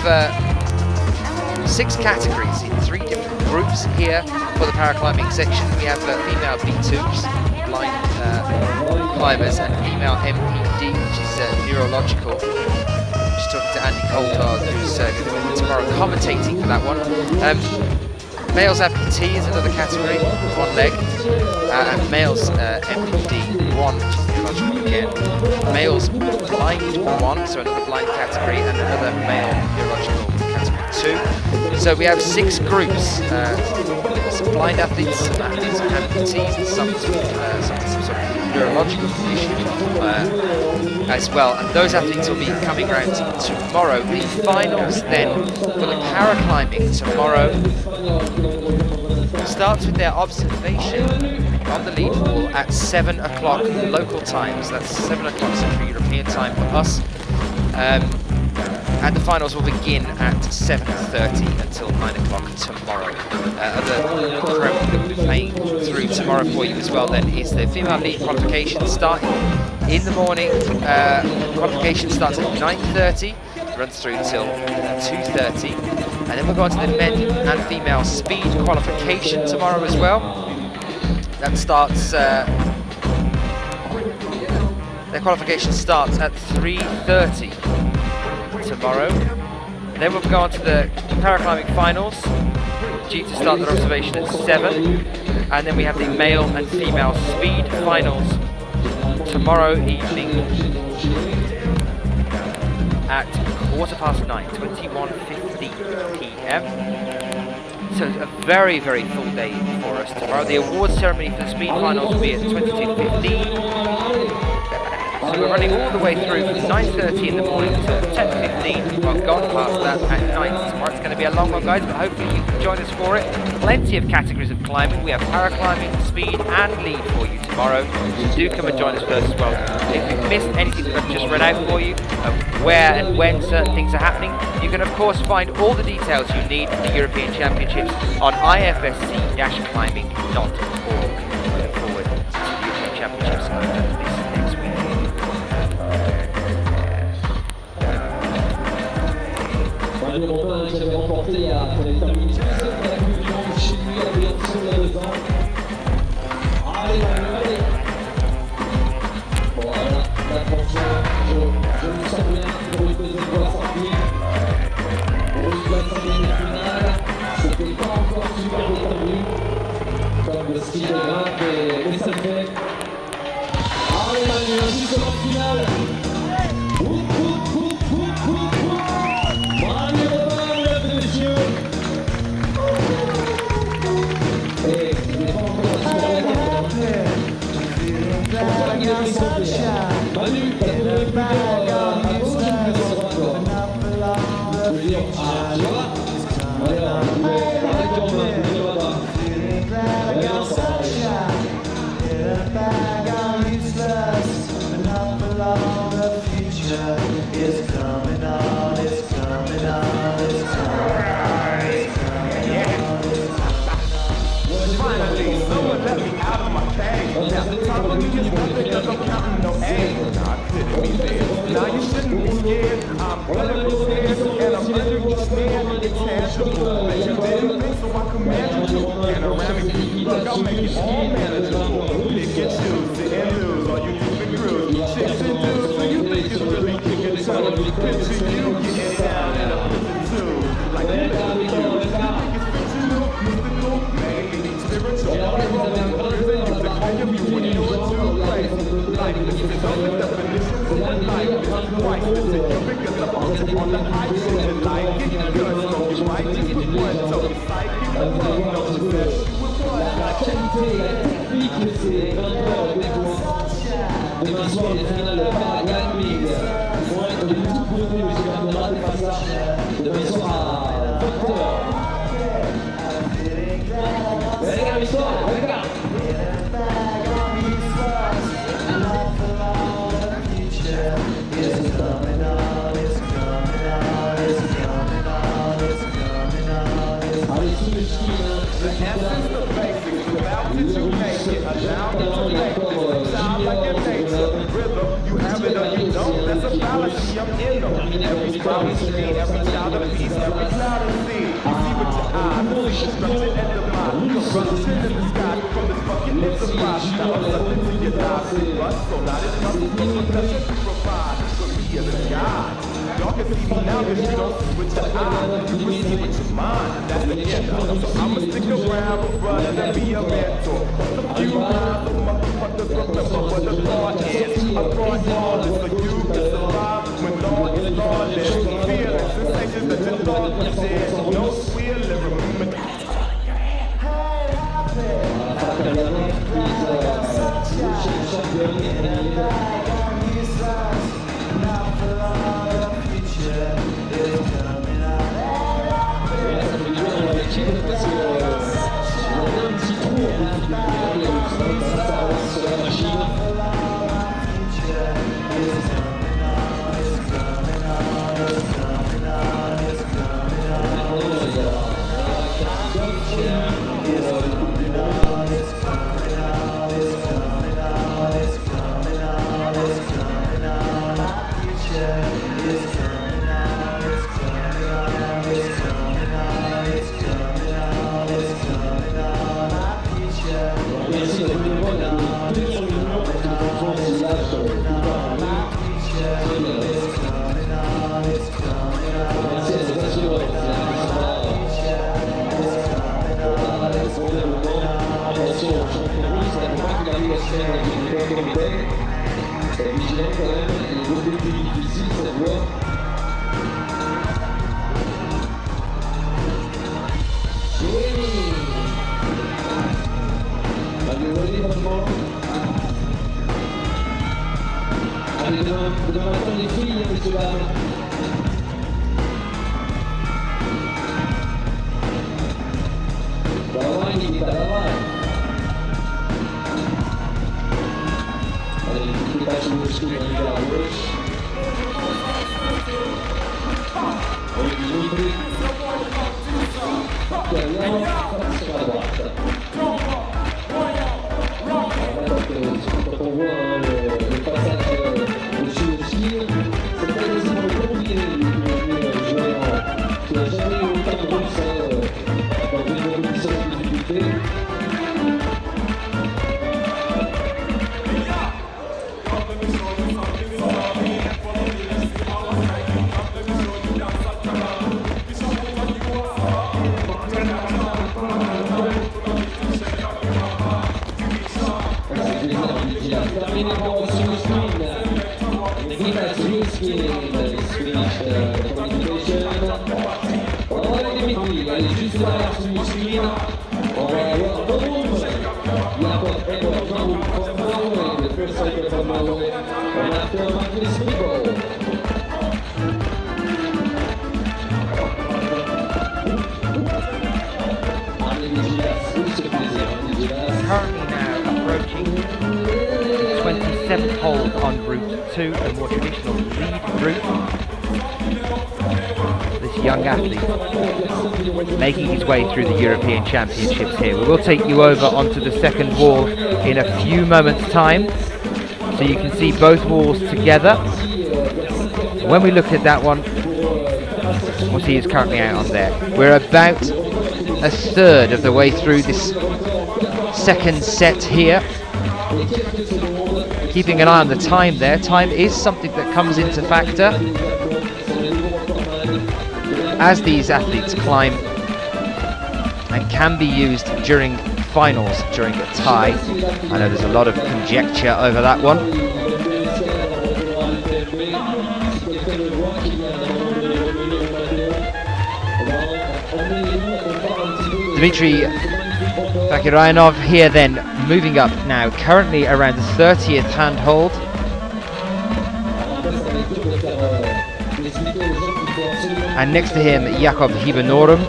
6 categories in 3 different groups here for the paraclimbing section. We have female B2s, blind climbers, and female MPD, which is neurological. Just talking to Andy Coulthard, who's going to be tomorrow commentating for that one. Males MPT is another category, 1 leg, and males MPD 1, which is neurological again. Males blind 1, so another blind category, and another male neurological category 2. So we have 6 groups, some blind athletes, some athletes with MPTs, and some sort of neurological condition as well. And those athletes will be coming around tomorrow. The finals then for the paraclimbing tomorrow starts with their observation on the lead wall at 7 o'clock local times. That's 7 o'clock Central European time for us. And the finals will begin at 7:30 until 9 o'clock tomorrow. Other programs that we'll be playing through tomorrow for you as well then is the female lead qualification starting in the morning. Qualification starts at 9:30, runs through until 2:30. And then we'll go on to the men and female speed qualification tomorrow as well. That starts, their qualification starts at 3:30 tomorrow. And then we'll go on to the paraclimbing finals, due to start their observation at 7. And then we have the male and female speed finals tomorrow evening at 9:15, 21:50 p.m. So it's a very, very full day for us tomorrow. The awards ceremony for the speed finals will be at 22:15. So we're running all the way through from 9:30 in the morning until 10:15. Well, gone past that at night. Tomorrow it's going to be a long one, guys, but hopefully you can join us for it. Plenty of categories of climbing. We have paraclimbing, speed and lead for you tomorrow. So do come and join us first as well. If you've missed anything that I've just read out for you, of where and when certain things are happening, you can of course find all the details you need for the European Championships on ifsc-climbing.org. We look forward to the European Championships this next week. Mario Robin qui avait remporté il y a terminé la Coupe du Monde chez lui à Béançon il y a 2 ans. Allez Mario, allez. Bon voilà, l'attention, je me sens bien pour une deuxième fois sortie. Pour une place en demi-finale, c'était pas encore super détendu. Comme le ski de grimpe, mais ça le fait. Allez Mario, jusqu'en finale. Now you shouldn't be scared. I'm better prepared and I'm understand it's tangible. But you didn't think, so I command you to panoramic. Look, I'll make it all manageable. Pick and choose, sit and lose, all you need to cruise. Chicks and dudes, so you think it's really kicking toe. Picture you getting down in a picture too. Like you live with you. You think it's fictional, mystical, maybe spiritual. All the wrong words and you declare you when you do it to a place. Life is its own definition. Life is twice as it because I'm on the high shit and like it good. So you might just put one toe psychic and no possession with one. La qualité, la technique, c'est vraiment demain soir, les finales de paraclimbing vont être du tout pour nous. J'ai bien raté pas ça. Demain soir à 20h. Regarde l'histoire, regarde. You have it or you don't, that's a fallacy, I'm in them. Every cloud is seen, every child of peace, every cloud is seen. You see with your eyes, the destruction and the mind. Corruption in the sky, from this fucking enterprise. Now I'm sucked into your lives, rust, so not as much as the protection you provide. For me as a god. Y'all can see me now because you don't see with your eyes. You can see with your mind, that's the end. So I'ma stick around, but brother, and be a mentor. A few times, the motherfuckers remember what the thought is. I brought all this so you can survive when Lord is lawless. Feeling sensations that your thought was in. No squealing, remember. Allez, demain matin, les filles, messieurs, dames. Давай, Никита, давай. Allez, Nikita, tu veux jeter dans la gauche. Et Dimitri. Derrière, sur la droite. Quand on voit le passage de Chine, c'est pas nécessairement compliqué de jouer tu n'as jamais eu autant de russe dans une compétition de difficulté. Terminé pour Swisskin. Nikita Swisskin, Swedish Qualification. On va voir Dimitri, allez juste derrière Swisskin. On va avoir Boum. Jakob Edward from Norway, the first cycle from Norway. And after Magnus Migol. Allez, Nigilas, oui, c'est plaisir, Nigilas. Currently now approaching 27th hole on Route 2, the more traditional lead route. This young athlete making his way through the European Championships here. We will take you over onto the second wall in a few moments' time, so you can see both walls together. When we look at that one, we'll see he's currently out on there. We're about a third of the way through this second set here. Keeping an eye on the time there. Time is something that comes into factor as these athletes climb and can be used during finals, during a tie. I know there's a lot of conjecture over that one. Dmitry Bakiryanov here then, moving up now, currently around the 30th handhold. And next to him, Jakob Hibernorum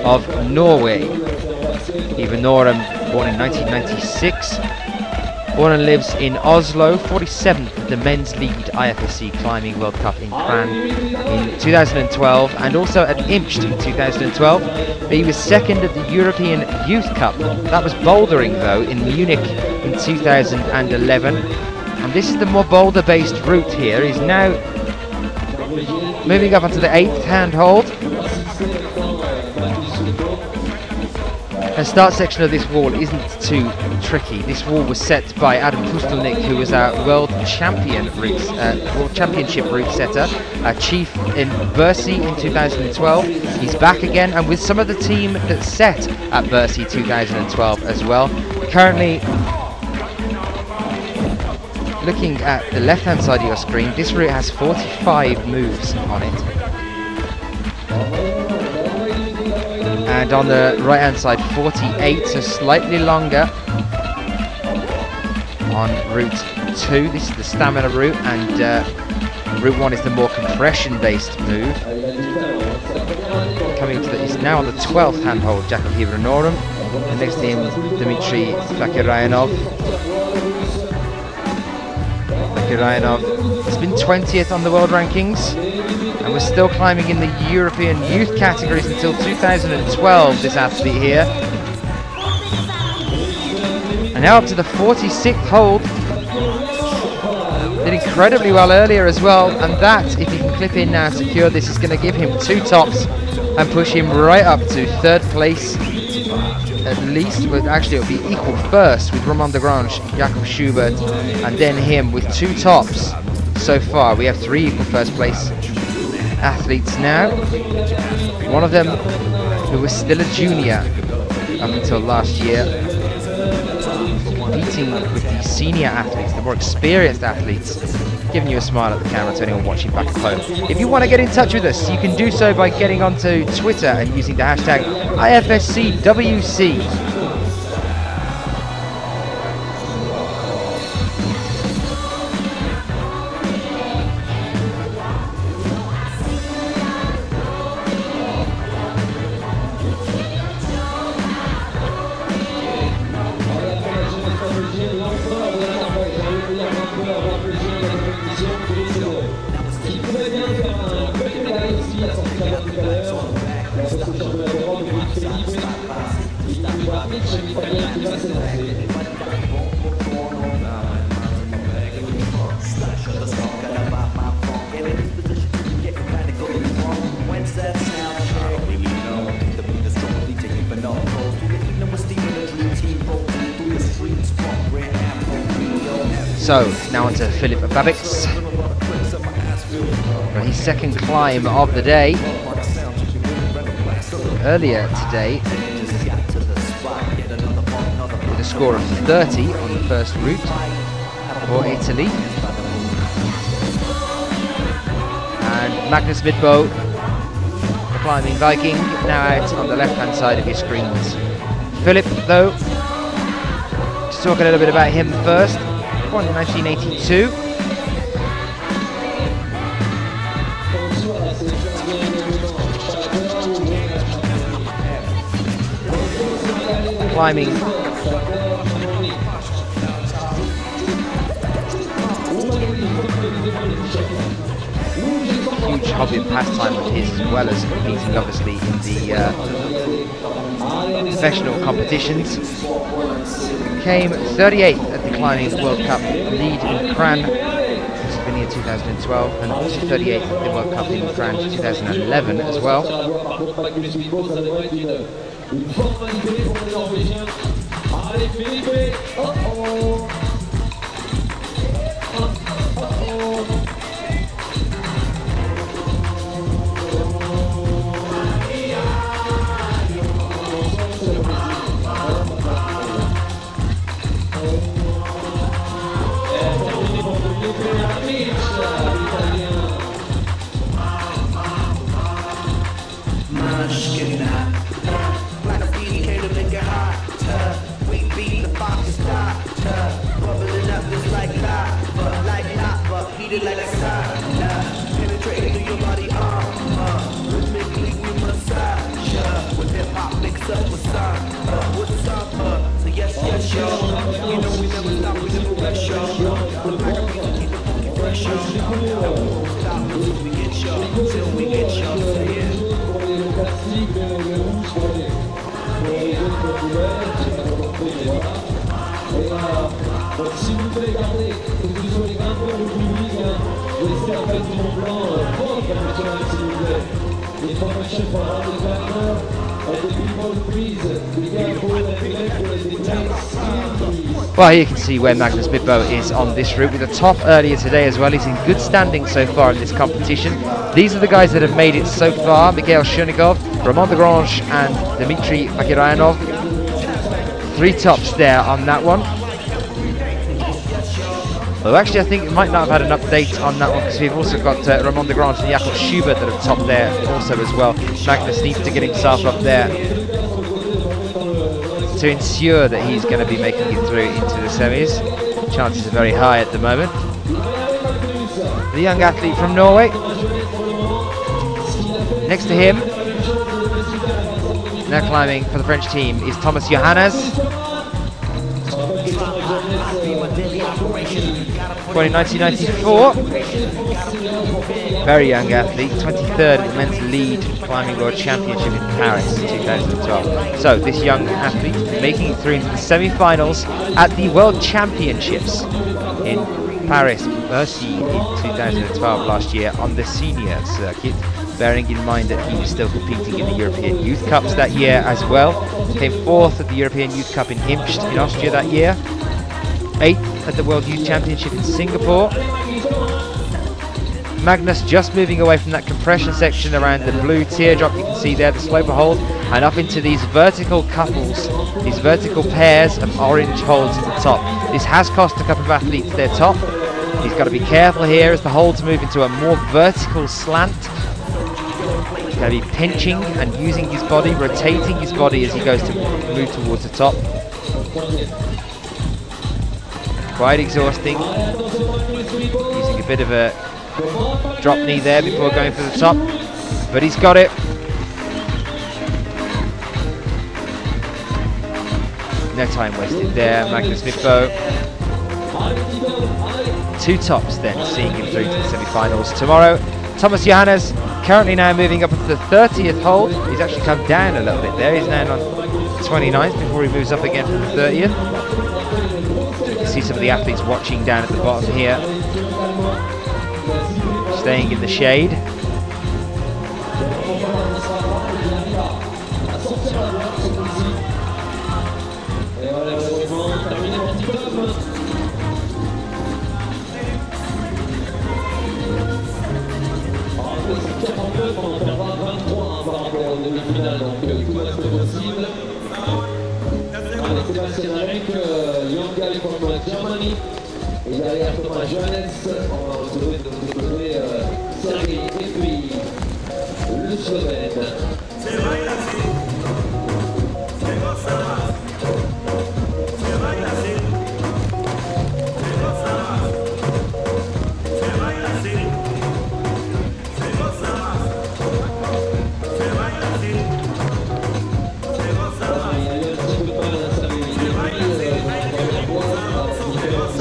of Norway. Hibernorum, born in 1996, born and lives in Oslo, 47th at the Men's Lead IFSC Climbing World Cup in Cran in 2012, and also at Imst in 2012. He was second at the European Youth Cup. That was bouldering though in Munich in 2011. And this is the more boulder-based route here. He's now moving up onto the 8th handhold. The start section of this wall isn't too tricky. This wall was set by Adam Pustelnik, who was our world championship route setter, chief in Bercy in 2012. He's back again, and with some of the team that set at Bercy 2012 as well. Currently, looking at the left-hand side of your screen, this route has 45 moves on it. And on the right-hand side, 48, so slightly longer on Route 2. This is the stamina route, and Route 1 is the more compression-based move. Coming to he's now on the 12th handhold, Jakob Hibernorum, and next to him, Dmitry Bakiryanov. Bakiryanov has been 20th on the world rankings, and we're still climbing in the European youth categories until 2012, this athlete here. And now up to the 46th hold. Did incredibly well earlier as well, and that, if he can clip in now and secure this, is going to give him 2 tops and push him right up to 3rd place at least. But actually it'll be equal first with Romain Degrange, Jakob Schubert, and then him with 2 tops so far. We have 3 equal first place athletes now. One of them who was still a junior up until last year, competing with the senior athletes, the more experienced athletes, giving you a smile at the camera to anyone watching back at home. If you want to get in touch with us, you can do so by getting onto Twitter and using the hashtag IFSCWC. So, now on to Philip Babix. For his second climb of the day. Earlier today, with a score of 30 on the first route for Italy. And Magnus Midbo, the climbing Viking, now out on the left-hand side of your screens. Philip, though, to talk a little bit about him first. Born in 1982. Climbing huge hobby and pastime of his, as well as competing obviously in the professional competitions. Came 38th at the Climbing World Cup lead in Cran, Slovenia 2012, and also 38th at the World Cup in Cran 2011 as well. Si vous voulez garder que vous soyez un peu le public, laissez la fête du Mont Blanc fort professionnel s'il vous plaît. Information for all the partner of the people please be careful and collect the details. Well, here you can see where Magnus Midbo is on this route with a top earlier today as well. He's in good standing so far in this competition. These are the guys that have made it so far: Mikhail Shchernikov, Romain Degrange and Dmitry Bakiryanov. 3 tops there on that one. Although actually I think it might not have had an update on that one, because we've also got Romain Degrange and Jakob Schubert that have topped there also as well. Magnus needs to get himself up there to ensure that he's going to be making it through into the semis. Chances are very high at the moment. The young athlete from Norway. Next to him, now climbing for the French team, is Thomas Johannes. Born in 1994. Very young athlete, 23rd at the men's lead climbing world championship in Paris in 2012. So this young athlete making it through into the semi-finals at the world championships in Paris, Bercy in 2012 last year on the senior circuit. Bearing in mind that he was still competing in the European Youth Cups that year as well. Came 4th at the European Youth Cup in Imst in Austria that year. 8th at the World Youth Championship in Singapore. Magnus just moving away from that compression section around the blue teardrop you can see there, the sloper hold, and up into these vertical couples, these vertical pairs of orange holds at the top. This has cost a couple of athletes their top. He's got to be careful here as the holds move into a more vertical slant. He's going to be pinching and using his body, rotating his body as he goes to move towards the top. Quite exhausting. Using a bit of a drop knee there before going for the top, but he's got it. No time wasted there, Magnus Midbo. 2 tops then, seeing him through to the semi-finals tomorrow. Thomas Johannes currently now moving up into the 30th hold. He's actually come down a little bit there. He's now on 29th before he moves up again from the 30th. You can see some of the athletes watching down at the bottom here, staying in the shade. Chamonix et derrière Thomas Johannes, on va retrouver de l'autre côté Sergei et puis le Slovène.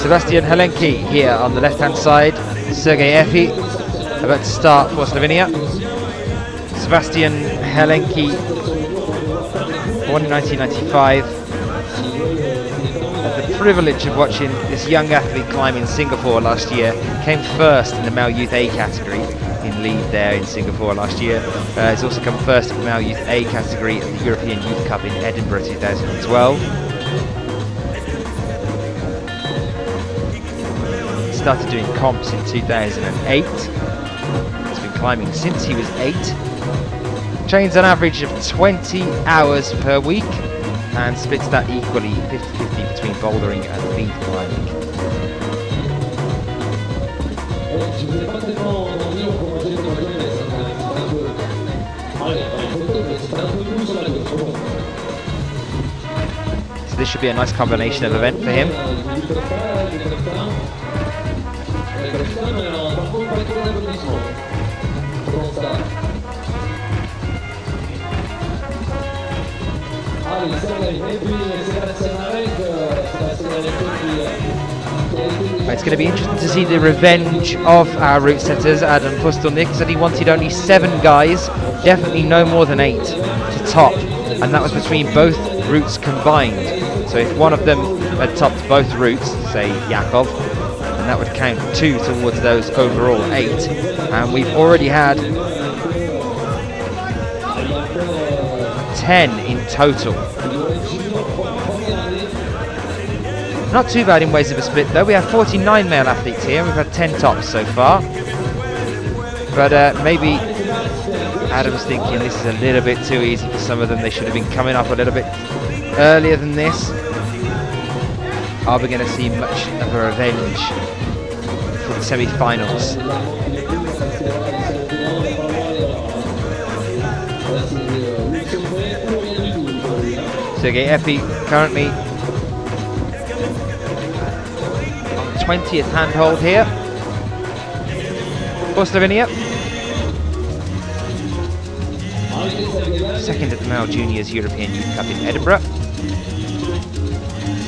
Sebastian Helenki here on the left-hand side. Sergei Efi about to start for Slovenia. Sebastian Helenki, born in 1995. Had the privilege of watching this young athlete climb in Singapore last year. Came first in the male youth A category in lead there in Singapore last year. He's also come first in the male youth A category at the European Youth Cup in Edinburgh 2012. Started doing comps in 2008. He's been climbing since he was 8. Trains an average of 20 hours per week and splits that equally 50-50 between bouldering and lead climbing. So this should be a nice combination of event for him. It's going to be interesting to see the revenge of our route setters. Adam Pustelnik said he wanted only 7 guys, definitely no more than 8 to top, and that was between both routes combined. So if one of them had topped both routes, say Yakov, then that would count 2 towards those overall 8, and we've already had 10 in total. Not too bad in ways of a split though. We have 49 male athletes here and we've had 10 tops so far. But maybe Adam's thinking this is a little bit too easy for some of them. They should have been coming up a little bit earlier than this. Are we going to see much of a revenge for the semi-finals? Sergei Efi currently on the 20th handhold here for Slovenia. Second at the Male Juniors European Youth Cup in Edinburgh.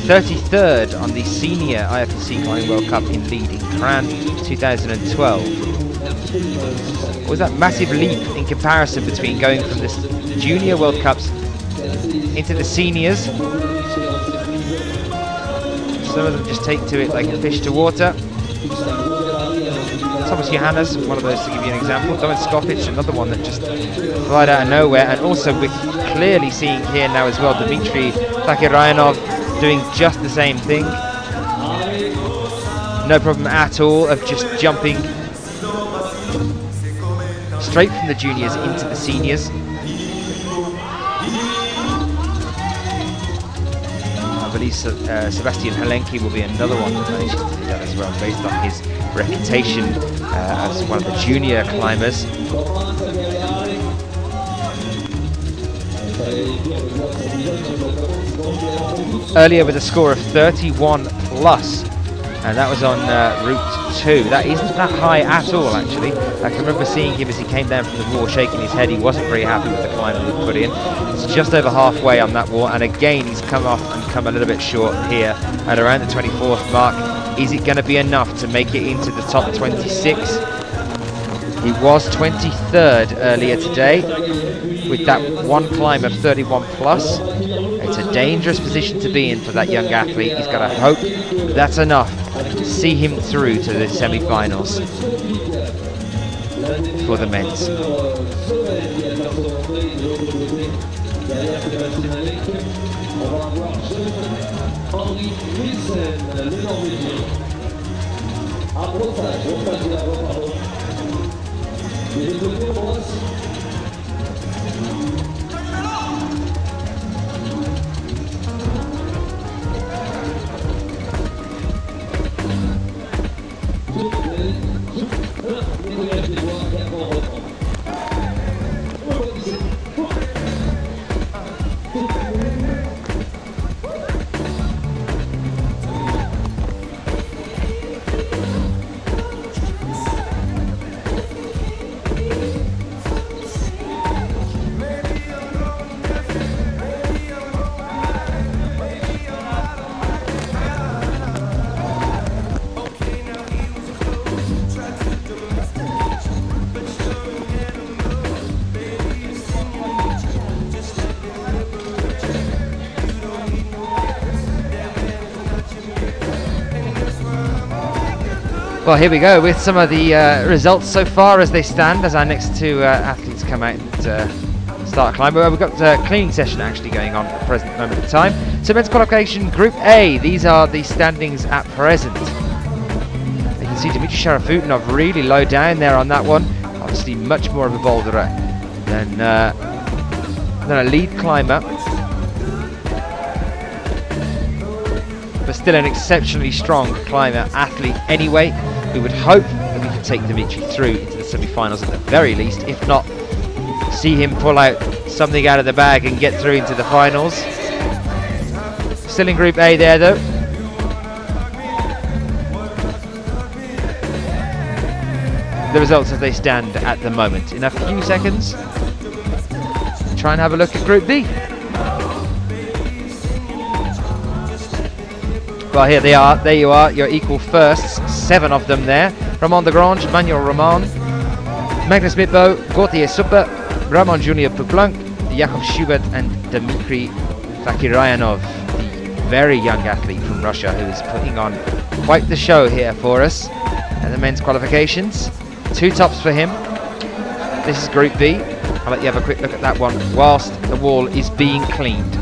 33rd on the Senior IFSC Climbing World Cup in lead in Cran 2012. What was that massive leap in comparison between going from the Junior World Cups into the seniors? Some of them just take to it like a fish to water. Thomas Johannes, one of those to give you an example. Domin Skopic, another one that just flied out of nowhere. And also we're clearly seeing here now as well Dmitry Takirayanov doing just the same thing. No problem at all of just jumping straight from the juniors into the seniors. I believe Sebastian Helenki will be another one that manages to do that as well, based on his reputation as one of the junior climbers. Earlier with a score of 31 plus, and that was on Route 2. That isn't that high at all, actually. I can remember seeing him as he came down from the wall shaking his head. He wasn't very happy with the climb that he put in. It's just over halfway on that wall, and again he's come off and come a little bit short here at around the 24th mark. Is it going to be enough to make it into the top 26? He was 23rd earlier today with that one climb of 31 plus. It's a dangerous position to be in for that young athlete. He's got to hope that's enough to see him through to the semi-finals for the men's. Well, here we go with some of the results so far as they stand, as our next two athletes come out and start a climb. We've got a cleaning session actually going on at the present moment of time. So men's qualification Group A, these are the standings at present. You can see Dmitry Sharafutinov really low down there on that one. Obviously much more of a boulderer than a lead climber. But still an exceptionally strong climber athlete anyway. We would hope that we can take Dmitry through into the semi-finals at the very least, if not see him pull out something out of the bag and get through into the finals. Still in Group A there though. The results as they stand at the moment. In a few seconds, try and have a look at Group B. Well, here they are. There you are, your equal firsts. 7 of them there. Ramon de Grange, Manuel Roman, Magnus Mitbo, Gauthier Suppe, Ramon Junior Puplank, Jakub Schubert and Dmitry Fakirayanov, the very young athlete from Russia who is putting on quite the show here for us at the men's qualifications. 2 tops for him. This is Group B. I'll let you have a quick look at that one whilst the wall is being cleaned.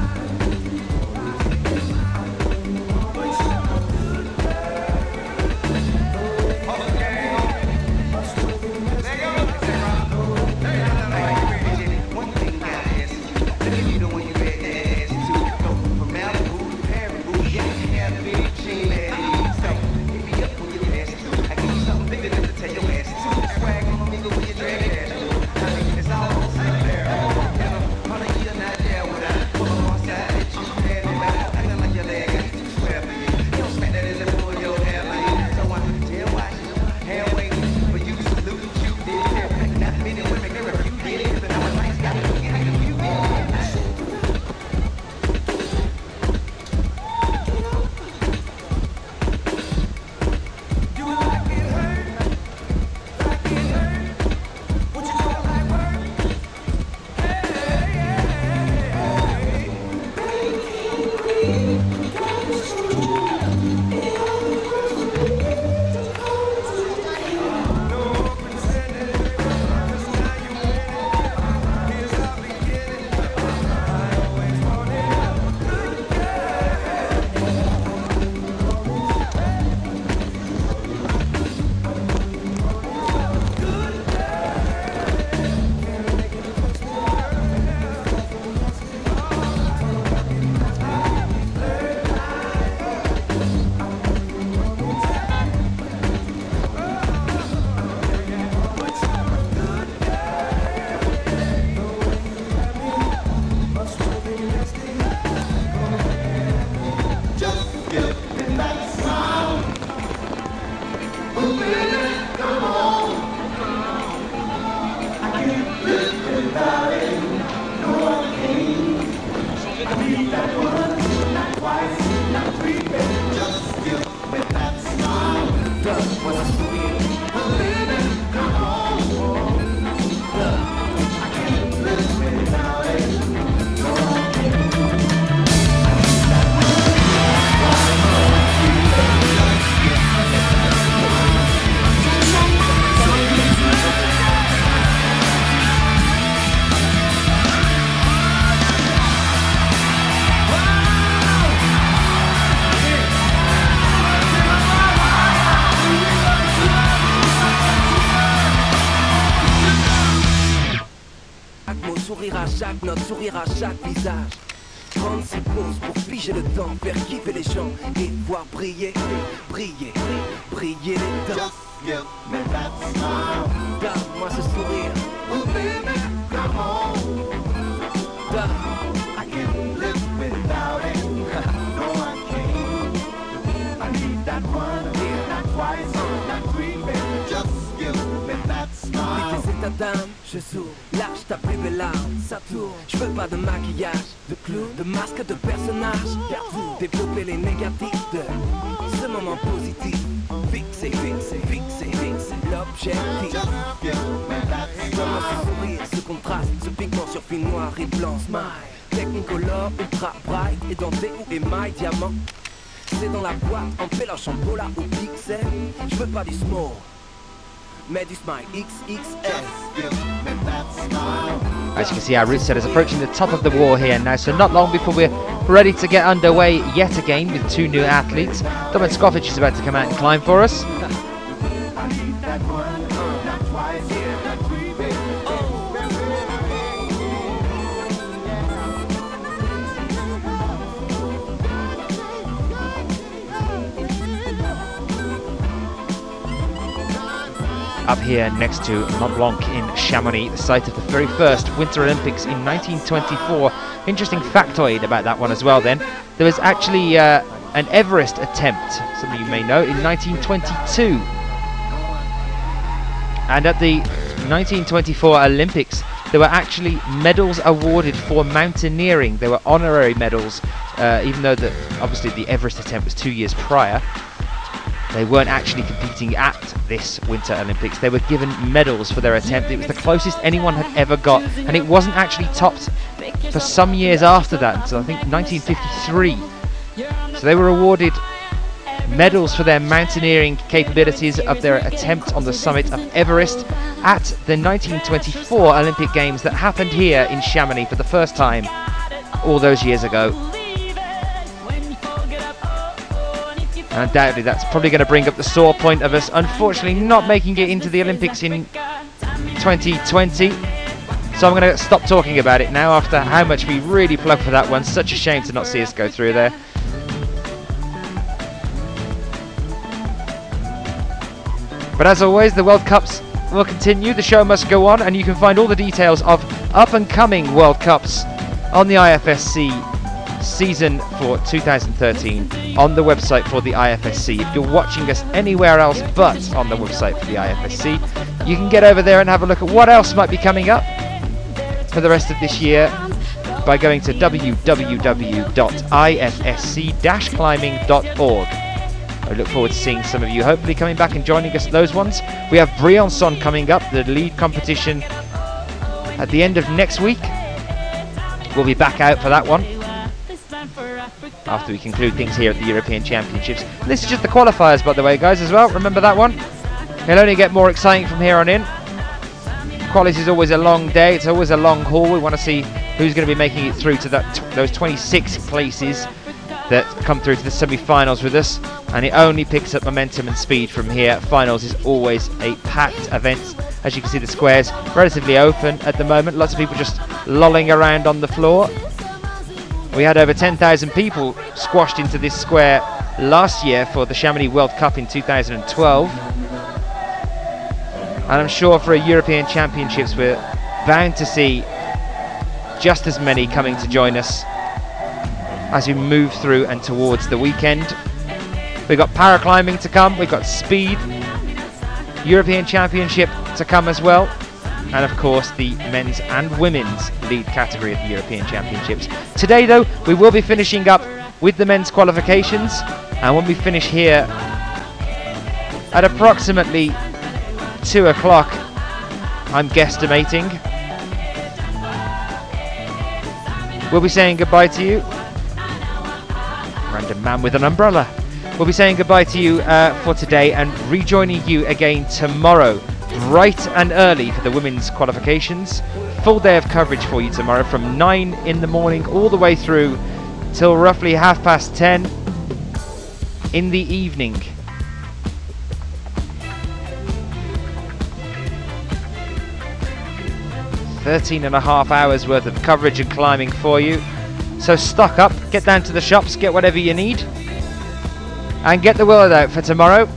à chaque note, sourire à chaque visage. Prendre ses pauses pour figer le temps, faire kiffer les gens et voir briller, briller, briller les temps. Give me that smile. Garde-moi ce sourire. Oh baby, come on. I can't live without it. No, I can't. I need that one, not twice, not three, baby. Just give me that smile. Vite, c'est ta dame, je souris. Lâche ta plus belle arme, ça tourne. Je veux pas de maquillage, de clown, de masque, de personnage. Garde-vous, développer les négatifs de ce moment positif. Fixer, fixer, fixer, fixer l'objectif. Just give me that Comment ce smile. sourire, ce contraste, ce pigment sur fil noir et blanc. Smile, technicolor, ultra bright, édenté ou émail, diamant. C'est dans la boîte, en péloche, en pola ou pixel. Je veux pas du small, mais du smile XXL. Give me that smile. As you can see, our route set is approaching the top of the wall here now, so not long before we're ready to get underway yet again with two new athletes. Domin Skovic is about to come out and climb for us. I need that one, not twice, not three, baby. Up here next to Mont Blanc in Chamonix, the site of the very first Winter Olympics in 1924. Interesting factoid about that one as well then. There was actually an Everest attempt, something you may know, in 1922. And at the 1924 Olympics, there were actually medals awarded for mountaineering. There were honorary medals, even though obviously the Everest attempt was 2 years prior. They weren't actually competing at this Winter Olympics. They were given medals for their attempt. It was the closest anyone had ever got, and it wasn't actually topped for some years after that, until I think 1953. So they were awarded medals for their mountaineering capabilities of their attempt on the summit of Everest at the 1924 Olympic Games that happened here in Chamonix for the first time all those years ago. And undoubtedly that's probably going to bring up the sore point of us unfortunately not making it into the Olympics in 2020. So I'm going to stop talking about it now after how much we really plugged for that one. Such a shame to not see us go through there. But as always, the World Cups will continue, the show must go on, and you can find all the details of up-and-coming World Cups on the IFSC season for 2013 on the website for the IFSC. If you're watching us anywhere else but on the website for the IFSC, you can get over there and have a look at what else might be coming up for the rest of this year by going to www.ifsc-climbing.org. I look forward to seeing some of you hopefully coming back and joining us at those ones. We have Briançon coming up, the lead competition at the end of next week. We'll be back out for that one after we conclude things here at the European Championships. This is just the qualifiers, by the way, guys, as well. Remember that one? It'll only get more exciting from here on in. Qualis is always a long day. It's always a long haul. We want to see who's going to be making it through to those 26 places that come through to the semi-finals with us, and it only picks up momentum and speed from here. Finals is always a packed event. As you can see, the square's relatively open at the moment. Lots of people just lolling around on the floor. We had over 10,000 people squashed into this square last year for the Chamonix World Cup in 2012. And I'm sure for a European Championships we're bound to see just as many coming to join us as we move through and towards the weekend. We've got paraclimbing to come, we've got speed, European Championship to come as well, and of course the men's and women's lead category at the European Championships. Today though, we will be finishing up with the men's qualifications, and when we finish here at approximately 2 o'clock, I'm guesstimating, we'll be saying goodbye to you. Random man with an umbrella. We'll be saying goodbye to you for today and rejoining you again tomorrow, bright and early, for the women's qualifications. Full day of coverage for you tomorrow from 9 in the morning all the way through till roughly 10:30 in the evening. 13.5 hours worth of coverage and climbing for you. So stock up, get down to the shops, get whatever you need, and get the word out for tomorrow.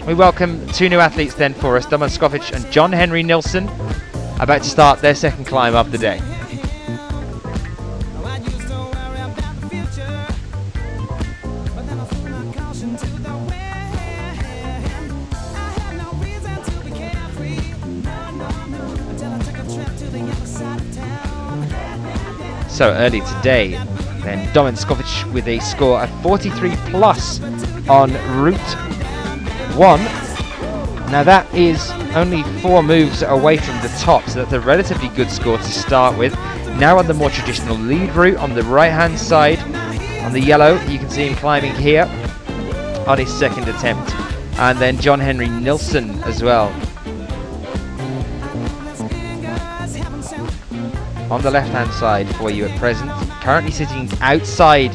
We welcome 2 new athletes then for us, Domen Skovic and John Henry Nilsson, about to start their second climb of the day. So early today, then Domen Skovic with a score of 43 plus on Route 1. Now that is only 4 moves away from the top, so that's a relatively good score to start with. Now on the more traditional lead route on the right hand side, on the yellow, you can see him climbing here on his second attempt. And then John Henry Nilsson as well. On the left hand side for you at present, currently sitting outside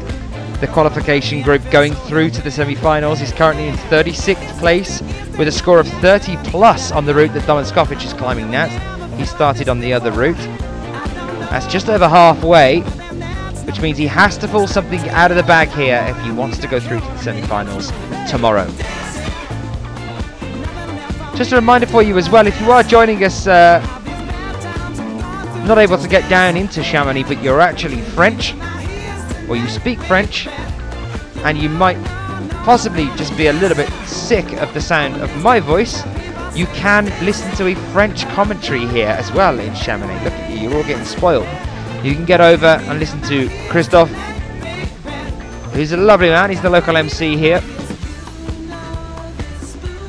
the qualification group going through to the semi-finals. He's currently in 36th place with a score of 30 plus on the route that Domen Skovic is climbing now. He started on the other route. That's just over halfway, which means he has to pull something out of the bag here if he wants to go through to the semi-finals tomorrow. Just a reminder for you as well, if you are joining us not able to get down into Chamonix, but you're actually French, or you speak French, and you might possibly just be a little bit sick of the sound of my voice, you can listen to a French commentary here as well in Chamonix. Look at you, you're all getting spoiled. You can get over and listen to Christophe, who's a lovely man. He's the local MC here.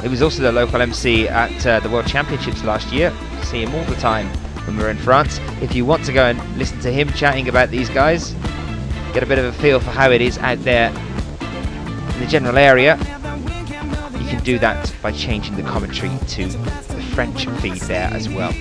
He was also the local MC at the World Championships last year. You see him all the time when we're in France. If you want to go and listen to him chatting about these guys, get a bit of a feel for how it is out there in the general area, you can do that by changing the commentary to the French feed there as well.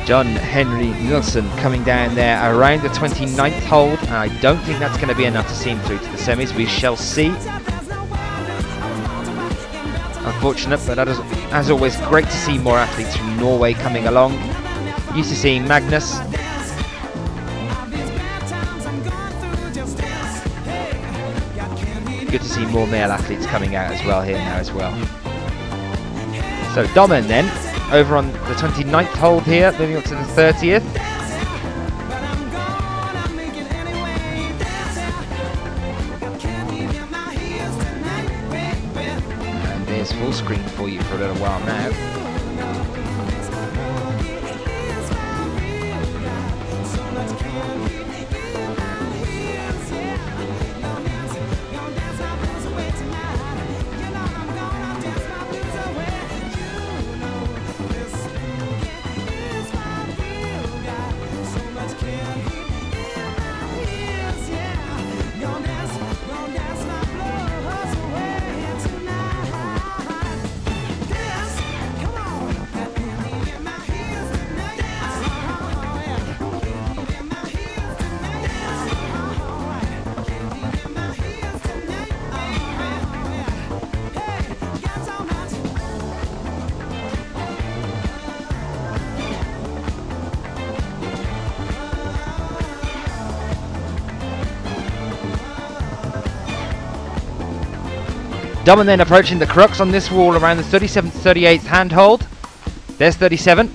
John Henry Nilsson coming down there around the 29th hold, and I don't think that's going to be enough to see him through to the semis. We shall see. Unfortunate, but as always, great to see more athletes from Norway coming along. Used to seeing Magnus. Good to see more male athletes coming out as well here now as well. So Domen then, over on the 29th hold here, moving up to the 30th. And there's full screen for you for a little while now. Domen then approaching the crux on this wall around the 37th, 38th handhold. There's 37.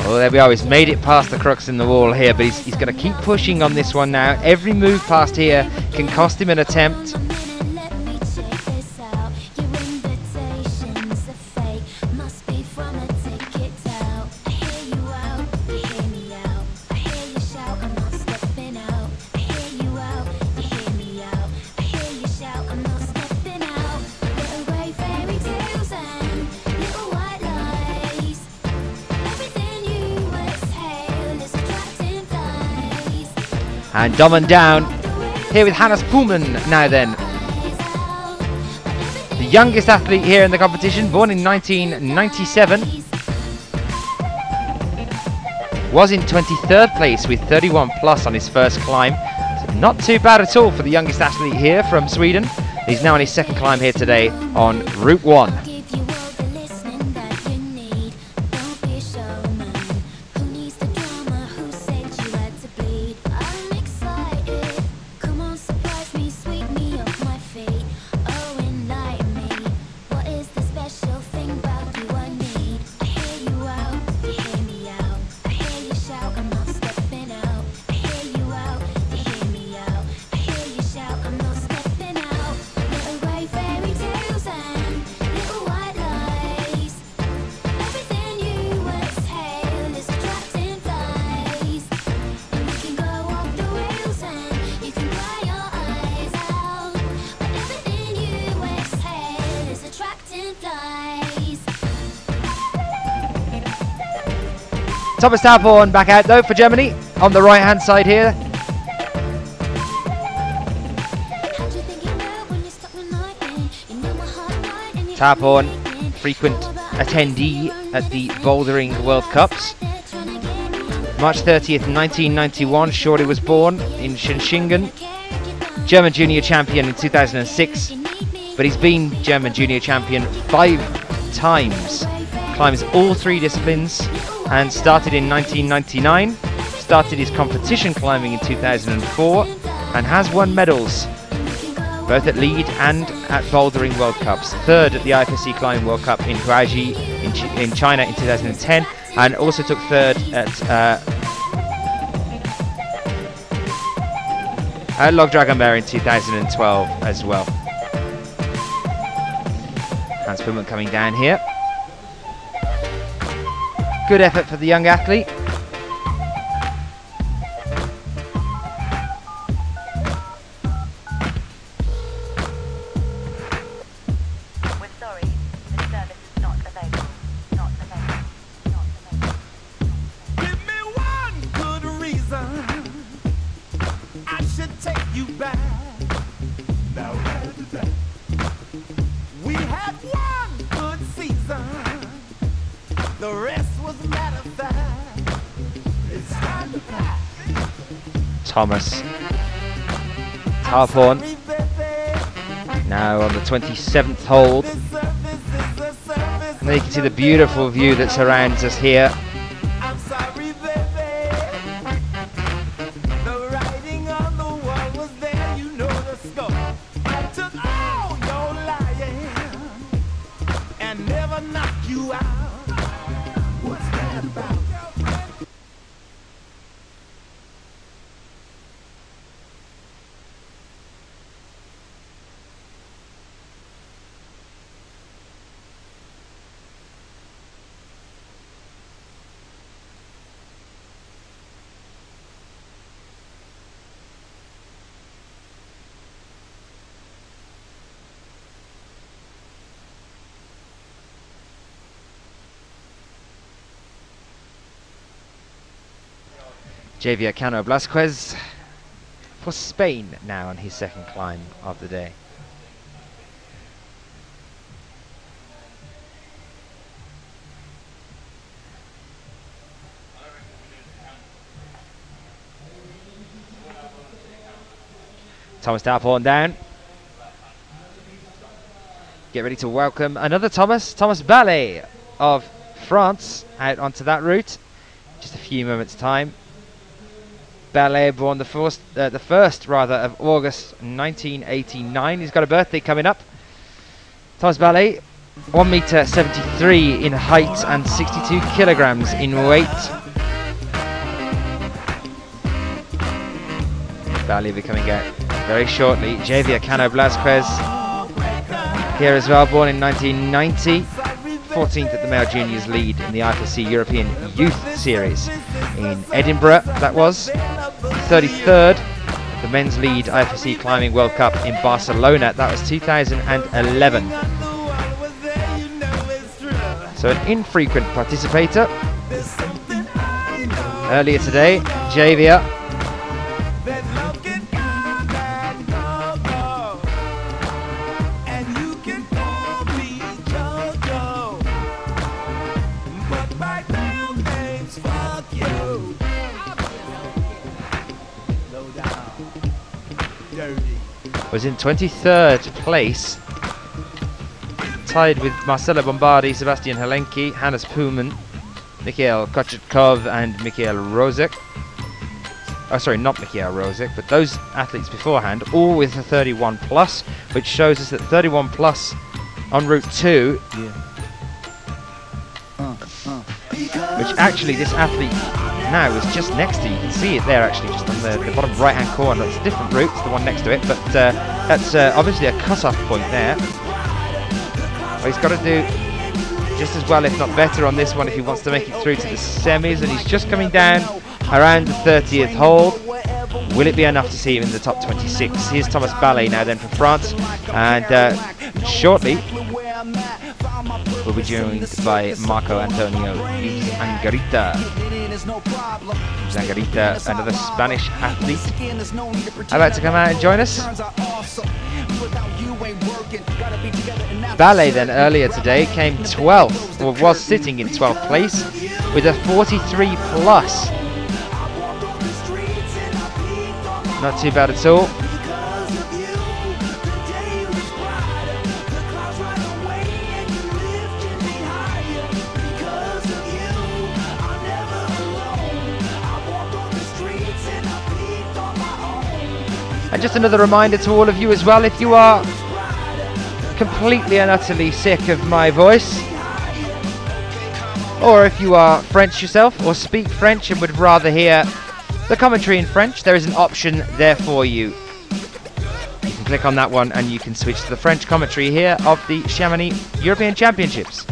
Oh, there we are. He's made it past the crux in the wall here, but he's going to keep pushing on this one now. Every move past here can cost him an attempt. And Domen down here with Hannes Pullman now then. youngest athlete here in the competition, born in 1997. Was in 23rd place with 31 plus on his first climb. So not too bad at all for the youngest athlete here from Sweden. He's now on his second climb here today on Route 1. Thomas Tauborn back out though for Germany on the right hand side here. Tauborn, frequent attendee at the Bouldering World Cups. March 30th, 1991, Shorty was born in Shenzhen. German junior champion in 2006, but he's been German junior champion 5 times. Climbs all 3 disciplines and started in 1999. Started his competition climbing in 2004 and has won medals both at lead and at Bouldering World Cups. 3rd at the IFSC Climbing World Cup in Huaji in China in 2010, and also took 3rd at Log Dragon Bear in 2012 as well. Hans Pillman coming down here. Good effort for the young athlete. We're sorry, this service is not available. Not available. Not available. Give me one good reason I should take you back. Now after that, we had one good season. The rest was matter of fact. It's time to pack. Thomas Tauborn now on the 27th hold. And there you can see the beautiful view that surrounds us here. I'm sorry, baby. The writing on the wall was there, you know the score. I took all your lying and never knocked you out. What's that about? Javier Cano Blasquez for Spain now on his second climb of the day. Thomas Tauborn down. Get ready to welcome another Thomas Ballet of France out onto that route. Just a few moments time. Ballet born the 1st of August 1989. He's got a birthday coming up. Thomas Ballet, 1.73 m in height and 62 kilograms in weight. Ballet be coming out very shortly. Javier Cano Blasquez here as well, born in 1990. 14th at the Male Juniors Lead in the IFSC European Youth Series in Edinburgh, that was. 33rd at the Men's Lead IFSC Climbing World Cup in Barcelona, that was 2011. So an infrequent participator. Earlier today, Javier Was in 23rd place, tied with Marcelo Bombardi, Sebastian Helenki, Hannes Pullman, Mikhail Kochetkov and Mikhail Rozek. Oh, sorry, not Mikhail Rozek, but those athletes beforehand, all with a 31 plus, which shows us that 31 plus on Route 2, which actually this athlete now is just next to. You can see it there actually, just on the bottom right hand corner. It's a different route, it's the one next to it, but that's obviously a cut-off point there. Well, he's got to do just as well, if not better, on this one if he wants to make it through to the semis, and he's just coming down around the 30th hold. Will it be enough to see him in the top 26? Here's Thomas Ballet now then from France, and shortly we'll be joined by Marco Antonio Zangarita. Zangarita, another Spanish athlete, about to come out and join us. Ballet then earlier today came 12th, or was sitting in 12th place with a 43 plus. Not too bad at all. And just another reminder to all of you as well, if you are completely and utterly sick of my voice, or if you are French yourself or speak French and would rather hear the commentary in French, there is an option there for you. You can click on that one and you can switch to the French commentary here of the Chamonix European Championships.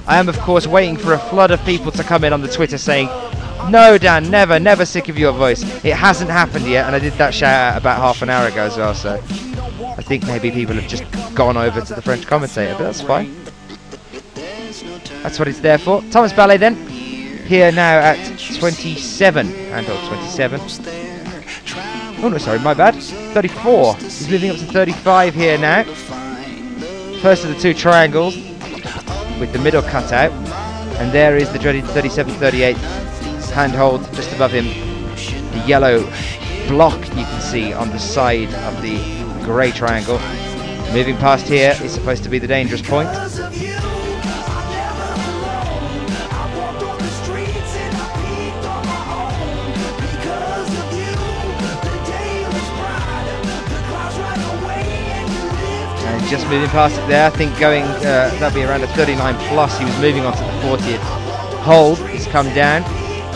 I am of course waiting for a flood of people to come in on the Twitter saying, "No Dan, never sick of your voice." It hasn't happened yet, and I did that shout out about half an hour ago as well, so I think maybe people have just gone over to the French commentator, but that's fine. That's what it's there for. Thomas Ballet then, here now at 27, handhold 27. Oh no, sorry, my bad. 34. He's moving up to 35 here now. First of the two triangles with the middle cut out, and there is the dreaded 37-38 handhold just above him. The yellow block you can see on the side of the grey triangle. Moving past here is supposed to be the dangerous point. And just moving past it there, I think going, that'll be around a 39 plus. He was moving on to the 40th hold. He's come down.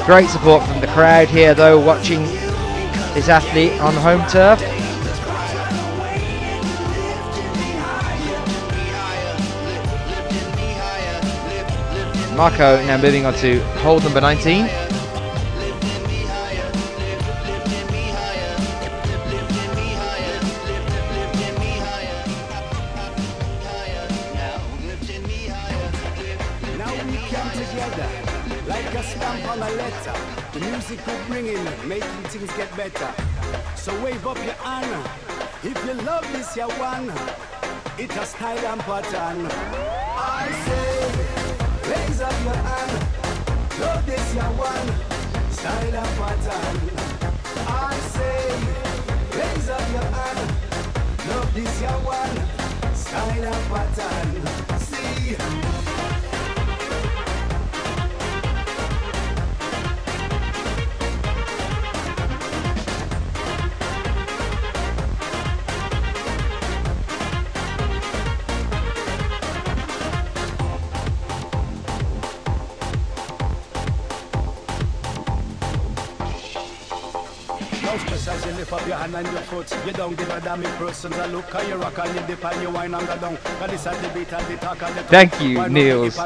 Great support from the crowd here though, watching this athlete on home turf. Marco now moving on to hold number 19. The music will bring in, making things get better. So wave up your hand if you love this your one. It has style and pattern. I say, raise up your hand. Love this your one. Style and pattern. I say, raise up your hand. Love this your one. Style and pattern. See. As you lift up your hand and your foot, you don't give a damn person a look. How you rock and you dip and you wine and go down. Thank you, Niels.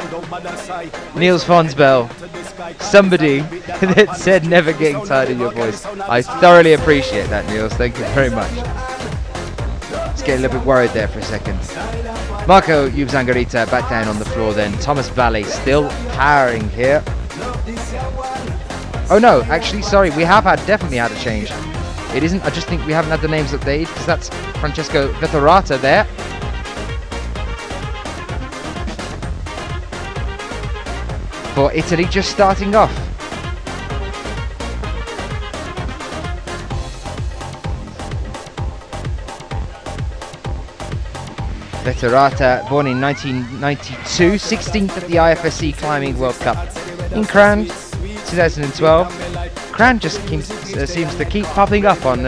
Niels Fonsbell. Somebody that said never getting tired of your voice. I thoroughly appreciate that, Niels. Thank you very much. Just getting a little bit worried there for a second. Marco Zangarita back down on the floor then. Thomas Ballet still powering here. Oh no, actually, sorry, we have definitely had a change. It isn't, I just think we haven't had the names updated because that's Francesco Vettorata there. for Italy just starting off. Veterata, born in 1992, 16th at the IFSC Climbing World Cup in Cran, 2012. Cran just seems to keep popping up on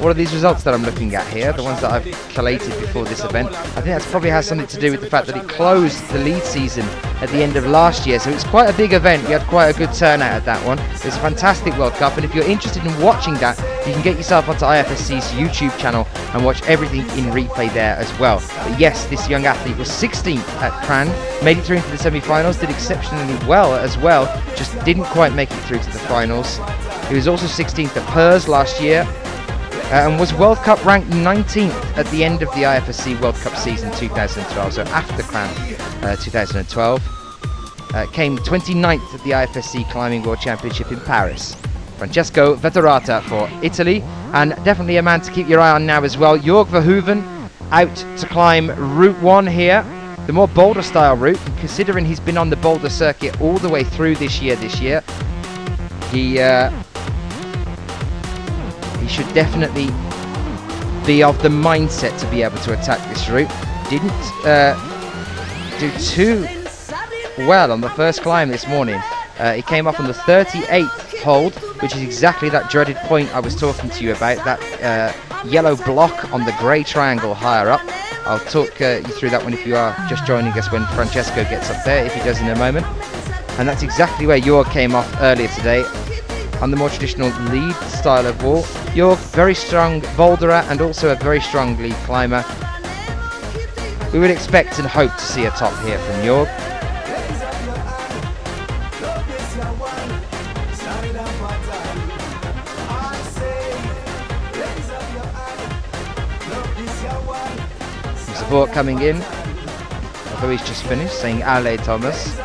all of these results that I'm looking at here, the ones that I've collated before this event. I think that probably has something to do with the fact that it closed the lead season at the end of last year, so it's quite a big event. We had quite a good turnout at that one. It's a fantastic World Cup, and if you're interested in watching that, you can get yourself onto IFSC's YouTube channel and watch everything in replay there as well. But yes, this young athlete was 16th at Cran, made it through into the semi-finals, did exceptionally well as well, just didn't quite make it through to the finals. He was also 16th at Purs last year, and was World Cup ranked 19th at the end of the IFSC World Cup season 2012, so after Cran 2012. Came 29th at the IFSC Climbing World Championship in Paris. Francesco Veterata for Italy, and definitely a man to keep your eye on now as well. Jörg Verhoeven out to climb Route 1 here, the more boulder style route, considering he's been on the boulder circuit all the way through this year. He should definitely be of the mindset to be able to attack this route. Didn't do too well on the first climb this morning. He came up on the 38th hold, which is exactly that dreaded point I was talking to you about, that yellow block on the grey triangle higher up. I'll talk you through that one if you are just joining us when Francesco gets up there, if he does in a moment. And that's exactly where Jörg came off earlier today, on the more traditional lead style of wall. Jörg, very strong boulderer and also a very strong lead climber. We would expect and hope to see a top here from Jörg. Support coming in, although he's just finished, saying Ale Thomas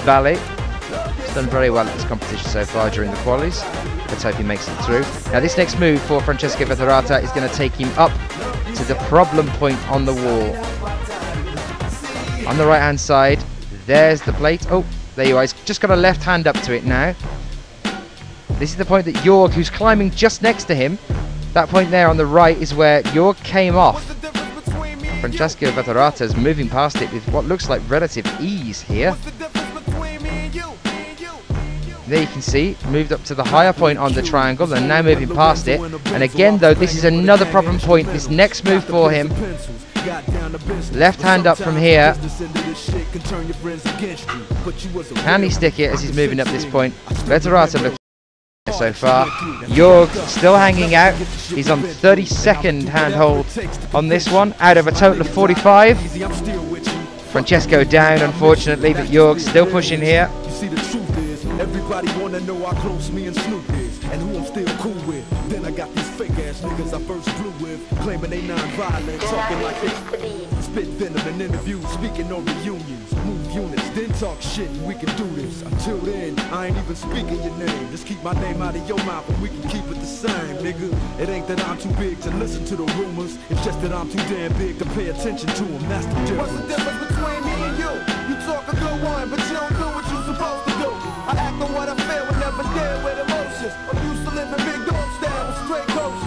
Ballet. He's done very well at this competition so far during the qualies. Let's hope he makes it through. Now this next move for Francesco Veterata is going to take him up to the problem point on the wall. On the right hand side, there's the plate. Oh, there you are. He's just got a left hand up to it now. This is the point that Jörg, who's climbing just next to him, that point there on the right is where Jörg came off. Francesco Veterata is moving past it with what looks like relative ease here. There you can see, moved up to the higher point on the triangle and now moving past it. And again though, this is another problem point, this next move for him. Left hand up from here. Can he stick it as he's moving up this point? Veterata looks so far. Jörg still hanging out. He's on 32nd handhold on this one, out of a total of 45. Francesco down, unfortunately, but Jörg still pushing here. Everybody wanna know how close me and Snoop is, and who I'm still cool with. Then I got these fake ass niggas I first flew with, claiming they non-violent, talking like they spit venom in interviews, speaking on reunions, move units, then talk shit. We can do this. Until then, I ain't even speaking your name. Just keep my name out of your mouth, and we can keep it the same, nigga. It ain't that I'm too big to listen to the rumors. It's just that I'm too damn big to pay attention to them. That's the difference. What's the difference between me and you? You talk a good one, but you don't do what you're supposed to do. I act on what I feel and never deal with emotions. I'm used to living big dog style with straight coaches.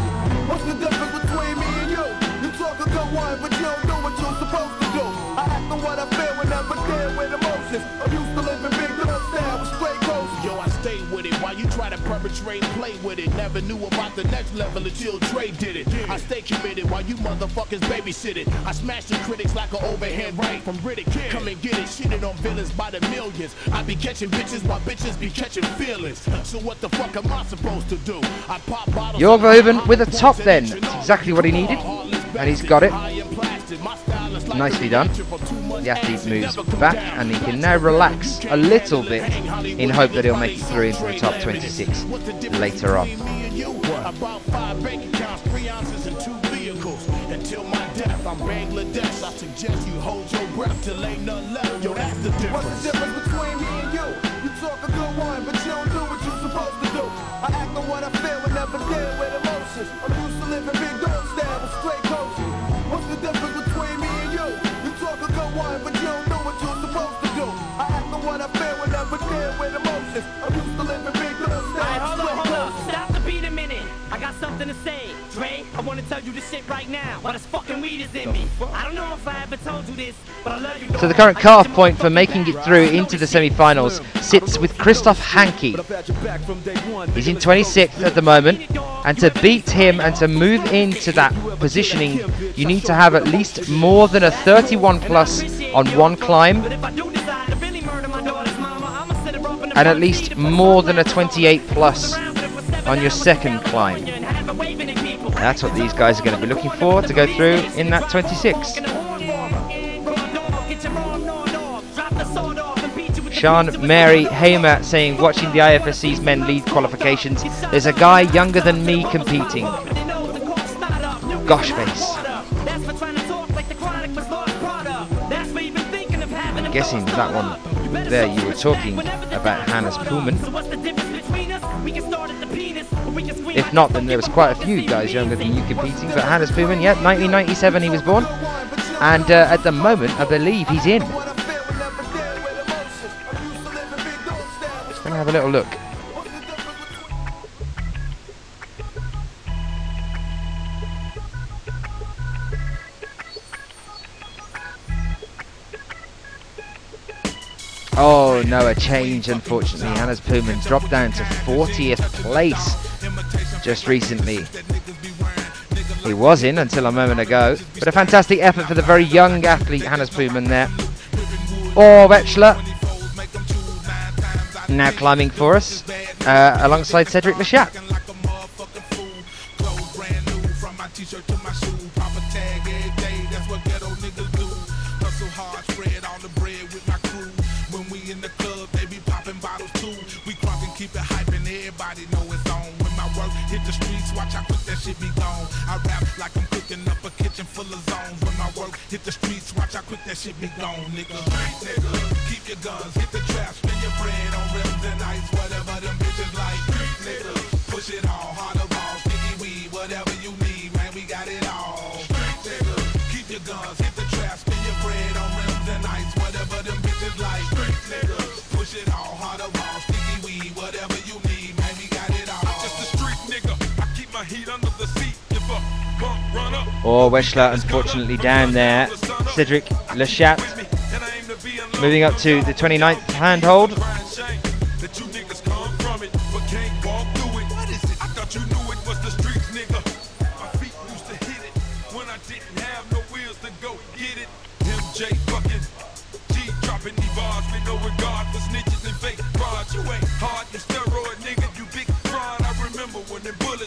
What's the difference between me and you? You talk a good one, but you don't do what you're supposed to do. I act on what I feel and never deal with emotions. I'm used to living big dog style with straight coaches. Yo, I stay with it while you try to perpetrate and play with it. Never knew about the next level until Trey did it. I stay committed while you motherfuckers babysit it. I smash the critics like an overhand right from Riddick. Come and get it, shitted on villains by the millions. I be catching bitches while bitches be catching feelings. So what the fuck am I supposed to do? I pop bottles. Jörg Verhoeven with a top then. That's exactly what he needed. And he's got it. Nicely done. The athlete moves back and he can now relax a little bit in hope that he'll make it through into the top 26 later on. About 5 bank accounts, 3 ounces and 2 vehicles. Until my death, I'm Bangladesh. I suggest you hold your breath till ain't none left. Yo, that's the difference. What's the difference between me and you? You talk a good one, but you don't do what you're supposed to do. I act on what I feel and never deal with emotions. I'm used to living big dog style with straight coaches. What's the difference between me and you? You talk a good one, but you don't do what you're supposed to do. I act on what I feel and never Hold up. Stop the beat a minute. I got something to say. Dre, I want to tell you this shit right now. While this fucking weed is in me. I don't know if I ever told you this, but I love you. So the current cut-off point for making it through into the semi-finals sits with Christoph Hanke. He's in 26th at the moment, and to beat him and to move into that positioning, you need to have at least more than a 31 plus on one climb, and at least more than a 28 plus on your second climb. That's what these guys are going to be looking for to go through in that 26. Sean Mary Hamer saying, watching the IFSC's men lead qualifications, there's a guy younger than me competing. Gosh face. I'm guessing that one there you were talking about Hannes Pullman. If not, then there was quite a few guys younger than you competing, but Hannes Pullman, yeah, 1997 he was born, and at the moment I believe he's in. Just gonna have a little look. Oh no, a change unfortunately. Hannes Pullman dropped down to 40th place just recently. He was in until a moment ago, but a fantastic effort for the very young athlete Hannes Pullman there. Oh, Wechsler now climbing for us alongside Cedric Lechat. Keep it hyping, everybody know it's on. When my work hit the streets, watch how quick that shit be gone. I rap like I'm cooking up a kitchen full of zones. When my work hit the streets, watch how quick that shit be gone, nigga. Nigga, keep your guns, hit the trap, spin your bread on rims and ice, whatever them bitches like. Nigga, push it all, harder raw, sticky weed, whatever you need, man, we got it all. Nigga, keep your guns, hit the trap, spin your bread on rims and ice, whatever them bitches like. Nigga, push it all, harder raw, sticky weed, whatever you need, man, we got it all. I'm just a street nigga, I keep my heat under the seat, if a punk run up. Oh, Wechsler unfortunately down there. Cedric Lechat moving up to the 29th handhold.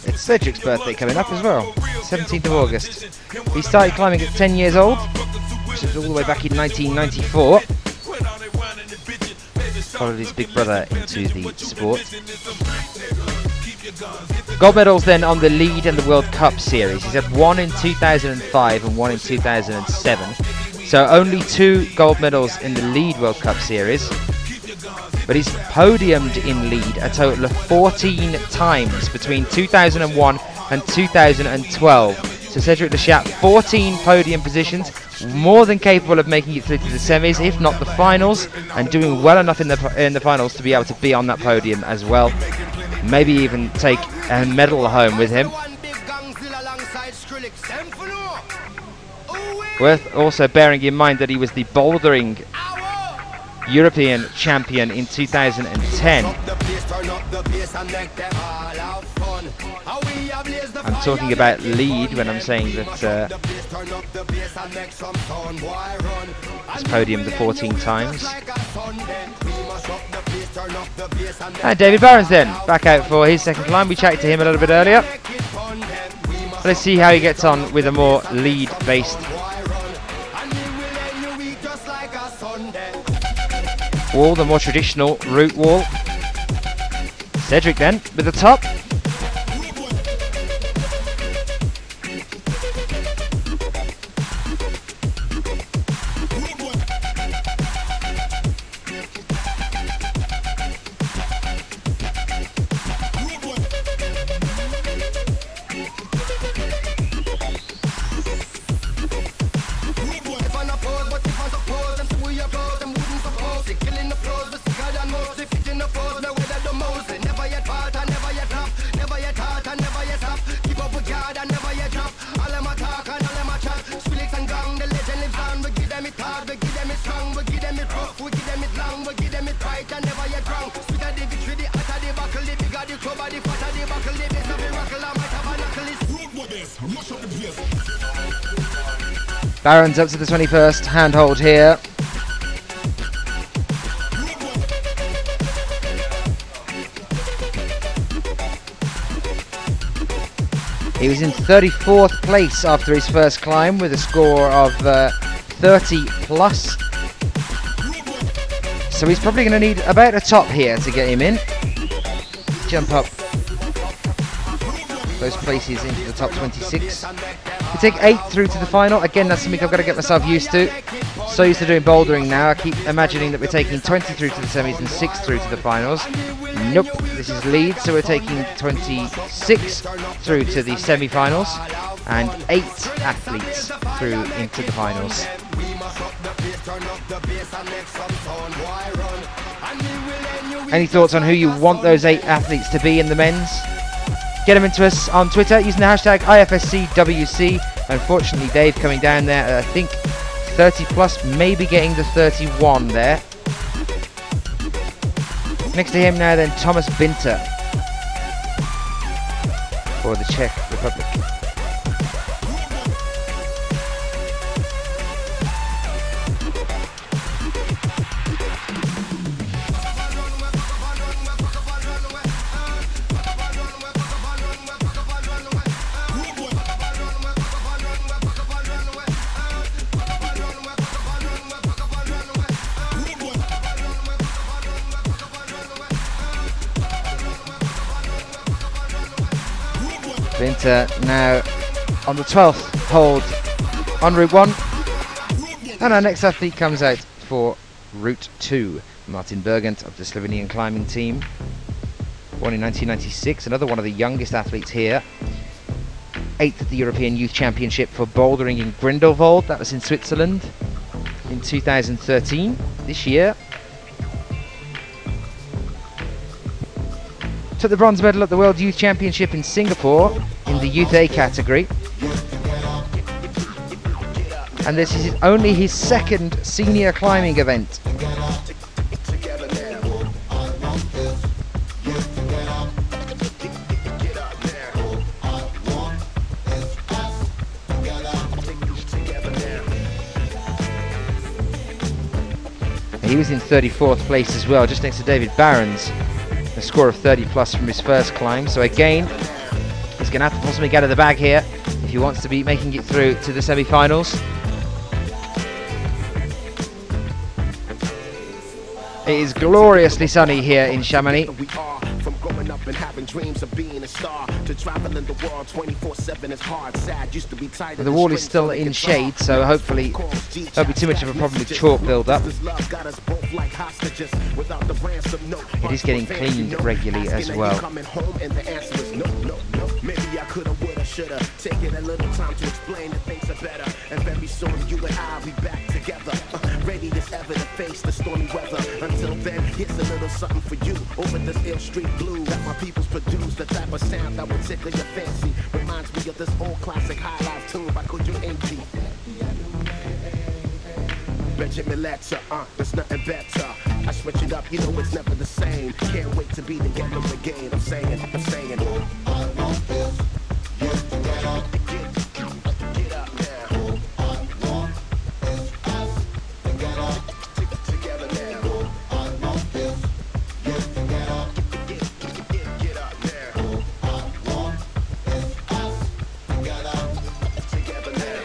It's Cedric's birthday coming up as well, 17th of August. He started climbing at 10 years old, which is all the way back in 1994. Followed his big brother into the sport. Gold medals then on the lead and the World Cup series. He's had one in 2005 and one in 2007. So only 2 gold medals in the lead World Cup series. But he's podiumed in lead a total of 14 times between 2001 and 2012. So Cedric Lechat, 14 podium positions, more than capable of making it through to the semis, if not the finals, and doing well enough in the finals to be able to be on that podium as well. Maybe even take a medal home with him. Worth also bearing in mind that he was the bouldering European champion in 2010. I'm talking about lead when I'm saying that he's podiumed the 14 times. And David Barron's then back out for his second climb. We chatted to him a little bit earlier. Let's see how he gets on with a more lead-based wall, the more traditional route wall. Cedric then with the top. can never get wrong. Sweet and the victory, the hotter the buckle, the bigger the club, the fatter the buckle, the best of miracle, I might have a knuckle. Barron's up to the 21st handhold here. He was in 34th place after his first climb with a score of 30 plus. So he's probably going to need about a top here to get him in. Jump up those places into the top 26. We take 8 through to the final. Again, that's something I've got to get myself used to. So used to doing bouldering now. I keep imagining that we're taking 20 through to the semis and 6 through to the finals. Nope, this is lead, so we're taking 26 through to the semi-finals and 8 athletes through into the finals. Any thoughts on who you want those 8 athletes to be in the men's? Get them into us on Twitter using the hashtag IFSCWC. Unfortunately, Dave coming down there at, I think, 30 plus, maybe getting the 31 there. Next to him now then, Thomas Binter for the Czech Republic. Binter now on the 12th hold on Route 1. And our next athlete comes out for Route 2. Martin Bergant of the Slovenian climbing team. Born in 1996, another one of the youngest athletes here. 8th at the European Youth Championship for bouldering in Grindelwald. That was in Switzerland in 2013, this year. Took the bronze medal at the World Youth Championship in Singapore in the Youth A category. And this is only his second senior climbing event. He was in 34th place as well, just next to David Barron's. A score of 30 plus from his first climb. So again, he's going to have to pull something out of the bag here if he wants to be making it through to the semi-finals. It is gloriously sunny here in Chamonix. From growing up and having dreams of being a star to traveling the world 24/7 is hard. Sad used to be tight. The wall is still in shade, so hopefully there won't be too much of a problem with chalk build-up. It is getting cleaned regularly as well. Maybe I coulda, woulda, shoulda taken a little time to explain that things are better. And very soon you and I'll be back together, ready as ever to face the stormy weather. Until then, here's a little something for you over this ill street blue that my people's produce. The type of sound that will tickle your fancy. Reminds me of this old classic high life tune by Kojo NG. Benjamin Letter, there's nothing better. I switch it up, you know it's never the same. Can't wait to be together again. I'm saying. Get up now. Together now. Get up now. Together now.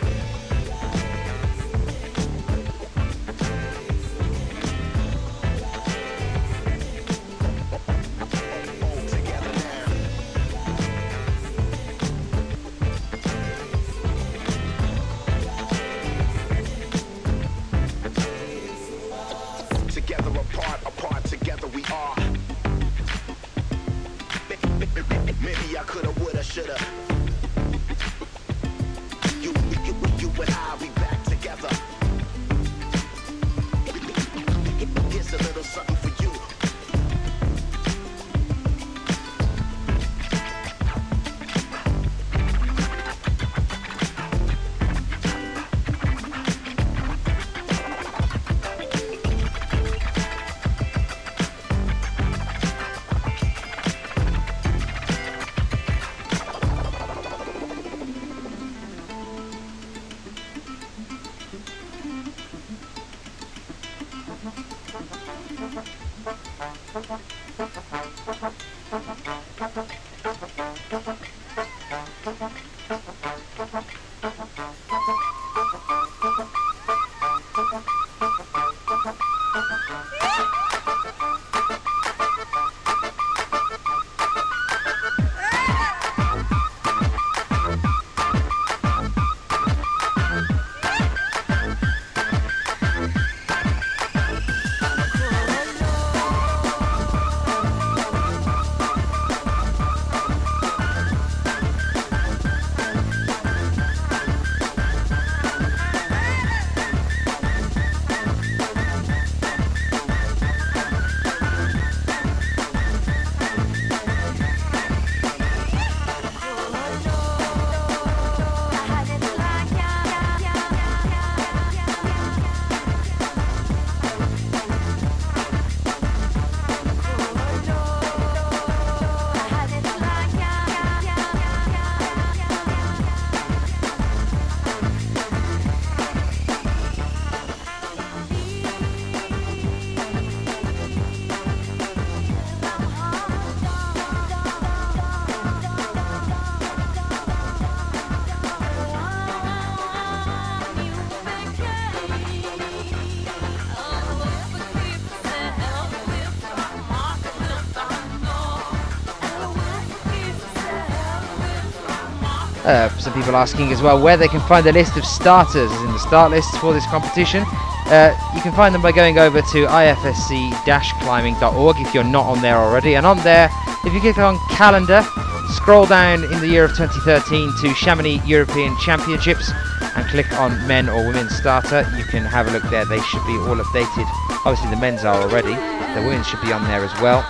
Some people asking as well where they can find the list of starters, as in the start lists for this competition. You can find them by going over to ifsc-climbing.org if you're not on there already. And on there, if you click on calendar, scroll down in the year of 2013 to Chamonix European Championships and click on men or women's starter. You can have a look there. They should be all updated. Obviously the men's are already. The women's should be on there as well.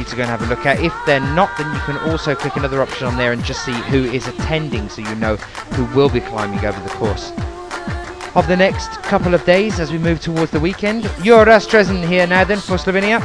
To go and have a look at. If they're not, then you can also click another option on there and just see who is attending, so you know who will be climbing over the course of the next couple of days as we move towards the weekend. Jura Stresen here now then for Slovenia.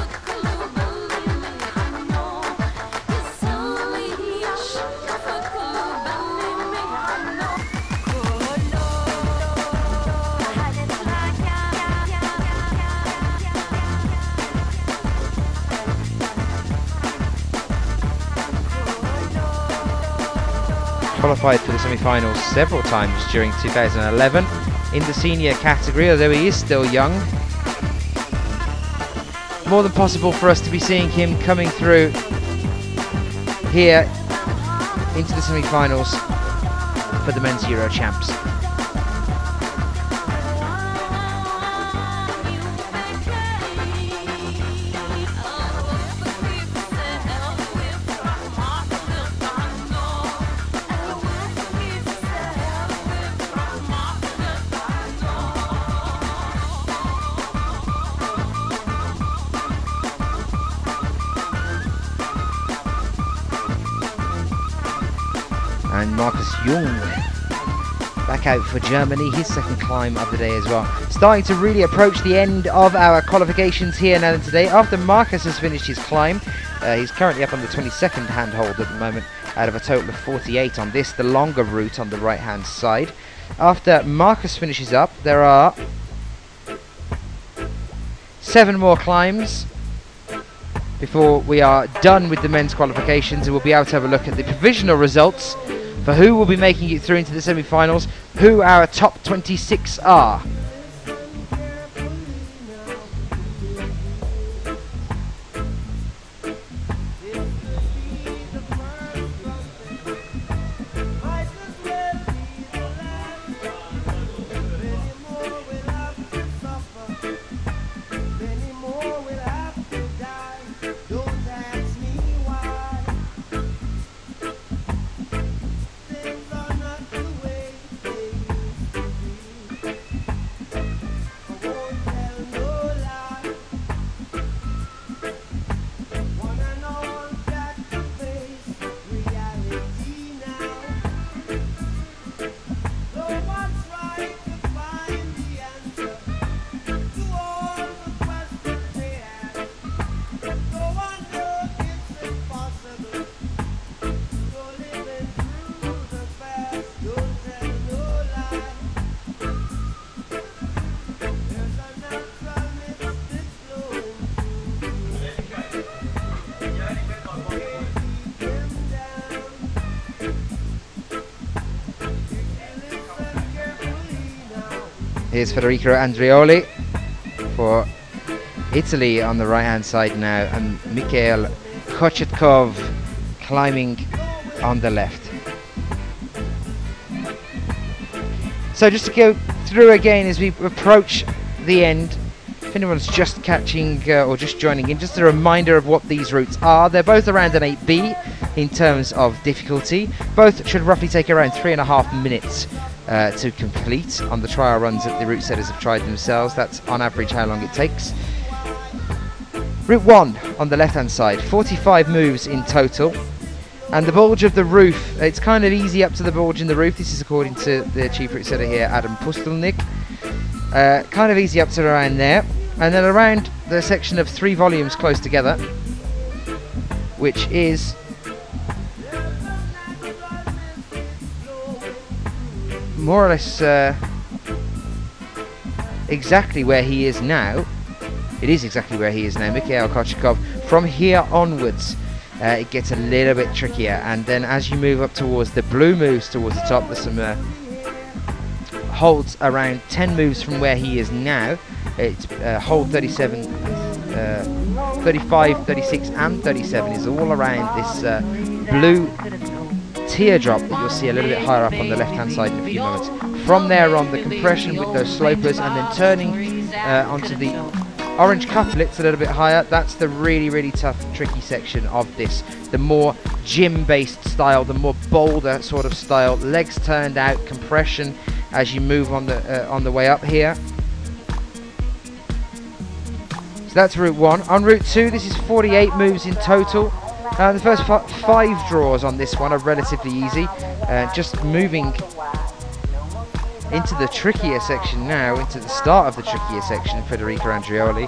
Qualified for the semi-finals several times during 2011 in the senior category, although he is still young. More than possible for us to be seeing him coming through here into the semi-finals for the men's Euro champs. And Marcus Jung back out for Germany, his second climb of the day as well. Starting to really approach the end of our qualifications here now today. After Marcus has finished his climb, he's currently up on the 22nd handhold at the moment out of a total of 48 on this, the longer route on the right hand side. After Marcus finishes up, there are 7 more climbs before we are done with the men's qualifications, and we'll be able to have a look at the provisional results for who will be making it through into the semi-finals, who our top 26 are. Here's Federico Andreoli for Italy on the right hand side now, and Mikhail Kochetkov climbing on the left. So just to go through again as we approach the end, if anyone's just catching or just joining in, just a reminder of what these routes are. They're both around an 8B in terms of difficulty. Both should roughly take around 3.5 minutes to complete on the trial runs that the route setters have tried themselves. That's on average how long it takes. Route 1 on the left hand side, 45 moves in total. And the bulge of the roof, it's kind of easy up to the bulge in the roof. This is according to the chief route setter here, Adam Pustelnik. Kind of easy up to around there. And then around the section of 3 volumes close together, which is more or less exactly where he is now. It is exactly where he is now, Mikhail Kochetkov. From here onwards, it gets a little bit trickier, and then as you move up towards the blue moves towards the top, there's some holds around 10 moves from where he is now. It's hold 37, 35, 36 and 37 is all around this blue teardrop that you'll see a little bit higher up on the left hand side in a few moments. From there on, the compression with those slopers and then turning onto the orange couplets a little bit higher. That's the really tough, tricky section of this. The more gym based style, the more bolder sort of style, legs turned out, compression as you move on the way up here. So that's route 1. On route 2, this is 48 moves in total. The first 5 draws on this one are relatively easy. Just moving into the trickier section now, into the start of the trickier section, Federico Andreoli,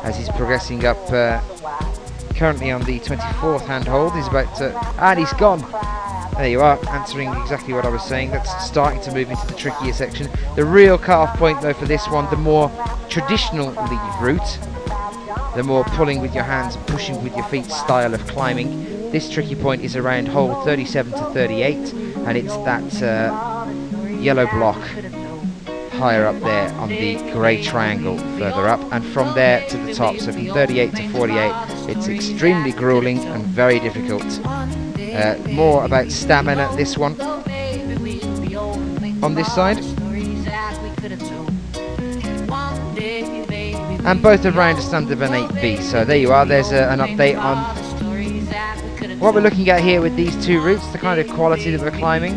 as he's progressing up, currently on the 24th handhold. He's about to, and he's gone. There you are, answering exactly what I was saying. That's starting to move into the trickier section. The real cut-off point though for this one, the more traditional lead route, the more pulling with your hands and pushing with your feet style of climbing. This tricky point is around hole 37 to 38, and it's that yellow block higher up there on the grey triangle further up, and from there to the top. So from 38 to 48, it's extremely grueling and very difficult. More about stamina, this one on this side, and both around a standard of an 8B. So there you are, there's an update on what we're looking at here with these 2 routes, the kind of quality that we're climbing.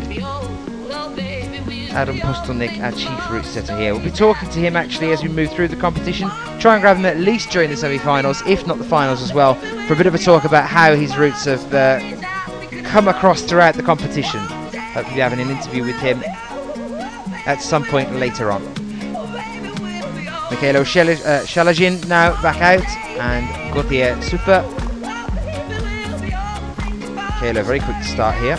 Adam Postelnik, our chief route setter here. We'll be talking to him actually as we move through the competition, try and grab him at least during the semi-finals, if not the finals as well, for a bit of a talk about how his routes have come across throughout the competition. Hopefully be having an interview with him at some point later on. Mikhailo Shalajin now back out, and Gautier Super. Mikhailo very quick to start here.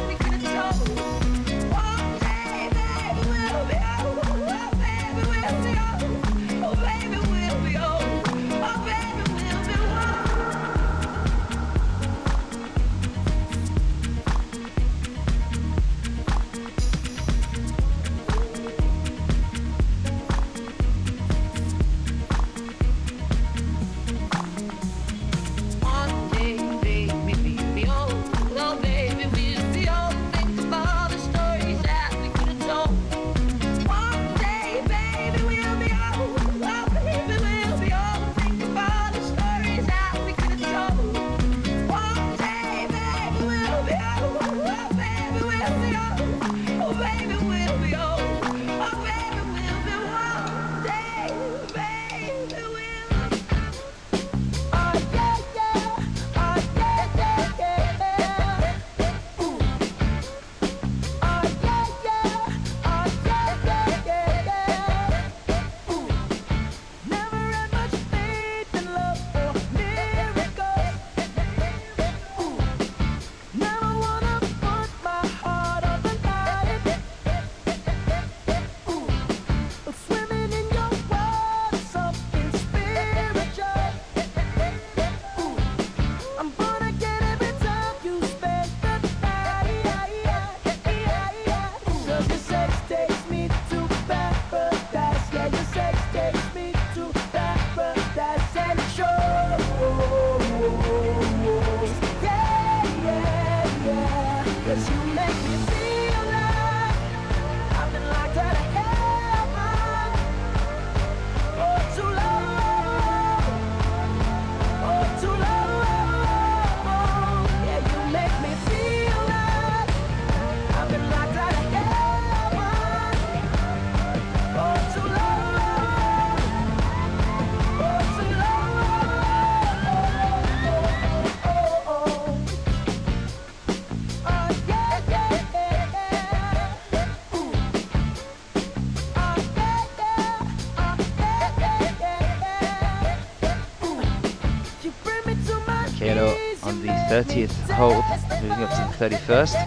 On the 30th hold, moving up to the 31st.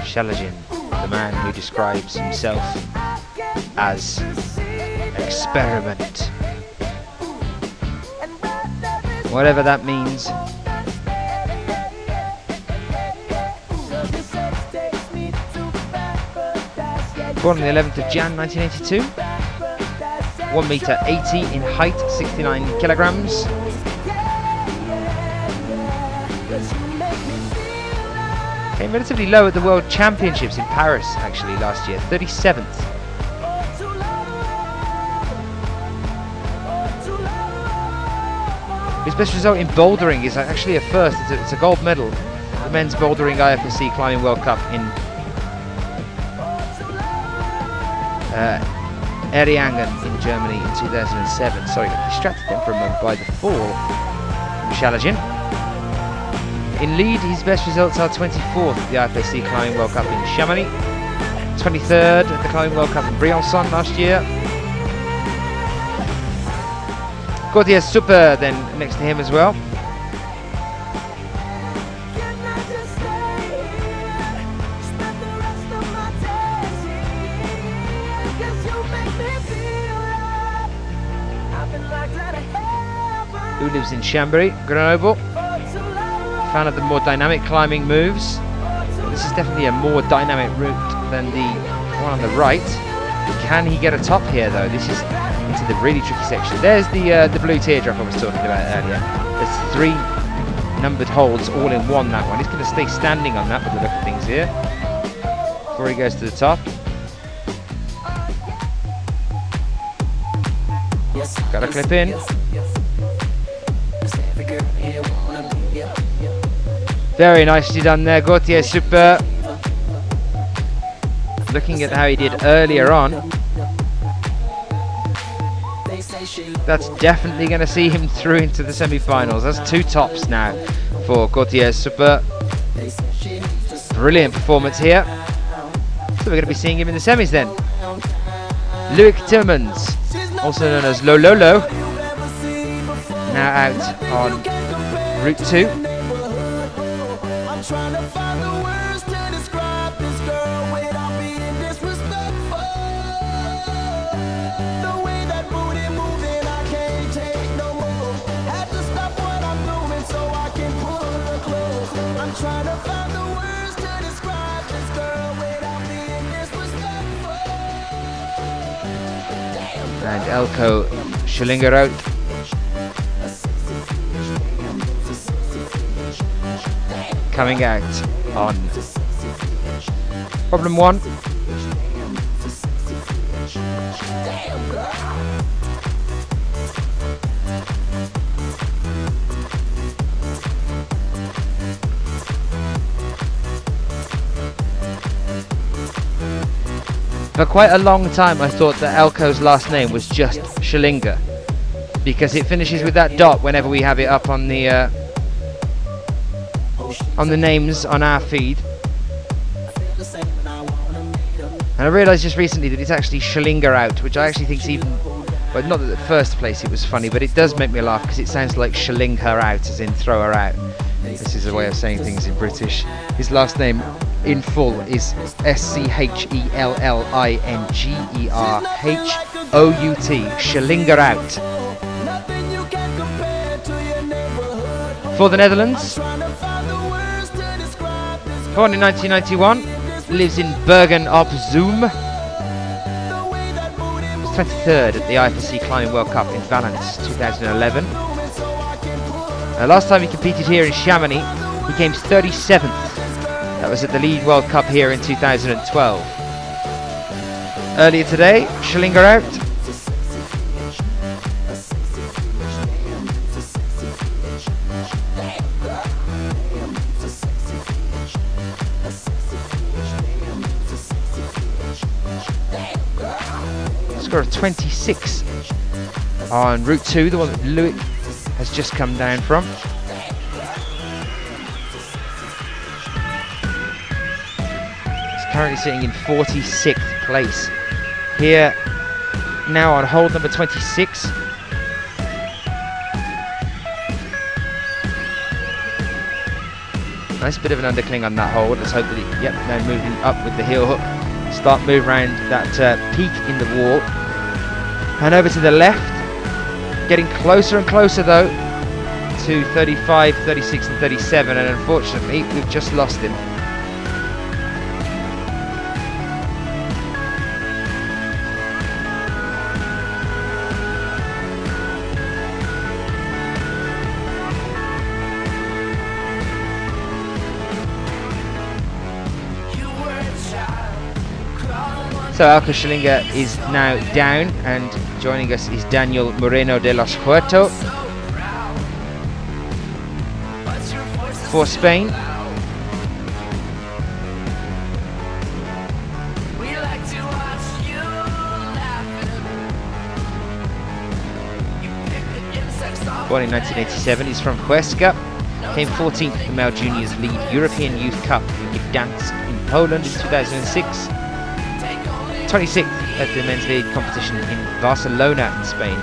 Shalajin, the man who describes himself as experiment. Whatever that means. Born on the 11th of Jan 1982. 1 meter 80 in height, 69 kilograms. Came relatively low at the World Championships in Paris, actually, last year, 37th. His best result in bouldering is actually a first. It's a gold medal. The men's bouldering IFSC Climbing World Cup in Erlangen in Germany in 2007. Sorry, got distracted then for a moment by the fall from Chalajin. In lead, his best results are 24th at the IFSC Climbing World Cup in Chamonix, 23rd at the Climbing World Cup in Briançon last year. Gautier Super then next to him as well. Who lives in Chambéry, Grenoble. Fan of the more dynamic climbing moves. This is definitely a more dynamic route than the one on the right. Can he get a top here though? This is into the really tricky section. There's the blue teardrop I was talking about earlier. There's 3 numbered holds all in one, that one. He's going to stay standing on that by the look of things here before he goes to the top. Got to clip in. Very nicely done there, Gautier Super. Looking at how he did earlier on, that's definitely going to see him through into the semi-finals. That's 2 tops now for Gautier Super. Brilliant performance here. So we're going to be seeing him in the semis then. Loic Timmermans, also known as Lololo, now out on Route 2. Trying to find the words to describe this girl without being disrespectful. The way that booty moving, I can't take no more. Had to stop what I'm doing so I can pull her close. I'm trying to find the words to describe this girl without being disrespectful. And Elko Schillinger out. Coming out on problem 1. For quite a long time I thought that Elko's last name was just Schillinger, because it finishes with that dot whenever we have it up on the names on our feed. And I realised just recently that it's actually Schillinger out, which I actually think is even, well, not that at first place it was funny, but it does make me laugh because it sounds like Schilling her out, as in throw her out. This is a way of saying things in British. His last name in full is Schillingerhout, Schillinger out. For the Netherlands, born in 1991, lives in Bergen op Zoom. Was 23rd at the IFSC Climbing World Cup in Valence 2011. Last time he competed here in Chamonix, he came 37th. That was at the Lead World Cup here in 2012. Earlier today, Schillinger out. Score of 26 on Route 2, the one that Loic has just come down from. He's currently sitting in 46th place. Here now on hold number 26. Nice bit of an undercling on that hold. Let's hope that he, yep, now moving up with the heel hook. Start move around that peak in the wall. And over to the left. Getting closer and closer though to 35, 36 and 37, and unfortunately we've just lost him. So Alco Schillinger is now down, and joining us is Daniel Moreno de los Huerto for Spain. Born in 1987, he's from Huesca. Came 14th at the Male Juniors League European Youth Cup in Gdansk in Poland in 2006. 26th at the Men's League competition in Barcelona in Spain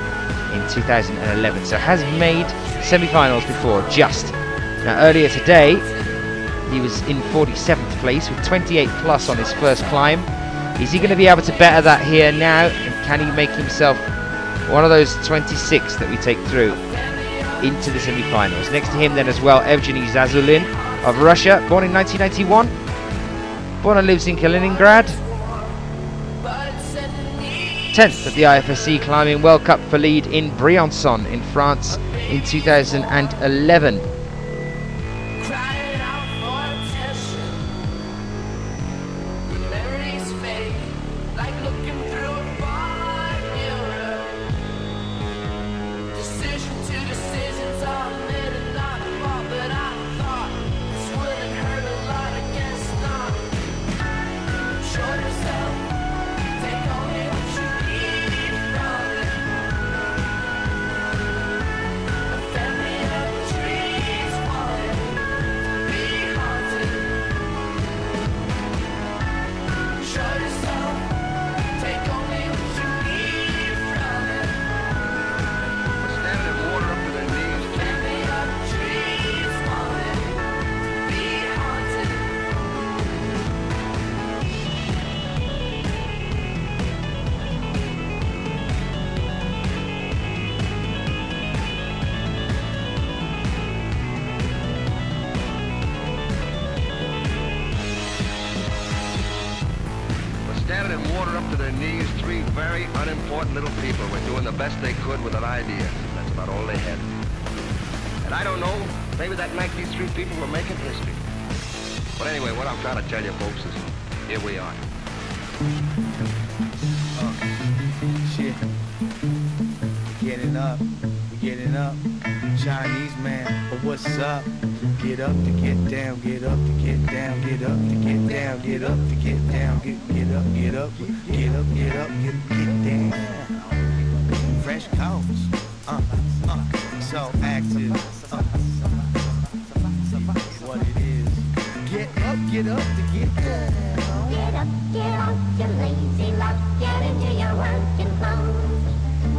in 2011. So has made semi-finals before, just. Now earlier today, he was in 47th place with 28 plus on his first climb. Is he going to be able to better that here now? And can he make himself one of those 26 that we take through into the semi-finals? Next to him then as well, Evgeny Zazulin of Russia, born in 1991. Born and lives in Kaliningrad. 10th at the IFSC Climbing World Cup for lead in Briançon in France in 2011. Standing in water up to their knees, three very unimportant little people were doing the best they could with an idea. That's about all they had. And I don't know, maybe that night these three people were making history. But anyway, what I'm trying to tell you folks is, here we are. Shit. We're getting up. We're getting up. Chinese man, but what's up? Get up to get down, get up to get down, get up to get down, get up to get down, get up, get up, get up, get up, get down. Fresh coats, so active, what it is. Get up to get down. Get off your lazy luck, get into your working clothes.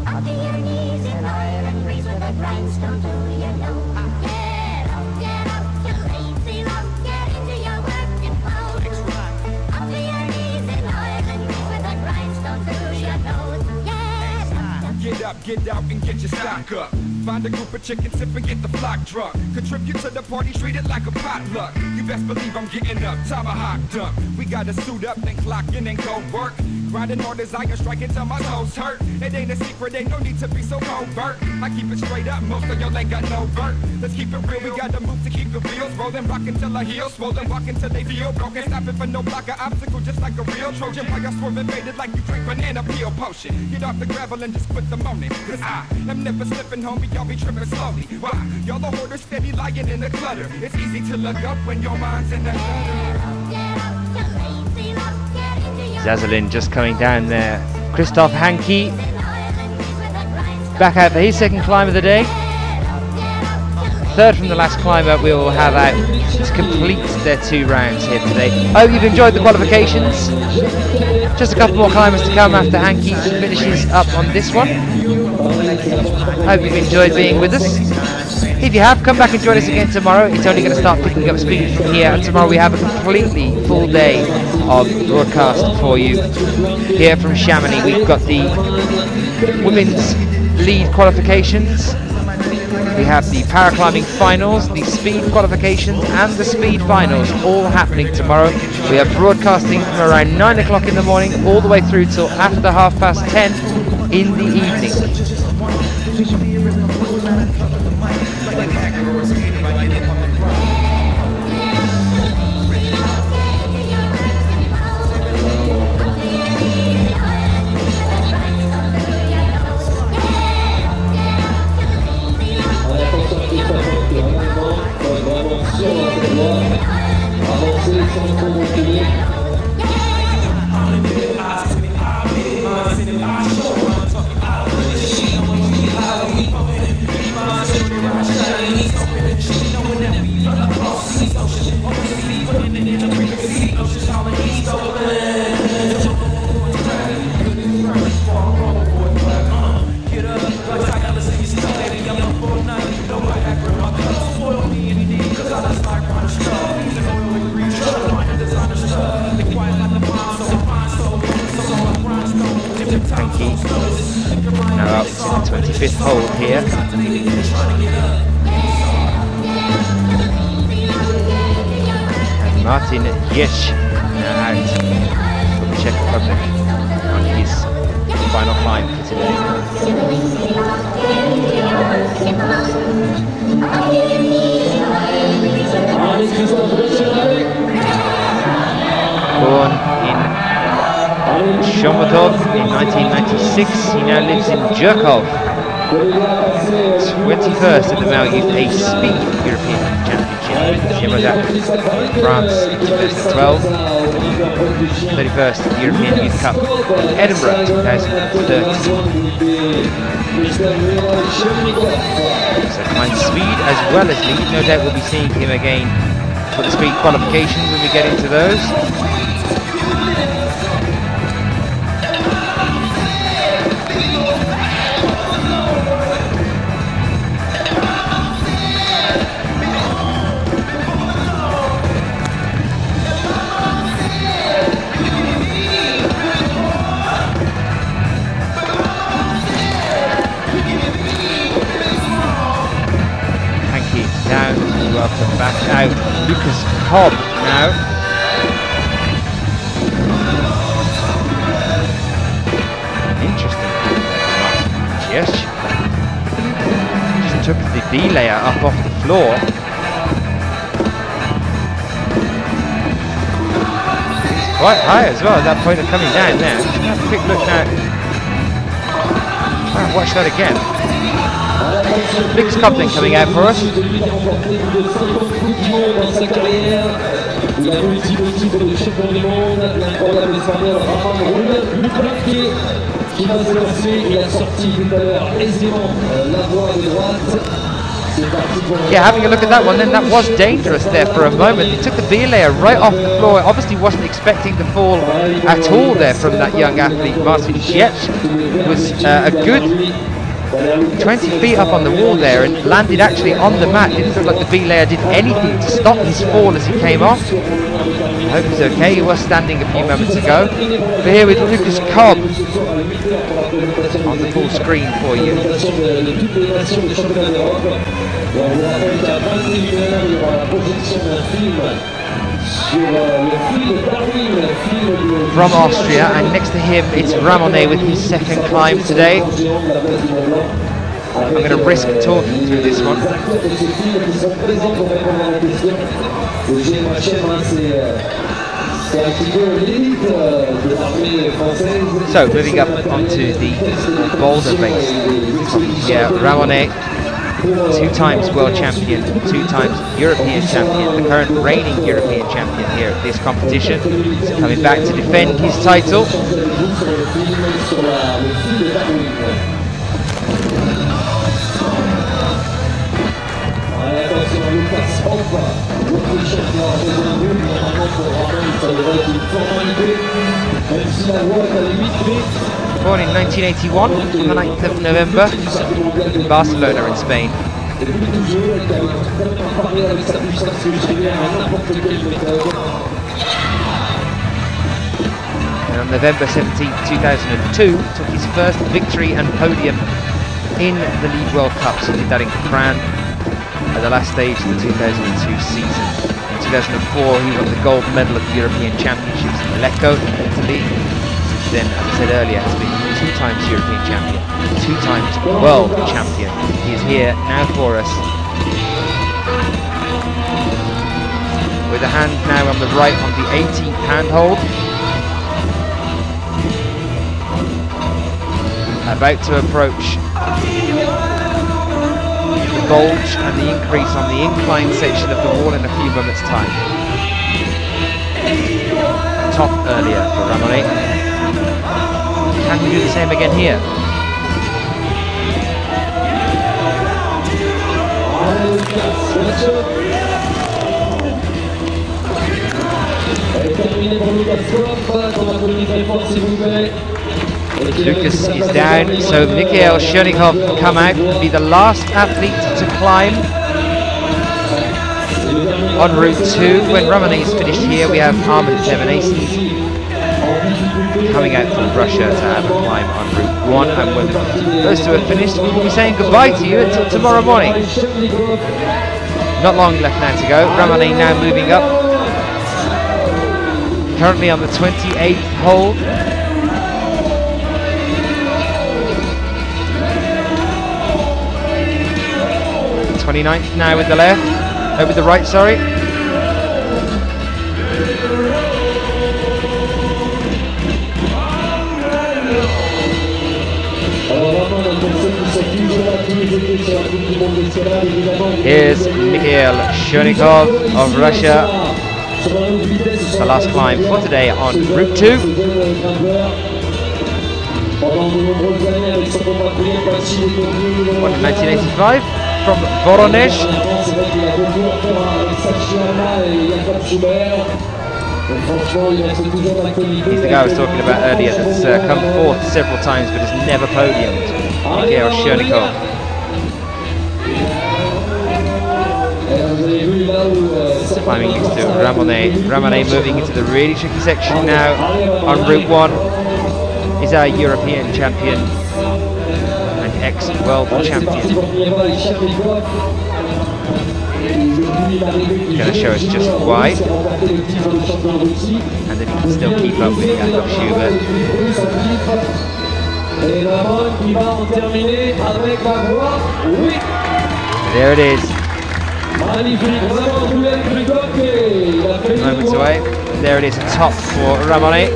Up to your knees in oil and grease with a grindstone to your nose. Get off your lazy luck, get into your working clothes. Up to your knees in oil and grease with a grindstone to your nose. Get up, get out, and get your stock up. Find a group of chickens, sip and get the flock drunk. Contribute to the party, treat it like a potluck. You best believe I'm getting up, tomahawk dump. We gotta suit up, then clock in and go work. Grinding hard as iron, striking till my toes hurt. It ain't a secret, ain't no need to be so covert. I keep it straight up, most of y'all ain't got no vert. Let's keep it real, we gotta move to keep the wheels rolling. Rockin' till our heels swollen, walking till they feel broken. Stopping for no blocker, obstacle just like a real Trojan. While y'all swerving, faded like you drink banana peel potion. Get off the gravel and just quit the moaning. Cause I am never slipping, homie, y'all be tripping slowly. Why? Y'all the hoarders steady lying in the clutter. It's easy to look up when your mind's in the gutter. Zazulin just coming down there. Christoph Hanke back out for his second climb of the day. Third from the last climber we will have out to complete their 2 rounds here today. Hope you've enjoyed the qualifications. Just a couple more climbers to come after Hanke finishes up on this one. Hope you've enjoyed being with us. If you have, come back and join us again tomorrow. It's only going to start picking up speed from here, and tomorrow we have a completely full day of broadcast for you. Here from Chamonix, we've got the women's lead qualifications. We have the paraclimbing finals, the speed qualifications, and the speed finals all happening tomorrow. We are broadcasting from around 9 o'clock in the morning all the way through till after 10:30 in the evening. Now up to the 25th hole here. And Martin Jesch now out for the Czech Republic on his final climb for today. Born in Chamonix in 1996, he now lives in Jerkov. 21st at the Male Youth Age Speed European Championship in Chamonix, France in 2012. 31st at the European Youth Cup in Edinburgh 2013. So finds speed as well as lead. No doubt we'll be seeing him again for the speed qualifications when we get into those. Down, welcome back out. Lucas Cobb now. Interesting. Yes. Just took the B layer up off the floor. It's quite high as well at that point of coming down there. Just have a quick look now. I'll watch that again. Lucas Cobb then coming out for us. Yeah, having a look at that one then, that was dangerous there for a moment. He took the B layer right off the floor. Obviously wasn't expecting the fall at all there from that young athlete. Martin Jesch was a good 20 feet up on the wall there and landed actually on the mat. Didn't look like the B layer did anything to stop his fall as he came off. I hope he's okay. He was standing a few moments ago. But here with Lucas Cobb on the full screen for you. From Austria, and next to him it's Ramonet with his second climb today. I'm going to risk talking through this one. So moving up onto the boulder base. Yeah, Ramonet, 2 times world champion, 2 times European champion, the current reigning European champion here at this competition. So coming back to defend his title. Born in 1981, on the 9th of November, in Barcelona in Spain. And on November 17, 2002, took his first victory and podium in the League World Cup. So he did that in Cran at the last stage of the 2002 season. In 2004, he won the gold medal at the European Championships in Lecco, Italy. Then, as I said earlier, has been 2 times European champion, 2 times world champion. He is here now for us. With a hand now on the right on the 18th handhold. About to approach the bulge and the increase on the incline section of the wall in a few moments' time. Top earlier for Ramonet. Can we do the same again here? Lucas is down, so Mikhail Chernikov can come out and be the last athlete to climb on Route 2. When Ramonet is finished here, we have Armin Temenesi coming out from Russia to have a climb on Route 1, and when those two are finished, we will be saying goodbye to you until tomorrow morning. Not long left now to go. Chamonix now moving up. Currently on the 28th hole. 29th now with the left, with the right, sorry. Here's Mikhail Chernikov of Russia. The last climb for today on Route 2. 1985 from Voronezh. He's the guy I was talking about earlier that's come fourth several times but has never podiumed. Mikhail Chernikov. Climbing next to Chamonix. Chamonix moving into the really tricky section now on Route 1. Is our European champion and ex-world champion. Going to show us just why, and then he can still keep up with Jakob Schubert. There it is. Moments away. There it is, a top for Chamonix.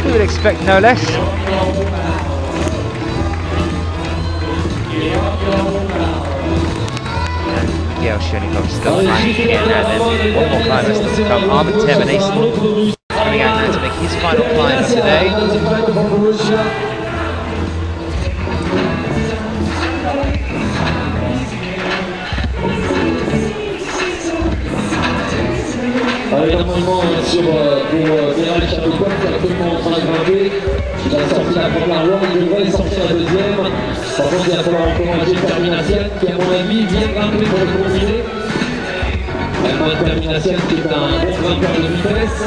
We would expect no less. And Mikhail Chernikov still climbing here now then. One more climber still to come. Armin Terminason coming out now to make his final climb of the day. Normalement sur pour Miral Chapekov qui est actuellement en train de grimper. Il a sorti la première voie, il devrait sortir la deuxième. Par contre, il va falloir encourager Terminacian qui, à mon avis, vient grimper pour le combiné. Terminacian qui est un bon grimpeur de vitesse.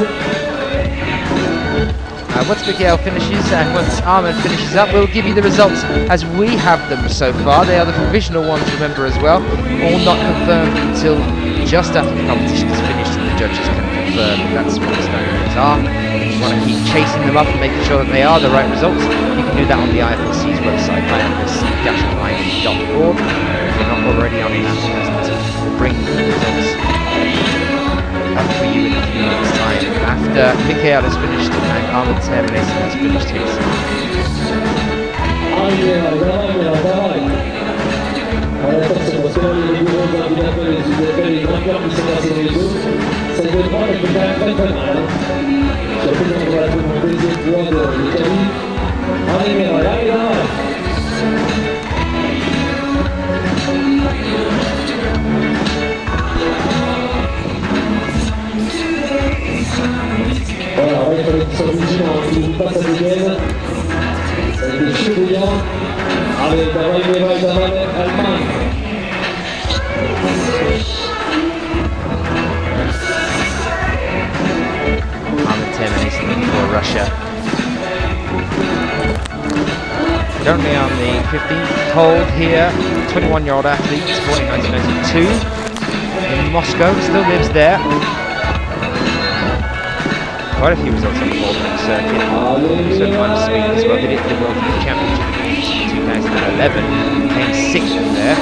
Once Mikhail finishes and once Armin finishes up, we'll give you the results as we have them so far. They are the provisional ones, remember, as well. All not confirmed until just after the competition is finished and the judges can confirm that's what the standards are. If you want to keep chasing them up and making sure that they are the right results, you can do that on the IFSC's website, ifsc-climbing.org. If you're not already on it, we'll bring the results up for you in a few minutes' time after Mikhail has finished and Armin Terminason has finished his. Voilà, il fallait qu'ils soient vigilants, qu'ils n'oublient pas sa dégaine. Ça a été chaud bouillant. Avec David Allemagne. Armin Terminason for Russia. Currently on the 15th hole here, 21-year-old athlete, born in 1992 in Moscow, still lives there. Quite a few results on the bouldering circuit. Certain amount of speed as well. Did it at the World Youth Championship in 2011. Came 6th there.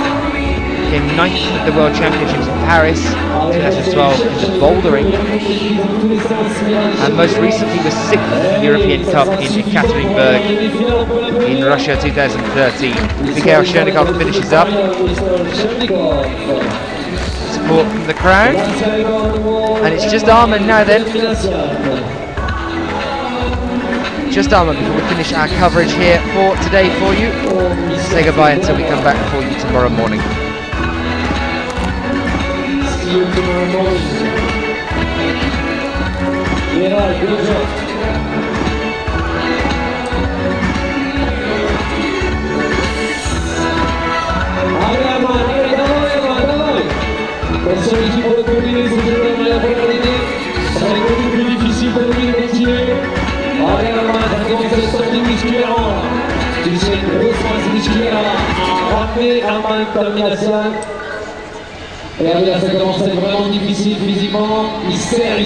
Came 9th at the World Championships in Paris 2012 in the bouldering. And most recently was 6th at the European Cup in Ekaterinburg in Russia 2013. Mikhail Chernikov finishes up. Support from the crowd. And it's just Armin now then. Just Armin before we finish our coverage here for today for you. Say goodbye until we come back for you tomorrow morning. See you tomorrow morning. Yeah, good job. Sur l'équipe de combiné, c'est déjà la première idée. Ça va être beaucoup plus difficile de continuer. Allez, la main, ça commence à sortir musculairement. C'est une grosse masse musculaire à ramener à main de termination. Regardez là, ça commence à être vraiment difficile physiquement. Il serre.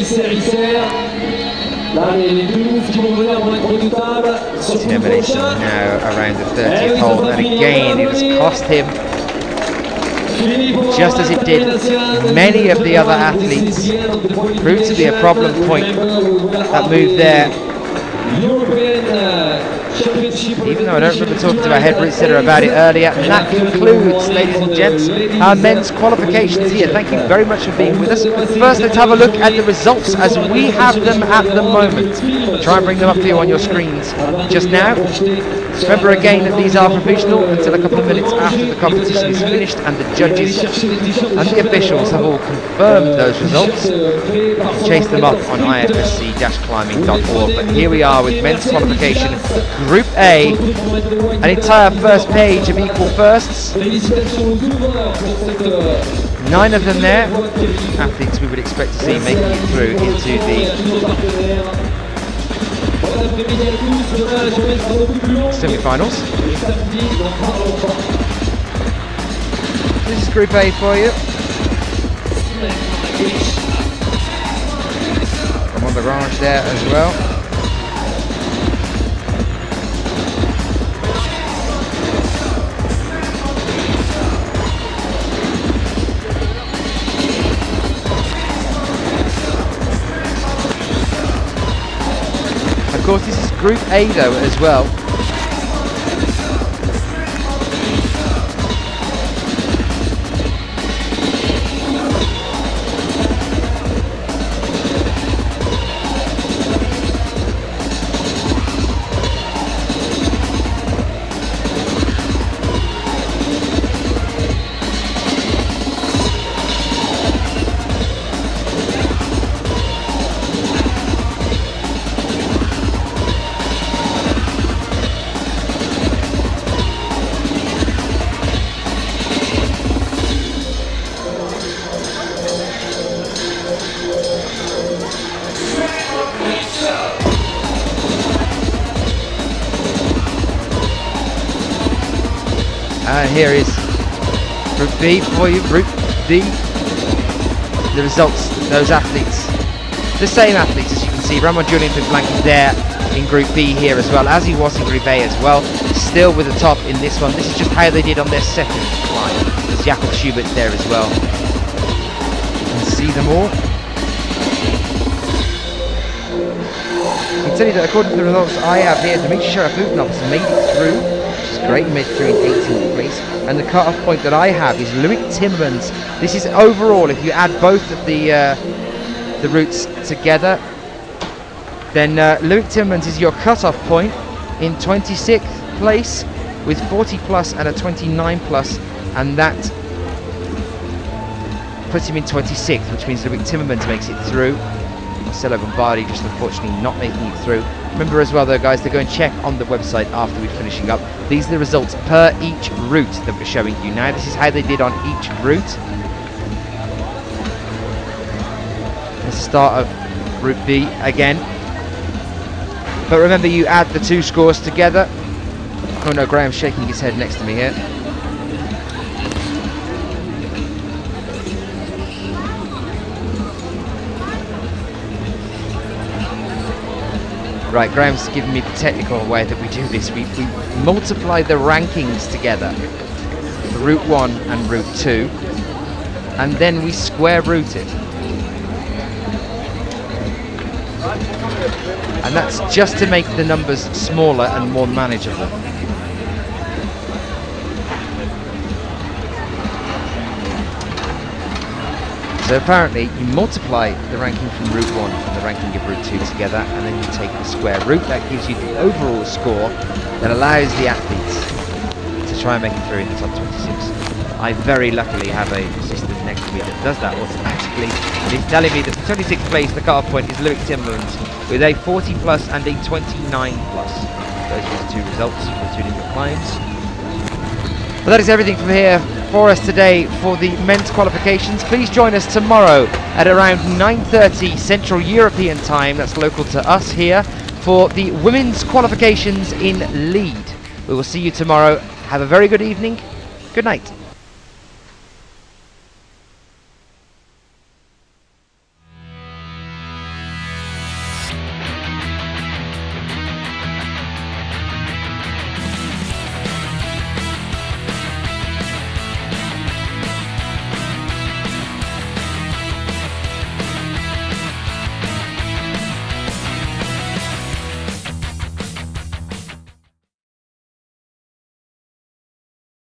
Là, les deux moves qui vont venir vont être redoutables. Determination now around the 30th hole, and again it has cost him, just as it did many of the other athletes. Proved to be a problem point, that move there. Even though I don't remember talking to our head route sitter about it earlier. And that concludes, ladies and gents, our men's qualifications here. Thank you very much for being with us. First, let's have a look at the results as we have them at the moment. Try and bring them up for you on your screens just now. Remember again that these are provisional until a couple of minutes after the competition is finished and the judges and the officials have all confirmed those results. Chase them up on ifsc-climbing.org. But here we are with men's qualification, Group A, an entire first page of equal firsts. 9 of them there, athletes we would expect to see making it through into the semi-finals. This is Group A for you. I'm on the ranch there as well. Of course, this is Group A though as well. And here is Group B for you, Group D. The results, those athletes, the same athletes as you can see. Ramon Julian Blanc is there in Group B here as well, as he was in Group A as well. Still with the top in this one. This is just how they did on their second climb. There's Jakob Schubert there as well. You can see them all. I can tell you that according to the results I have here, Dimitri Sharafutnov has made it through, which is great, made it through in 18th place. And the cut-off point that I have is Loic Timmermans. This is overall, if you add both of the routes together, then Loic Timmermans is your cut-off point in 26th place with 40 plus and a 29 plus, and that puts him in 26th, which means Loic Timmermans makes it through. Marcelo Bombardi just unfortunately not making it through. Remember as well though guys, to go and check on the website after we're finishing up. These are the results per each route that we're showing you now. This is how they did on each route. The start of Group B again. But remember, you add the two scores together. Oh no, Graham's shaking his head next to me here. Right, Graham's giving me the technical way that we do this. We multiply the rankings together, Route 1 and Route 2, and then we square root it. And that's just to make the numbers smaller and more manageable. So apparently you multiply the ranking from Route 1 and the ranking of Route 2 together, and then you take the square root. That gives you the overall score that allows the athletes to try and make it through in the top 26. I very luckily have a assistant next to me that does that automatically, and he's telling me that the 26th place, the cut-off point, is Loic Timmermans with a 40 plus and a 29 plus. Those are the two results for the two different climbs. Well, that is everything from here for us today for the men's qualifications. Please join us tomorrow at around 9:30 Central European time, that's local to us here, for the women's qualifications in lead. We will see you tomorrow. Have a very good evening. Good night.